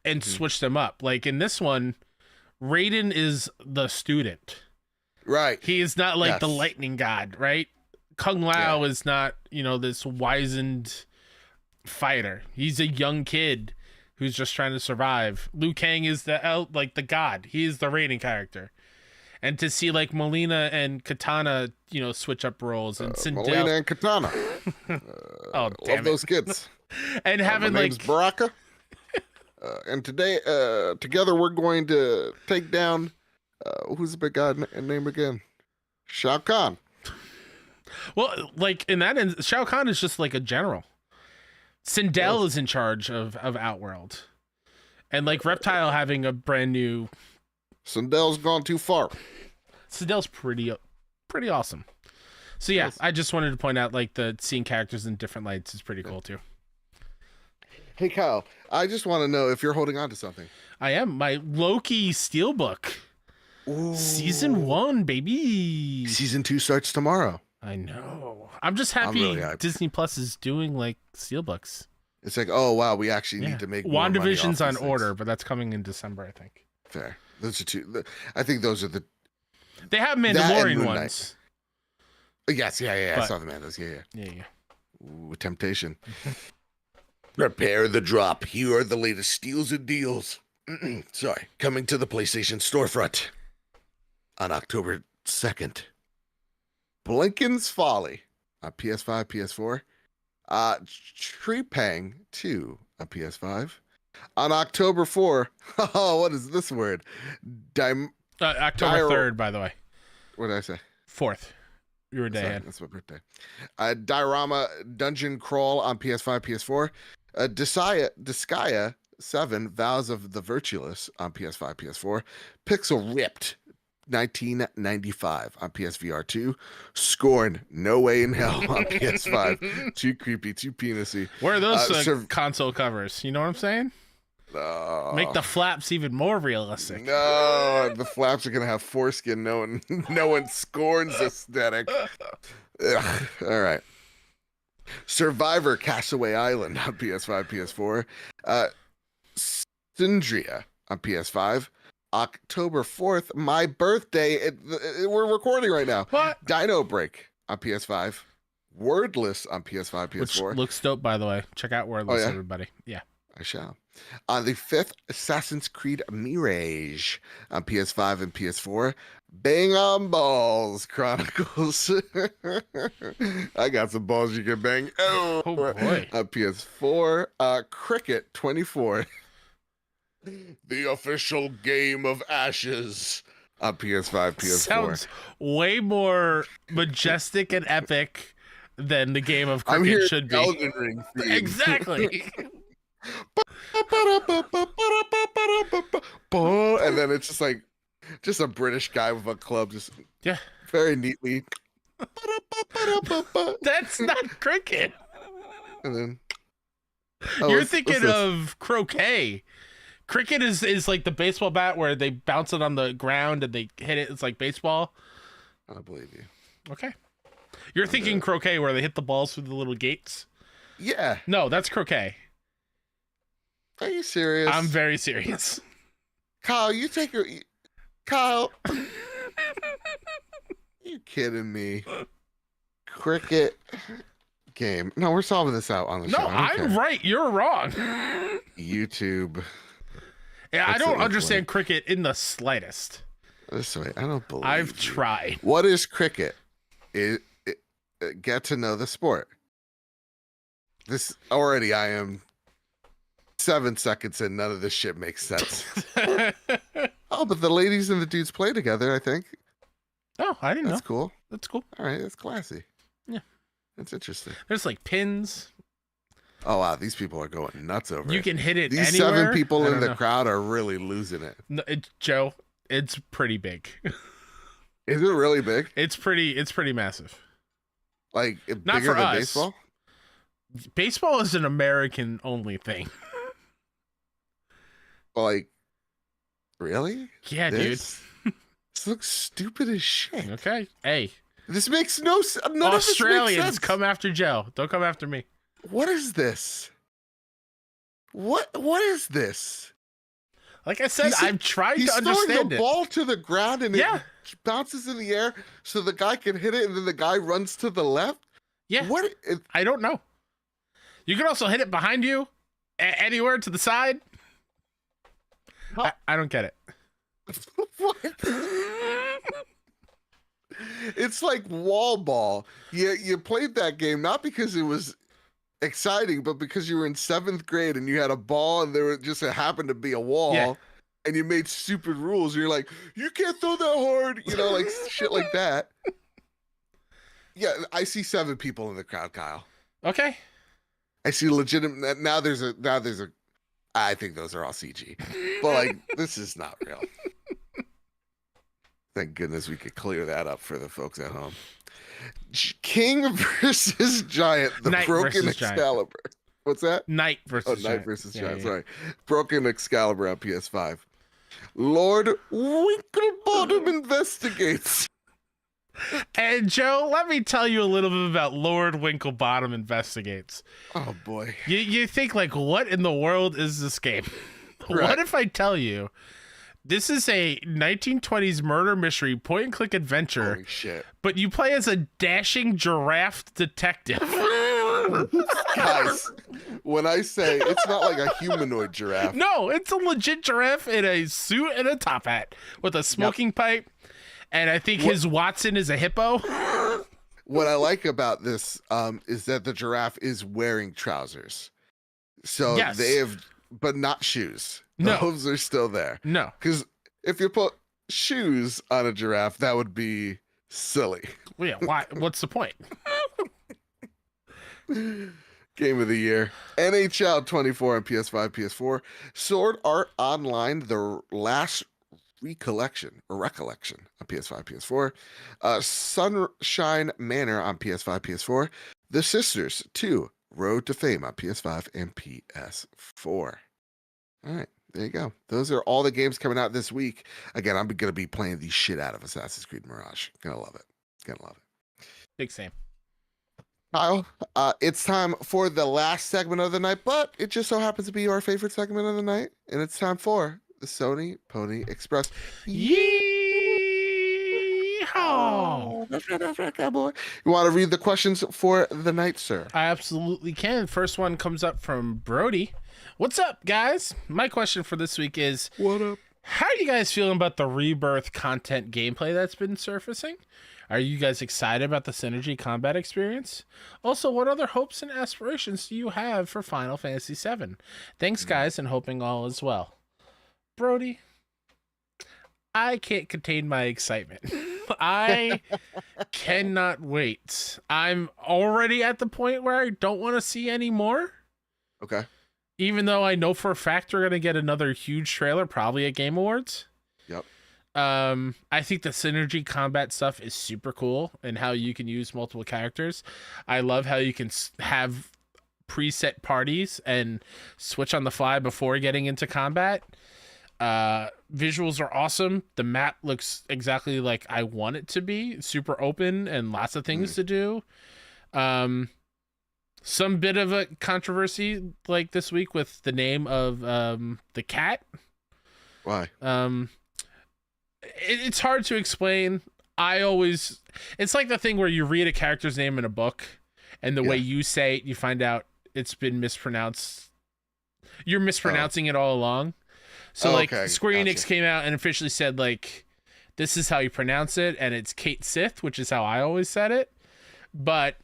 Speaker 1: and switch them up. Like in this one, Raiden is the student.
Speaker 2: Right.
Speaker 1: He is not like the lightning god, right? Kung Lao is not, this wizened fighter. He's a young kid who's just trying to survive. Liu Kang is the god. He is the Raiden character. And to see like Molina and Katana, switch up roles, and Sindel.
Speaker 2: Molina and Katana.
Speaker 1: Oh, damn
Speaker 2: love those kids.
Speaker 1: And having
Speaker 2: my name's Baraka. And today, together we're going to take down who's the big guy name again? Shao Kahn.
Speaker 1: Well, like in that end, Shao Kahn is just like a general. Sindel is in charge of Outworld, and like Reptile having a brand new
Speaker 2: Sindell's gone too far.
Speaker 1: Sindell's pretty awesome. So yeah, I just wanted to point out like the seeing characters in different lights is pretty cool too.
Speaker 2: Hey Kyle, I just want to know if you're holding on to something.
Speaker 1: I am. My Loki Steelbook.
Speaker 2: Ooh.
Speaker 1: Season 1, baby.
Speaker 2: Season 2 starts tomorrow.
Speaker 1: I know. I'm just happy
Speaker 2: really
Speaker 1: Disney Plus is doing like Steelbooks.
Speaker 2: It's like, oh wow, we actually need to make more money
Speaker 1: WandaVision's
Speaker 2: off
Speaker 1: on
Speaker 2: these
Speaker 1: order,
Speaker 2: things.
Speaker 1: but that's coming in December, I think.
Speaker 2: Fair. Those are two. I think those are the.
Speaker 1: They have
Speaker 2: That and
Speaker 1: Mandalorian
Speaker 2: Moon
Speaker 1: ones.
Speaker 2: Yes, yeah. I
Speaker 1: But-
Speaker 2: saw the Mandos. Yeah.
Speaker 1: Yeah.
Speaker 2: Ooh, temptation. Prepare the drop. Here are the latest steals and deals. Sorry. Coming to the PlayStation storefront on October 2nd. Blinken's Folly on PS5, PS4. Treepang 2 on PS5. On October 4. Oh, what is this word?
Speaker 1: October 3rd, by the way.
Speaker 2: What did I say?
Speaker 1: 4th. You were a day
Speaker 2: Sorry,
Speaker 1: ahead.
Speaker 2: that's my birthday. Diorama Dungeon Crawl on PS5, PS4. Disgaea 7 Vows of the Virtuous on PS5, PS4. Pixel Ripped 1995 on PSVR 2. Scorn No Way in Hell on PS5. Too creepy, too penisy.
Speaker 1: Where are those console covers? You know what I'm saying? Make the flaps even more realistic.
Speaker 2: No, the flaps are gonna have foreskin. No one scorns aesthetic. Ugh. All right. Survivor Castaway Island on PS5, PS4. Syndria on PS5. October 4th, my birthday. We're recording right now.
Speaker 1: What?
Speaker 2: Dino Break on PS5. Wordless on PS5, PS4.
Speaker 1: Which looks dope, by the way. Check out Wordless, everybody. Yeah.
Speaker 2: I shall. On the 5th, Assassin's Creed Mirage on PS5 and PS4. Bang on Balls Chronicles. I got some balls you can bang. Oh
Speaker 1: boy.
Speaker 2: On PS4. Cricket 24. The official game of Ashes on PS5, PS4.
Speaker 1: Sounds way more majestic and epic than the game of
Speaker 2: I'm
Speaker 1: cricket
Speaker 2: hearing
Speaker 1: should be.
Speaker 2: Elden Ring theme.
Speaker 1: Exactly.
Speaker 2: And then it's just like a British guy with a club, just very neatly.
Speaker 1: That's not cricket.
Speaker 2: And then
Speaker 1: You're thinking of croquet. Cricket is like the baseball bat where they bounce it on the ground and they hit it. It's like baseball.
Speaker 2: I believe you.
Speaker 1: Okay. You're thinking croquet where they hit the balls through the little gates.
Speaker 2: Yeah.
Speaker 1: No, that's croquet.
Speaker 2: Are you serious?
Speaker 1: I'm very serious.
Speaker 2: Kyle, you take your... Kyle. You kidding me? Cricket game. No, we're solving this out on the show.
Speaker 1: No, I'm right. You're wrong.
Speaker 2: YouTube.
Speaker 1: Yeah, I don't understand cricket in the slightest.
Speaker 2: This way, I don't believe
Speaker 1: I've
Speaker 2: you.
Speaker 1: tried.
Speaker 2: What is cricket? Get to know the sport. This already, I am 7 seconds in. None of this shit makes sense. Oh, but the ladies and the dudes play together, I think.
Speaker 1: Oh, I didn't know.
Speaker 2: That's cool.
Speaker 1: That's cool.
Speaker 2: All right, that's classy.
Speaker 1: Yeah.
Speaker 2: That's interesting.
Speaker 1: There's like pins.
Speaker 2: Oh, wow. These people are going nuts over
Speaker 1: You
Speaker 2: it.
Speaker 1: can hit it
Speaker 2: These
Speaker 1: anywhere.
Speaker 2: 7 people
Speaker 1: I
Speaker 2: in
Speaker 1: don't
Speaker 2: the
Speaker 1: know.
Speaker 2: crowd are really losing it.
Speaker 1: No, Joe, it's pretty big.
Speaker 2: Is it really big?
Speaker 1: It's pretty massive.
Speaker 2: Like,
Speaker 1: Not
Speaker 2: bigger
Speaker 1: for
Speaker 2: than
Speaker 1: us.
Speaker 2: baseball?
Speaker 1: Baseball is an American only thing.
Speaker 2: Like, really?
Speaker 1: Yeah,
Speaker 2: This looks stupid as shit.
Speaker 1: dude. Okay. Hey,
Speaker 2: This makes no sense. None of this makes
Speaker 1: Australians,
Speaker 2: sense.
Speaker 1: come after Joe. Don't come after me.
Speaker 2: What is this? What is this?
Speaker 1: Like I said, I'm trying
Speaker 2: He's
Speaker 1: to
Speaker 2: throwing
Speaker 1: understand
Speaker 2: the
Speaker 1: it.
Speaker 2: ball to the ground and
Speaker 1: Yeah.
Speaker 2: it bounces in the air so the guy can hit it and then the guy runs to the left.
Speaker 1: Yeah.
Speaker 2: What?
Speaker 1: I don't know. You can also hit it behind you, anywhere to the side.
Speaker 2: Huh?
Speaker 1: I don't get it.
Speaker 2: What? It's like wall ball. You played that game not because it was exciting, but because you were in 7th grade and you had a ball and there just happened to be a wall.
Speaker 1: Yeah.
Speaker 2: And you made stupid rules. You're like, you can't throw that hard, like shit like that. Yeah, I see 7 people in the crowd, Kyle.
Speaker 1: Okay.
Speaker 2: I see legitimate. Now there's a. I think those are all CG, but like this is not real. Thank goodness we could clear that up for the folks at home. King versus Giant, the
Speaker 1: Knight
Speaker 2: Broken
Speaker 1: versus Giant.
Speaker 2: Excalibur. What's that?
Speaker 1: Knight versus
Speaker 2: Knight
Speaker 1: Giant.
Speaker 2: versus
Speaker 1: Yeah,
Speaker 2: Giant.
Speaker 1: yeah.
Speaker 2: Sorry. Broken Excalibur on PS5. Lord Winklebottom investigates.
Speaker 1: And Joe, let me tell you a little bit about Lord Winklebottom Investigates.
Speaker 2: Oh boy.
Speaker 1: You think like, what in the world is this game?
Speaker 2: Right.
Speaker 1: What if I tell you this is a 1920s murder mystery point and click adventure,
Speaker 2: Holy shit.
Speaker 1: but you play as a dashing giraffe detective?
Speaker 2: Guys, when I say it's not like a humanoid giraffe.
Speaker 1: No, it's a legit giraffe in a suit and a top hat with a smoking pipe. And I think his Watson is a hippo.
Speaker 2: What I like about this is that the giraffe is wearing trousers. So
Speaker 1: Yes.
Speaker 2: they have, but not shoes. The
Speaker 1: No.
Speaker 2: hooves are still there.
Speaker 1: No.
Speaker 2: Because if you put shoes on a giraffe, that would be silly.
Speaker 1: Well, yeah, why? What's the point?
Speaker 2: Game of the year. NHL 24 on PS5, PS4. Sword Art Online, The Last Recollection on PS5, PS4. Sunshine Manor on PS5, PS4. The Sisters 2, Road to Fame on PS5 and PS4. All right, there you go. Those are all the games coming out this week. Again, I'm going to be playing the shit out of Assassin's Creed Mirage. Gonna love it.
Speaker 1: Big Sam.
Speaker 2: Kyle, it's time for the last segment of the night, but it just so happens to be our favorite segment of the night, and it's time for the Sony Pony Express.
Speaker 1: Yeehaw!
Speaker 2: That's right, cowboy. You want to read the questions for the night, sir?
Speaker 1: I absolutely can. First one comes up from Brody. What's up, guys? My question for this week is,
Speaker 2: What up?
Speaker 1: how are you guys feeling about the Rebirth content gameplay that's been surfacing? Are you guys excited about the synergy combat experience? Also, what other hopes and aspirations do you have for Final Fantasy VII? Thanks, guys, and hoping all is well. Brody, I can't contain my excitement. I cannot wait. I'm already at the point where I don't want to see any more.
Speaker 2: Okay.
Speaker 1: Even though I know for a fact we're going to get another huge trailer, probably at Game Awards.
Speaker 2: Yep.
Speaker 1: I think the synergy combat stuff is super cool and how you can use multiple characters. I love how you can have preset parties and switch on the fly before getting into combat. Visuals are awesome. The map looks exactly like I want it to be, super open and lots of things to do. Some bit of a controversy like this week with the name of the cat.
Speaker 2: Why?
Speaker 1: It's hard to explain. It's like the thing where you read a character's name in a book and the way you say it, you find out it's been mispronounced. You're mispronouncing it all along. So Square Enix came out and officially said like, this is how you pronounce it. And it's Kate Sith, which is how I always said it. But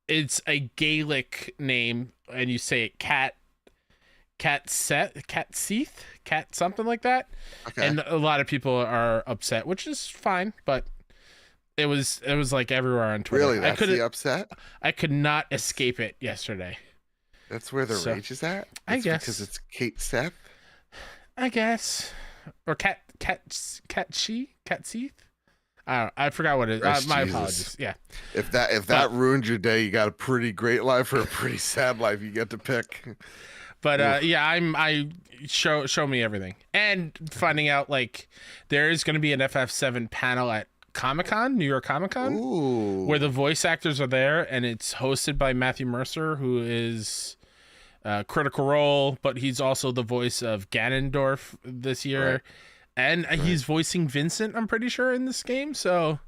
Speaker 1: it's a Gaelic name and you say it Cat Seath, Cat something like that. Okay. And a lot of people are upset, which is fine, but it was like everywhere on Twitter.
Speaker 2: Really? That's the upset?
Speaker 1: I could not escape it yesterday.
Speaker 2: That's where the rage is at?
Speaker 1: I guess.
Speaker 2: Because it's Kate Seth?
Speaker 1: I guess. Or Cat Seath? I don't know. I forgot what it is. My apologies. Yeah.
Speaker 2: If that ruined your day, you got a pretty great life or a pretty sad life you get to pick.
Speaker 1: But I show me everything. And finding out like there is going to be an FF7 panel at Comic-Con, New York Comic-Con, where the voice actors are there, and it's hosted by Matthew Mercer, who is Critical Role, but he's also the voice of Ganondorf this year. Right. And he's voicing Vincent, I'm pretty sure, in this game. So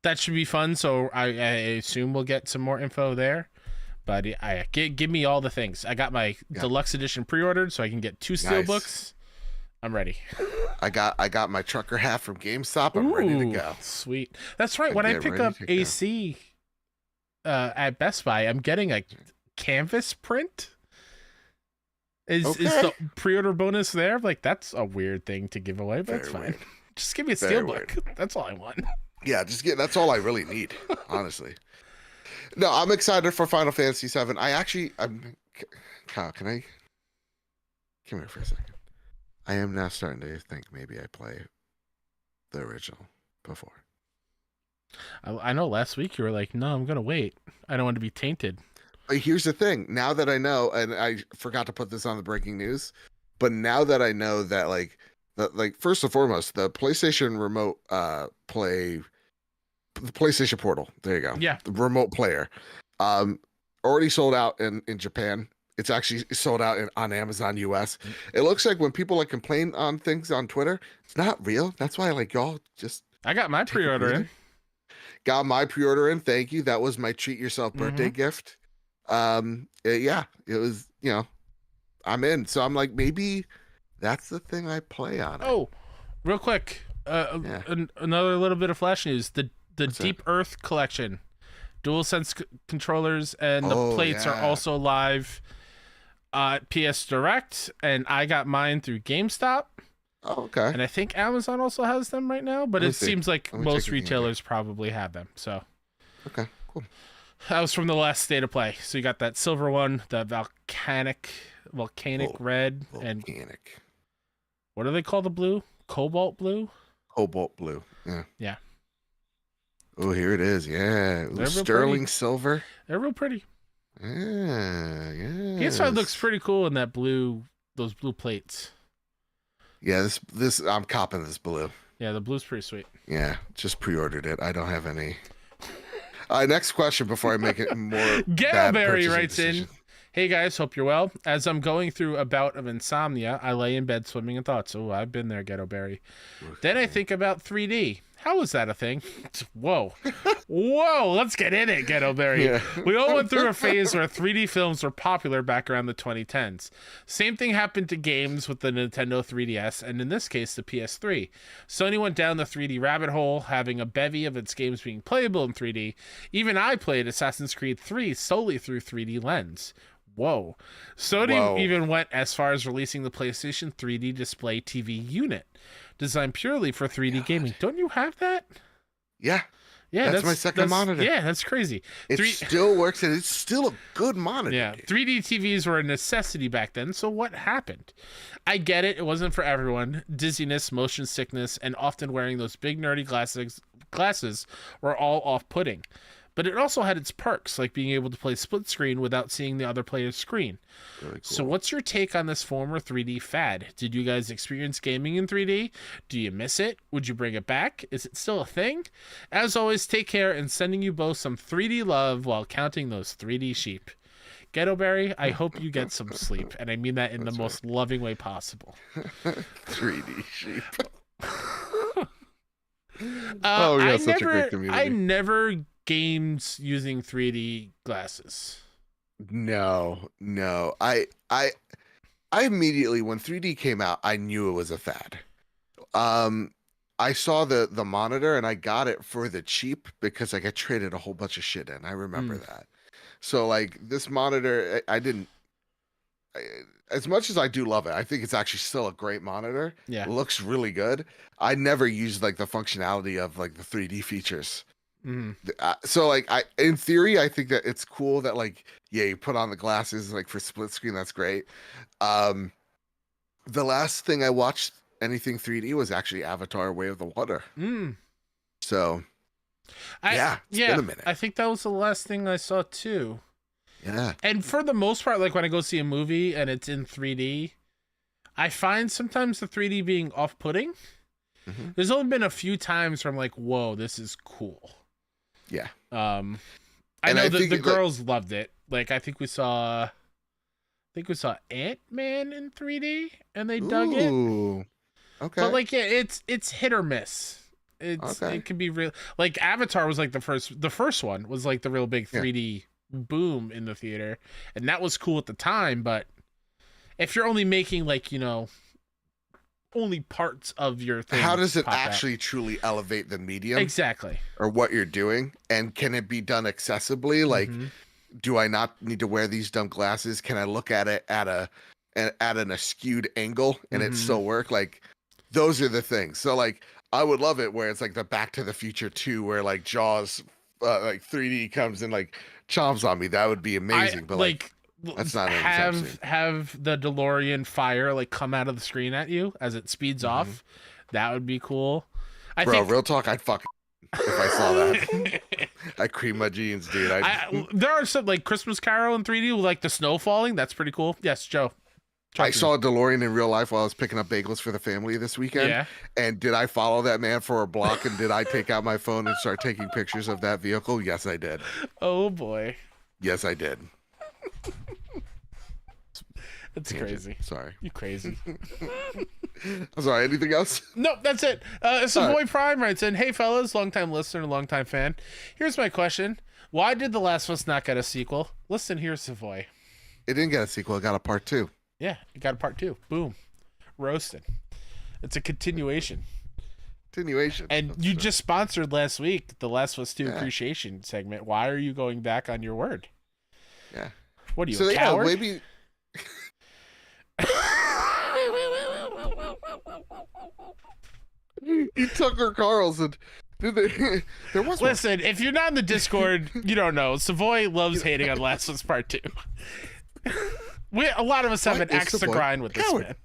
Speaker 1: that should be fun. So I assume we'll get some more info there. But give me all the things. I got my deluxe edition pre-ordered, so I can get 2 steelbooks. I'm ready.
Speaker 2: I got my trucker hat from GameStop. I'm ready to go.
Speaker 1: Sweet. That's right. When I pick up AC at Best Buy, I'm getting a canvas print. Is the pre-order bonus there? Like, that's a weird thing to give away, but that's fine. Weird. Just give me a steelbook. That's all I want.
Speaker 2: Yeah, that's all I really need, honestly. No, I'm excited for Final Fantasy VII. Kyle, can I come here for a second? I am now starting to think maybe I play the original before.
Speaker 1: I know last week you were like, no, I'm going to wait. I don't want to be tainted.
Speaker 2: But here's the thing. Now that I know, and I forgot to put this on the breaking news, but now that I know that, like, first and foremost, the PlayStation Remote Play, the PlayStation Portal, there you go.
Speaker 1: Yeah.
Speaker 2: The remote player, already sold out in Japan. It's actually sold out on Amazon US. It looks like when people like complain on things on Twitter, it's not real. That's why like y'all just.
Speaker 1: I got my pre-order in.
Speaker 2: Got my pre-order in. Thank you. That was my treat yourself birthday gift. Yeah, it was. You know, I'm in. So I'm like, maybe that's the thing I play on.
Speaker 1: Oh, real quick. Another little bit of Flash news. The Deep Earth collection, DualSense controllers and the plates are also live. PS Direct, and I got mine through GameStop.
Speaker 2: Oh, okay.
Speaker 1: And I think Amazon also has them right now, but it seems like most retailers probably have them. So,
Speaker 2: okay, cool.
Speaker 1: That was from the last State of Play. So you got that silver one, the volcanic red, and what do they call the blue? Cobalt blue.
Speaker 2: Cobalt blue. Yeah.
Speaker 1: Yeah.
Speaker 2: Oh, here it is. Yeah. Ooh, sterling silver.
Speaker 1: They're real pretty.
Speaker 2: Yeah.
Speaker 1: PS5 looks pretty cool in that those blue plates.
Speaker 2: Yeah, this I'm copping this blue.
Speaker 1: Yeah, the blue's pretty sweet.
Speaker 2: Yeah, just pre-ordered it. I don't have any. Next question before I make it more.
Speaker 1: Ghettoberry writes in, "Hey guys, hope you're well. As I'm going through a bout of insomnia, I lay in bed swimming in thoughts. Oh, I've been there, Ghettoberry. Then I think about 3D. How is that a thing? Whoa. Let's get in it, Ghettoberry. Yeah. We all went through a phase where 3D films were popular back around the 2010s. Same thing happened to games with the Nintendo 3DS, and in this case, the PS3. Sony went down the 3D rabbit hole, having a bevy of its games being playable in 3D. Even I played Assassin's Creed 3 solely through 3D lens. Whoa. Sony even went as far as releasing the PlayStation 3D display TV unit, designed purely for 3D gaming. Don't you have that?
Speaker 2: Yeah. That's my second monitor.
Speaker 1: Yeah, that's crazy.
Speaker 2: It still works, and it's still a good monitor.
Speaker 1: Yeah, 3D TVs were a necessity back then, so what happened? I get it. It wasn't for everyone. Dizziness, motion sickness, and often wearing those big nerdy glasses were all off-putting. But it also had its perks, like being able to play split screen without seeing the other player's screen. Really cool. So what's your take on this former 3D fad? Did you guys experience gaming in 3D? Do you miss it? Would you bring it back? Is it still a thing? As always, take care, and sending you both some 3D love while counting those 3D sheep. Ghettoberry, I hope you get some sleep, and I mean that in the most loving way possible.
Speaker 2: 3D sheep.
Speaker 1: Such a great community. I never games using 3D glasses.
Speaker 2: No. I immediately, when 3D came out, I knew it was a fad. I saw the monitor and I got it for the cheap because like I traded a whole bunch of shit in. I remember that. So like this monitor, as much as I do love it, I think it's actually still a great monitor.
Speaker 1: Yeah.
Speaker 2: It looks really good. I never used like the functionality of like the 3D features. So like in theory, I think that it's cool that like, you put on the glasses like for split screen. That's great. The last thing I watched anything 3D was actually Avatar: Way of the Water. So it's been a minute.
Speaker 1: I think that was the last thing I saw too.
Speaker 2: Yeah.
Speaker 1: And for the most part, like when I go see a movie and it's in 3D, I find sometimes the 3D being off-putting. There's only been a few times where I'm like, whoa, this is cool.
Speaker 2: Yeah.
Speaker 1: I know the girls loved it. Like I think we saw Ant-Man in 3D and they dug it.
Speaker 2: Okay.
Speaker 1: But like it's hit or miss. It can be real. Like Avatar was like the first one was like the real big 3D boom in the theater, and that was cool at the time, but if you're only making like, only parts of your thing.
Speaker 2: How does it actually truly elevate the medium?
Speaker 1: Exactly.
Speaker 2: Or what you're doing? And can it be done accessibly? Like, do I not need to wear these dumb glasses? Can I look at it at an askewed angle and it still work? Like, those are the things. So like, I would love it where it's like the Back to the Future 2 where like Jaws, like 3D comes and like chomps on me. That would be amazing. But like that's not
Speaker 1: have the DeLorean fire like come out of the screen at you as it speeds off. That would be cool. I
Speaker 2: Bro,
Speaker 1: think
Speaker 2: real talk, I'd fucking if I saw that. I cream my jeans, dude.
Speaker 1: there are some like Christmas Carol in 3D with like the snow falling. That's pretty cool. Yes, Joe.
Speaker 2: I saw a DeLorean in real life while I was picking up bagels for the family this weekend.
Speaker 1: Yeah.
Speaker 2: And did I follow that man for a block? And did I take out my phone and start taking pictures of that vehicle? Yes, I did.
Speaker 1: Oh boy.
Speaker 2: Yes, I did.
Speaker 1: That's crazy.
Speaker 2: Sorry.
Speaker 1: You crazy.
Speaker 2: I'm sorry. Anything else?
Speaker 1: No, that's it. Savoy Prime writes in, hey fellas, long-time listener, long-time fan. Here's my question. Why did The Last of Us not get a sequel? Listen here, Savoy.
Speaker 2: It didn't get a sequel. It got a part 2.
Speaker 1: Yeah, it got a part 2. Boom. Roasted. It's a continuation. And
Speaker 2: That's
Speaker 1: you
Speaker 2: true.
Speaker 1: just sponsored last week the Last of Us 2 appreciation segment. Why are you going back on your word?
Speaker 2: Yeah.
Speaker 1: What are you, a coward?
Speaker 2: Maybe... You Tucker Carlson. Did they... There was
Speaker 1: Listen, if you're not in the Discord, you don't know. Savoy loves hating on Last of Us Part 2. A lot of us have an axe to grind with this man.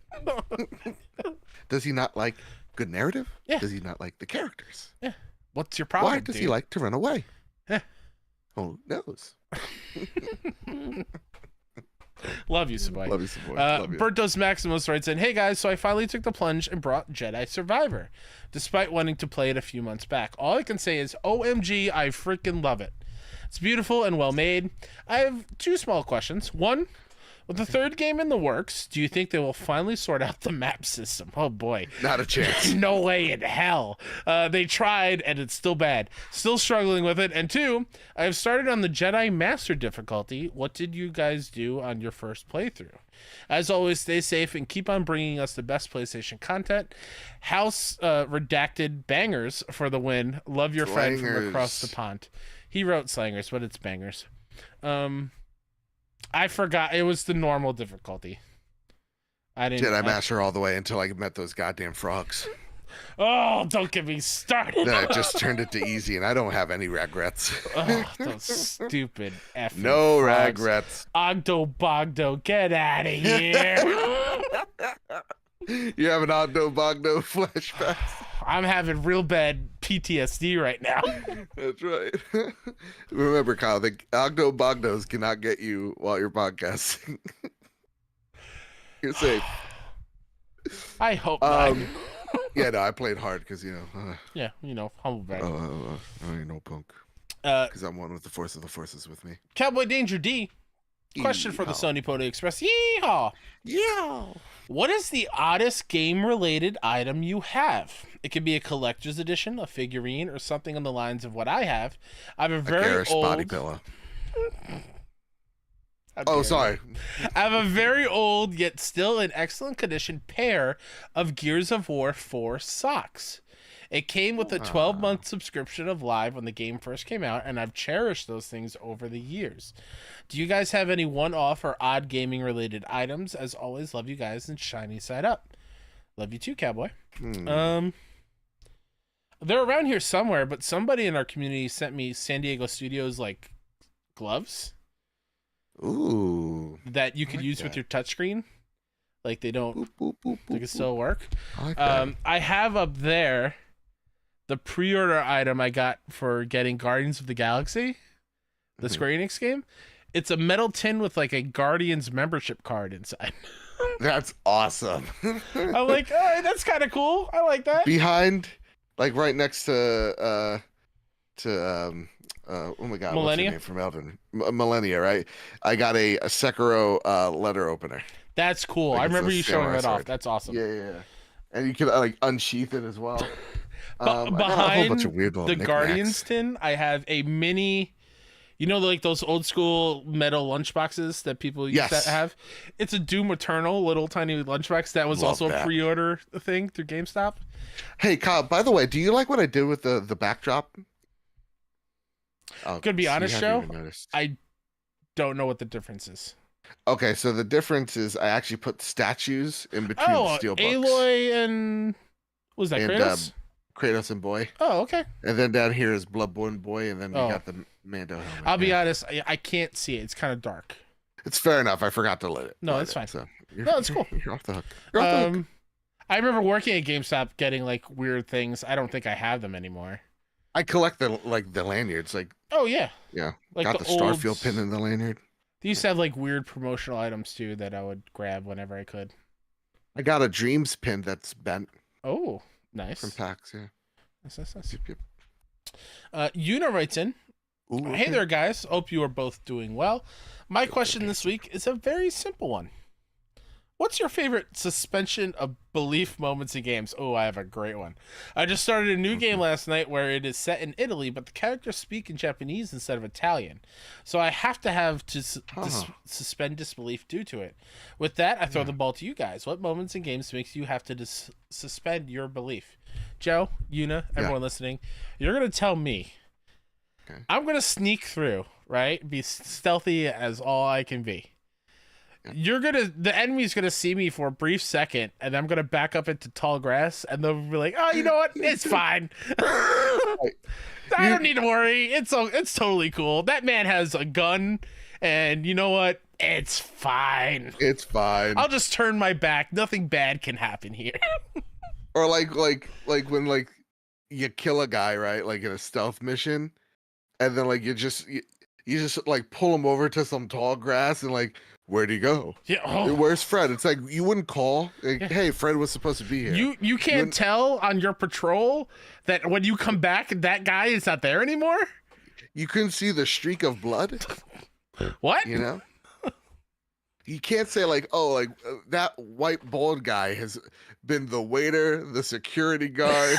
Speaker 2: Does he not like good narrative?
Speaker 1: Yeah.
Speaker 2: Does he not like the characters?
Speaker 1: Yeah. What's your problem?
Speaker 2: Why does he like to run away?
Speaker 1: Yeah.
Speaker 2: Who knows?
Speaker 1: Love you, Savoy.
Speaker 2: Love you, Savoy. Love you.
Speaker 1: Bertos Maximus writes in, hey guys, so I finally took the plunge and brought Jedi Survivor, despite wanting to play it a few months back. All I can say is, OMG, I freaking love it. It's beautiful and well made. I have 2 small questions. One, with the 3rd game in the works, do you think they will finally sort out the map system? Oh boy.
Speaker 2: Not a chance.
Speaker 1: No way in hell. They tried and it's still bad. Still struggling with it. And 2, I have started on the Jedi Master difficulty. What did you guys do on your first playthrough? As always, stay safe and keep on bringing us the best PlayStation content. House redacted bangers for the win. Love your friend from across the pond. He wrote slangers, but it's bangers. I forgot it was the normal difficulty. I didn't.
Speaker 2: Jedi Master all the way until I met those goddamn frogs.
Speaker 1: Oh, don't get me started.
Speaker 2: Then I just turned it to easy, and I don't have any regrets.
Speaker 1: Oh, those stupid effing
Speaker 2: No
Speaker 1: frogs.
Speaker 2: regrets.
Speaker 1: Ogdo Bogdo, get out of here.
Speaker 2: You have an Ogdo Bogdo flashback.
Speaker 1: I'm having real bad PTSD right now.
Speaker 2: That's right. Remember, Kyle, the Ogdo Bogdos cannot get you while you're podcasting. You're safe.
Speaker 1: I hope not.
Speaker 2: Yeah, no, I played hard because,
Speaker 1: Yeah, humble brag.
Speaker 2: I ain't no punk. Because I'm one with the force of the forces with me.
Speaker 1: Cowboy Danger D. Question for the Sony Pony Express. Yeehaw!
Speaker 2: Yeah.
Speaker 1: What is the oddest game-related item you have? It could be a collector's edition, a figurine, or something on the lines of what I have. I have a very old
Speaker 2: body pillow.
Speaker 1: Oh,
Speaker 2: sorry.
Speaker 1: I have a very old yet still in excellent condition pair of Gears of War 4 socks. It came with a 12-month subscription of Live when the game first came out, and I've cherished those things over the years. Do you guys have any one-off or odd gaming-related items? As always, love you guys and shiny side up. Love you too, Cowboy. They're around here somewhere, but somebody in our community sent me San Diego Studios gloves.
Speaker 2: Ooh.
Speaker 1: That you could use with your touchscreen. Like they don't. They can still work.
Speaker 2: I like that.
Speaker 1: I have up there the pre-order item I got for getting Guardians of the Galaxy, the Square Enix game. It's a metal tin with a Guardians membership card inside.
Speaker 2: That's awesome.
Speaker 1: I'm like, all right, that's kind of cool. I like that.
Speaker 2: Behind, right next to oh my God,
Speaker 1: Millennia?
Speaker 2: what's her name from Elden? Millennia, right? I got a Sekiro letter opener.
Speaker 1: That's cool. I remember you showing that off. That's awesome.
Speaker 2: Yeah. And you could unsheath it as well.
Speaker 1: Behind
Speaker 2: I got a whole bunch of weird
Speaker 1: the Guardians tin, I have a mini, those old school metal lunchboxes that people used to have. It's a Doom Eternal little tiny lunchbox that was also a pre-order thing through GameStop.
Speaker 2: Hey, Kyle, by the way, do you like what I did with the backdrop?
Speaker 1: Gonna be honest, Joe, I don't know what the difference is.
Speaker 2: Okay, so the difference is I actually put statues in between the steel books.
Speaker 1: Aloy and was that Kratos?
Speaker 2: Kratos and Boy.
Speaker 1: Oh, okay.
Speaker 2: And then down here is Bloodborne Boy, and then we got the Mando helmet.
Speaker 1: I'll be honest, I can't see it. It's kind of dark.
Speaker 2: It's fair enough. I forgot to lit it.
Speaker 1: No, it's fine.
Speaker 2: So
Speaker 1: no, it's cool.
Speaker 2: You're off the hook. You're off the hook.
Speaker 1: I remember working at GameStop getting like weird things. I don't think I have them anymore.
Speaker 2: I collect the lanyards. Like,
Speaker 1: Oh yeah,
Speaker 2: yeah,
Speaker 1: like
Speaker 2: got
Speaker 1: the
Speaker 2: the
Speaker 1: old
Speaker 2: Starfield pin in the lanyard.
Speaker 1: They used to have like weird promotional items too that I would grab whenever I could.
Speaker 2: I got a Dreams pin that's bent
Speaker 1: Oh, nice.
Speaker 2: from PAX. Yeah.
Speaker 1: Nice.
Speaker 2: Yep, yep.
Speaker 1: Una writes in,
Speaker 2: Ooh,
Speaker 1: hey
Speaker 2: okay.
Speaker 1: there, guys. Hope you are both doing well. My question this week is a very simple one. What's your favorite suspension of belief moments in games? Oh, I have a great one. I just started a new game last night where it is set in Italy, but the characters speak in Japanese instead of Italian. So I have to suspend disbelief due to it. With that, I throw the ball to you guys. What moments in games makes you have to suspend your belief? Joe, Una, everyone listening, you're going to tell me.
Speaker 2: Okay.
Speaker 1: I'm going to sneak through, right? Be stealthy as all I can be. The enemy's gonna see me for a brief second, and I'm gonna back up into tall grass, and they'll be like, "Oh, you know what? It's fine. I don't need to worry. It's totally cool. That man has a gun, and you know what? It's fine.
Speaker 2: It's fine.
Speaker 1: I'll just turn my back. Nothing bad can happen here."
Speaker 2: Or like when like you kill a guy, right? Like in a stealth mission, and then like you just like pull him over to some tall grass and like, where'd he go?
Speaker 1: Yeah. Oh.
Speaker 2: Where's Fred? It's like you wouldn't call. Like, hey, Fred was supposed to be here.
Speaker 1: You can't tell on your patrol that when you come back, that guy is not there anymore?
Speaker 2: You couldn't see the streak of blood?
Speaker 1: What?
Speaker 2: You know? You can't say like, oh, like that white bald guy has been the waiter, the security guard.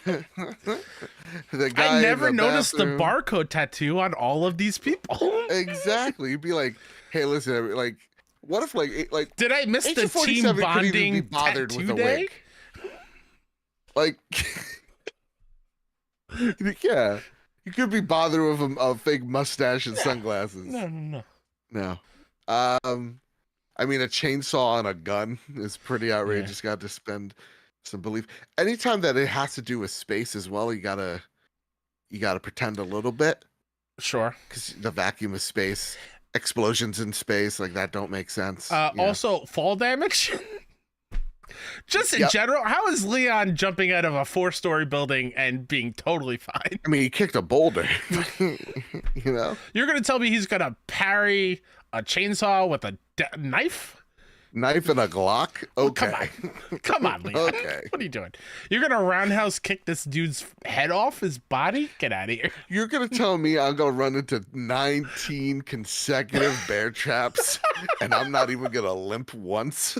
Speaker 2: The guy
Speaker 1: I never noticed
Speaker 2: bathroom.
Speaker 1: the barcode tattoo on all of these people.
Speaker 2: Exactly. You'd be like, hey, listen, like, what if like
Speaker 1: did I miss the
Speaker 2: Agent
Speaker 1: team
Speaker 2: 47 couldn't even
Speaker 1: bonding
Speaker 2: be bothered
Speaker 1: tattoo
Speaker 2: with a
Speaker 1: day?
Speaker 2: wig? Like, yeah, you could be bothered with a fake mustache and sunglasses.
Speaker 1: No.
Speaker 2: I mean, a chainsaw and a gun is pretty outrageous. Got to spend some belief. Anytime that it has to do with space as well, you gotta pretend a little bit.
Speaker 1: Sure.
Speaker 2: Because the vacuum of space, explosions in space, like that don't make sense.
Speaker 1: Also, fall damage. Just in general, how is Leon jumping out of a 4-story building and being totally fine?
Speaker 2: I mean, he kicked a boulder. You know?
Speaker 1: You're going to tell me he's going to parry a chainsaw with a knife?
Speaker 2: Knife and a Glock? Okay.
Speaker 1: Come on, Leon.
Speaker 2: Okay.
Speaker 1: What are you doing? You're going to roundhouse kick this dude's head off his body? Get out of here.
Speaker 2: You're going to tell me I'm going to run into 19 consecutive bear traps and I'm not even going to limp once?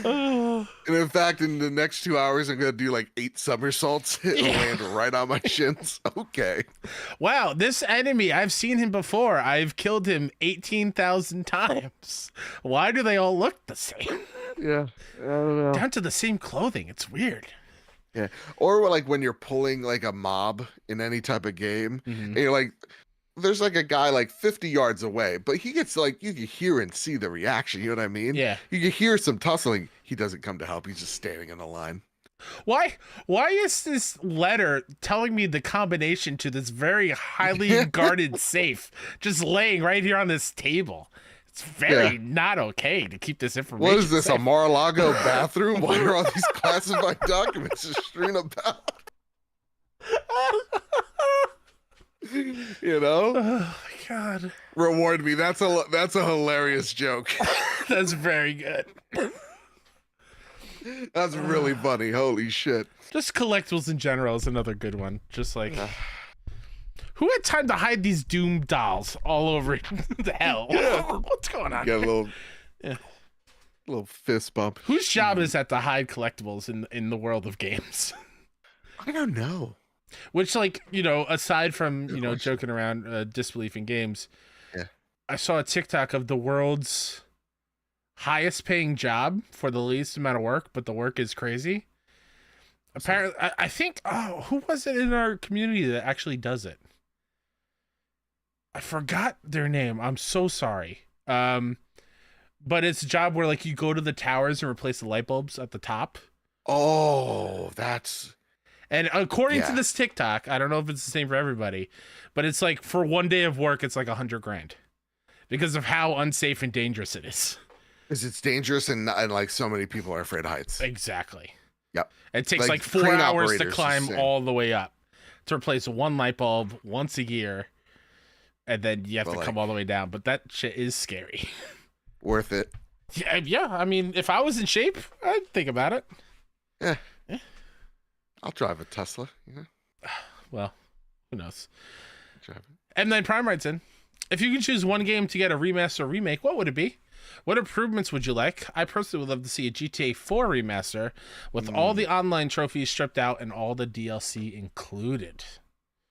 Speaker 2: And in fact, in the next 2 hours, I'm going to do like 8 somersaults and land right on my shins. Okay.
Speaker 1: Wow, this enemy, I've seen him before. I've killed him 18,000 times. Why do they all look the same?
Speaker 2: Yeah, I don't know.
Speaker 1: Down to the same clothing. It's weird.
Speaker 2: Yeah. Or like when you're pulling like a mob in any type of game, and you're like, there's like a guy like 50 yards away, but he gets like, you can hear and see the reaction. You know what I mean?
Speaker 1: Yeah.
Speaker 2: You can hear some tussling. He doesn't come to help. He's just standing in the line.
Speaker 1: Why is this letter telling me the combination to this very highly guarded safe just laying right here on this table? It's very not okay to keep this information.
Speaker 2: What is this,
Speaker 1: safe.
Speaker 2: a Mar-a-Lago bathroom? Why are all these classified documents just strewn about? You know?
Speaker 1: Oh my god.
Speaker 2: Reward me. That's a hilarious joke.
Speaker 1: That's very good.
Speaker 2: That's really funny. Holy shit.
Speaker 1: Just collectibles in general is another good one. Just like who had time to hide these Doom dolls all over the hell? What's going on?
Speaker 2: Get a little fist bump.
Speaker 1: Whose job is that to hide collectibles in the world of games?
Speaker 2: I don't know.
Speaker 1: Which, like, you know, aside from, you know, joking around disbelief in games, I saw a TikTok of the world's highest paying job for the least amount of work, but the work is crazy. Apparently, I think, who was it in our community that actually does it? I forgot their name. I'm so sorry. But it's a job where, like, you go to the towers and replace the light bulbs at the top.
Speaker 2: Oh, that's...
Speaker 1: And according to this TikTok, I don't know if it's the same for everybody, but it's like for one day of work, it's like $100,000 because of how unsafe and dangerous it is.
Speaker 2: Because it's dangerous and like so many people are afraid of heights.
Speaker 1: Exactly.
Speaker 2: Yep.
Speaker 1: It takes like 4
Speaker 2: crane
Speaker 1: hours to
Speaker 2: operators,
Speaker 1: climb
Speaker 2: same.
Speaker 1: all the way up to replace one light bulb once a year, and then you have to come all the way down. But that shit is scary.
Speaker 2: Worth it.
Speaker 1: Yeah. I mean, if I was in shape, I'd think about it.
Speaker 2: Yeah. I'll drive a Tesla.
Speaker 1: Well, who knows?
Speaker 2: Drive it.
Speaker 1: M9 Prime writes in, if you could choose one game to get a remaster or remake, what would it be? What improvements would you like? I personally would love to see a GTA 4 remaster with all the online trophies stripped out and all the DLC included.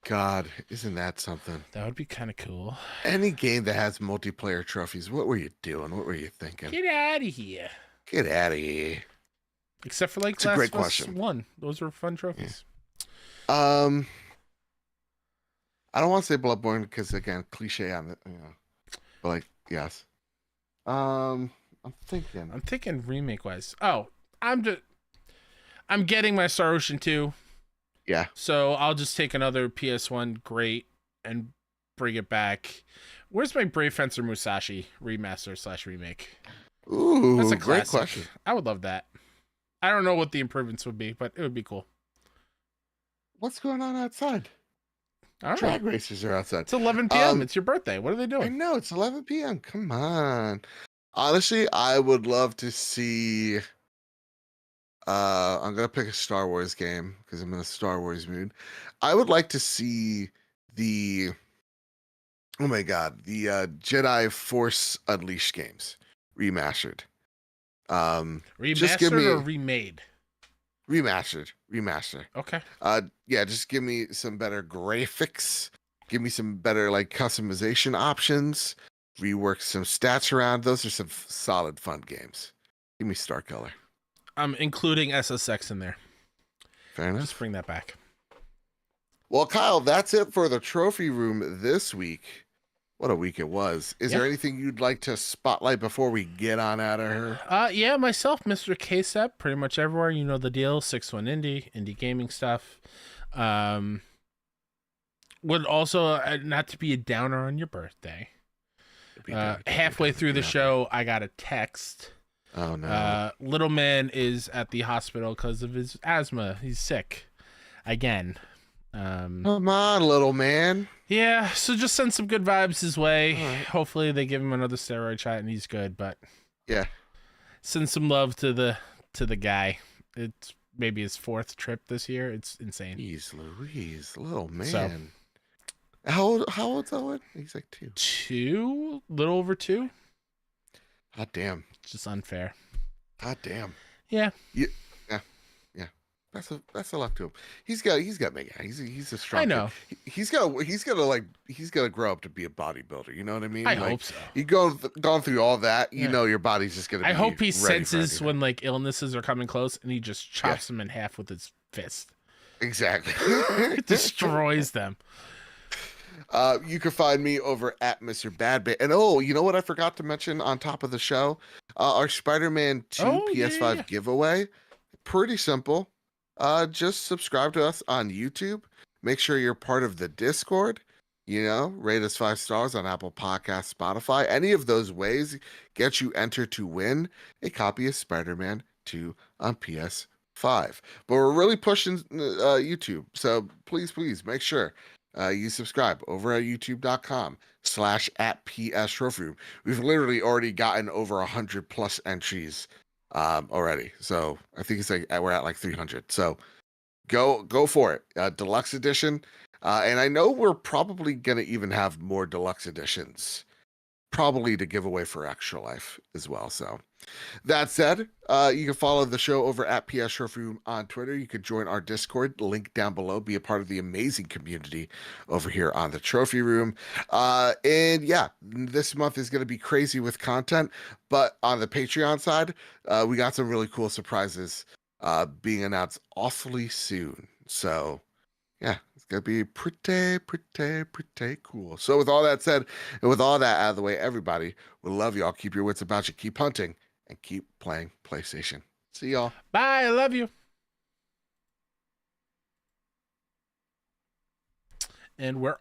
Speaker 2: God, isn't that something?
Speaker 1: That would be kind of cool.
Speaker 2: Any game that has multiplayer trophies, what were you doing? What were you thinking?
Speaker 1: Get out of here.
Speaker 2: Get out of here.
Speaker 1: Except for like
Speaker 2: It's a great question.
Speaker 1: 1. Those were fun trophies.
Speaker 2: Yeah. I don't want to say Bloodborne because again, cliche on it, but like, yes. I'm thinking
Speaker 1: remake wise. Oh, I'm getting my Star Ocean 2.
Speaker 2: Yeah.
Speaker 1: So I'll just take another PS1 great and bring it back. Where's my Brave Fencer Musashi remaster / remake?
Speaker 2: Ooh,
Speaker 1: that's a
Speaker 2: great question.
Speaker 1: I would love that. I don't know what the improvements would be, but it would be cool.
Speaker 2: What's going on outside? Drag racers are outside.
Speaker 1: It's 11 p.m. It's your birthday. What are they doing?
Speaker 2: I know, it's 11 p.m. Come on. Honestly, I would love to see... I'm going to pick a Star Wars game because I'm in a Star Wars mood. I would like to see the... Oh my God. The Jedi Force Unleashed games. Remastered.
Speaker 1: Remastered or remade?
Speaker 2: Remaster.
Speaker 1: Okay.
Speaker 2: Yeah, just give me some better graphics. Give me some better like customization options. Rework some stats around. Those are some solid fun games. Give me Star Color.
Speaker 1: I'm including SSX in there.
Speaker 2: Fair enough.
Speaker 1: Just bring that back.
Speaker 2: Well, Kyle, that's it for the trophy room this week. What a week it was. Is there anything you'd like to spotlight before we get on out of here?
Speaker 1: Yeah, myself, Mr. KSEP, pretty much everywhere. You know the deal. 6-1 indie gaming stuff. Would also, not to be a downer on your birthday. Halfway through the show, I got a text.
Speaker 2: Oh, no.
Speaker 1: Little man is at the hospital because of his asthma. He's sick. Again.
Speaker 2: Come on, little man.
Speaker 1: Yeah, so just send some good vibes his way.
Speaker 2: Right.
Speaker 1: Hopefully they give him another steroid shot and he's good, but
Speaker 2: yeah, send
Speaker 1: some love to the guy. It's maybe his 4th trip this year. It's insane.
Speaker 2: Jeez Louise, little man.
Speaker 1: So,
Speaker 2: how old's Owen? He's like 2.
Speaker 1: 2? Little over 2?
Speaker 2: God damn.
Speaker 1: It's just unfair.
Speaker 2: God damn.
Speaker 1: Yeah.
Speaker 2: Yeah. That's a luck to him. He's got mega. He's a strong.
Speaker 1: I know.
Speaker 2: Kid. He's gotta grow up to be a bodybuilder. You know what I mean?
Speaker 1: I hope so.
Speaker 2: You gone through all that. You know your body's just gonna.
Speaker 1: I hope he senses when like illnesses are coming close, and he just chops them in half with his fist.
Speaker 2: Exactly.
Speaker 1: Destroys them.
Speaker 2: You can find me over at Mr. Badbait. And you know what I forgot to mention on top of the show? Our Spider-Man 2 PS5 giveaway. Pretty simple. Just subscribe to us on YouTube. Make sure you're part of the Discord. Rate us 5 stars on Apple Podcasts, Spotify. Any of those ways get you entered to win a copy of Spider-Man 2 on PS5. But we're really pushing YouTube. So please make sure you subscribe over at youtube.com/@PSTrophyroom. We've literally already gotten over 100+ entries already. So I think it's like we're at like 300. So go for it. Deluxe edition. And I know we're probably gonna even have more deluxe editions, probably to give away for Extra Life as well. So that said, you can follow the show over at PS Trophy Room on Twitter. You could join our Discord, link down below, be a part of the amazing community over here on the Trophy Room. And yeah, this month is going to be crazy with content, but on the Patreon side, we got some really cool surprises being announced awfully soon. So yeah, it's going to be pretty cool. So with all that said, and with all that out of the way, everybody, we love y'all. Keep your wits about you. Keep hunting and keep playing PlayStation. See y'all.
Speaker 1: Bye. I love you. And we're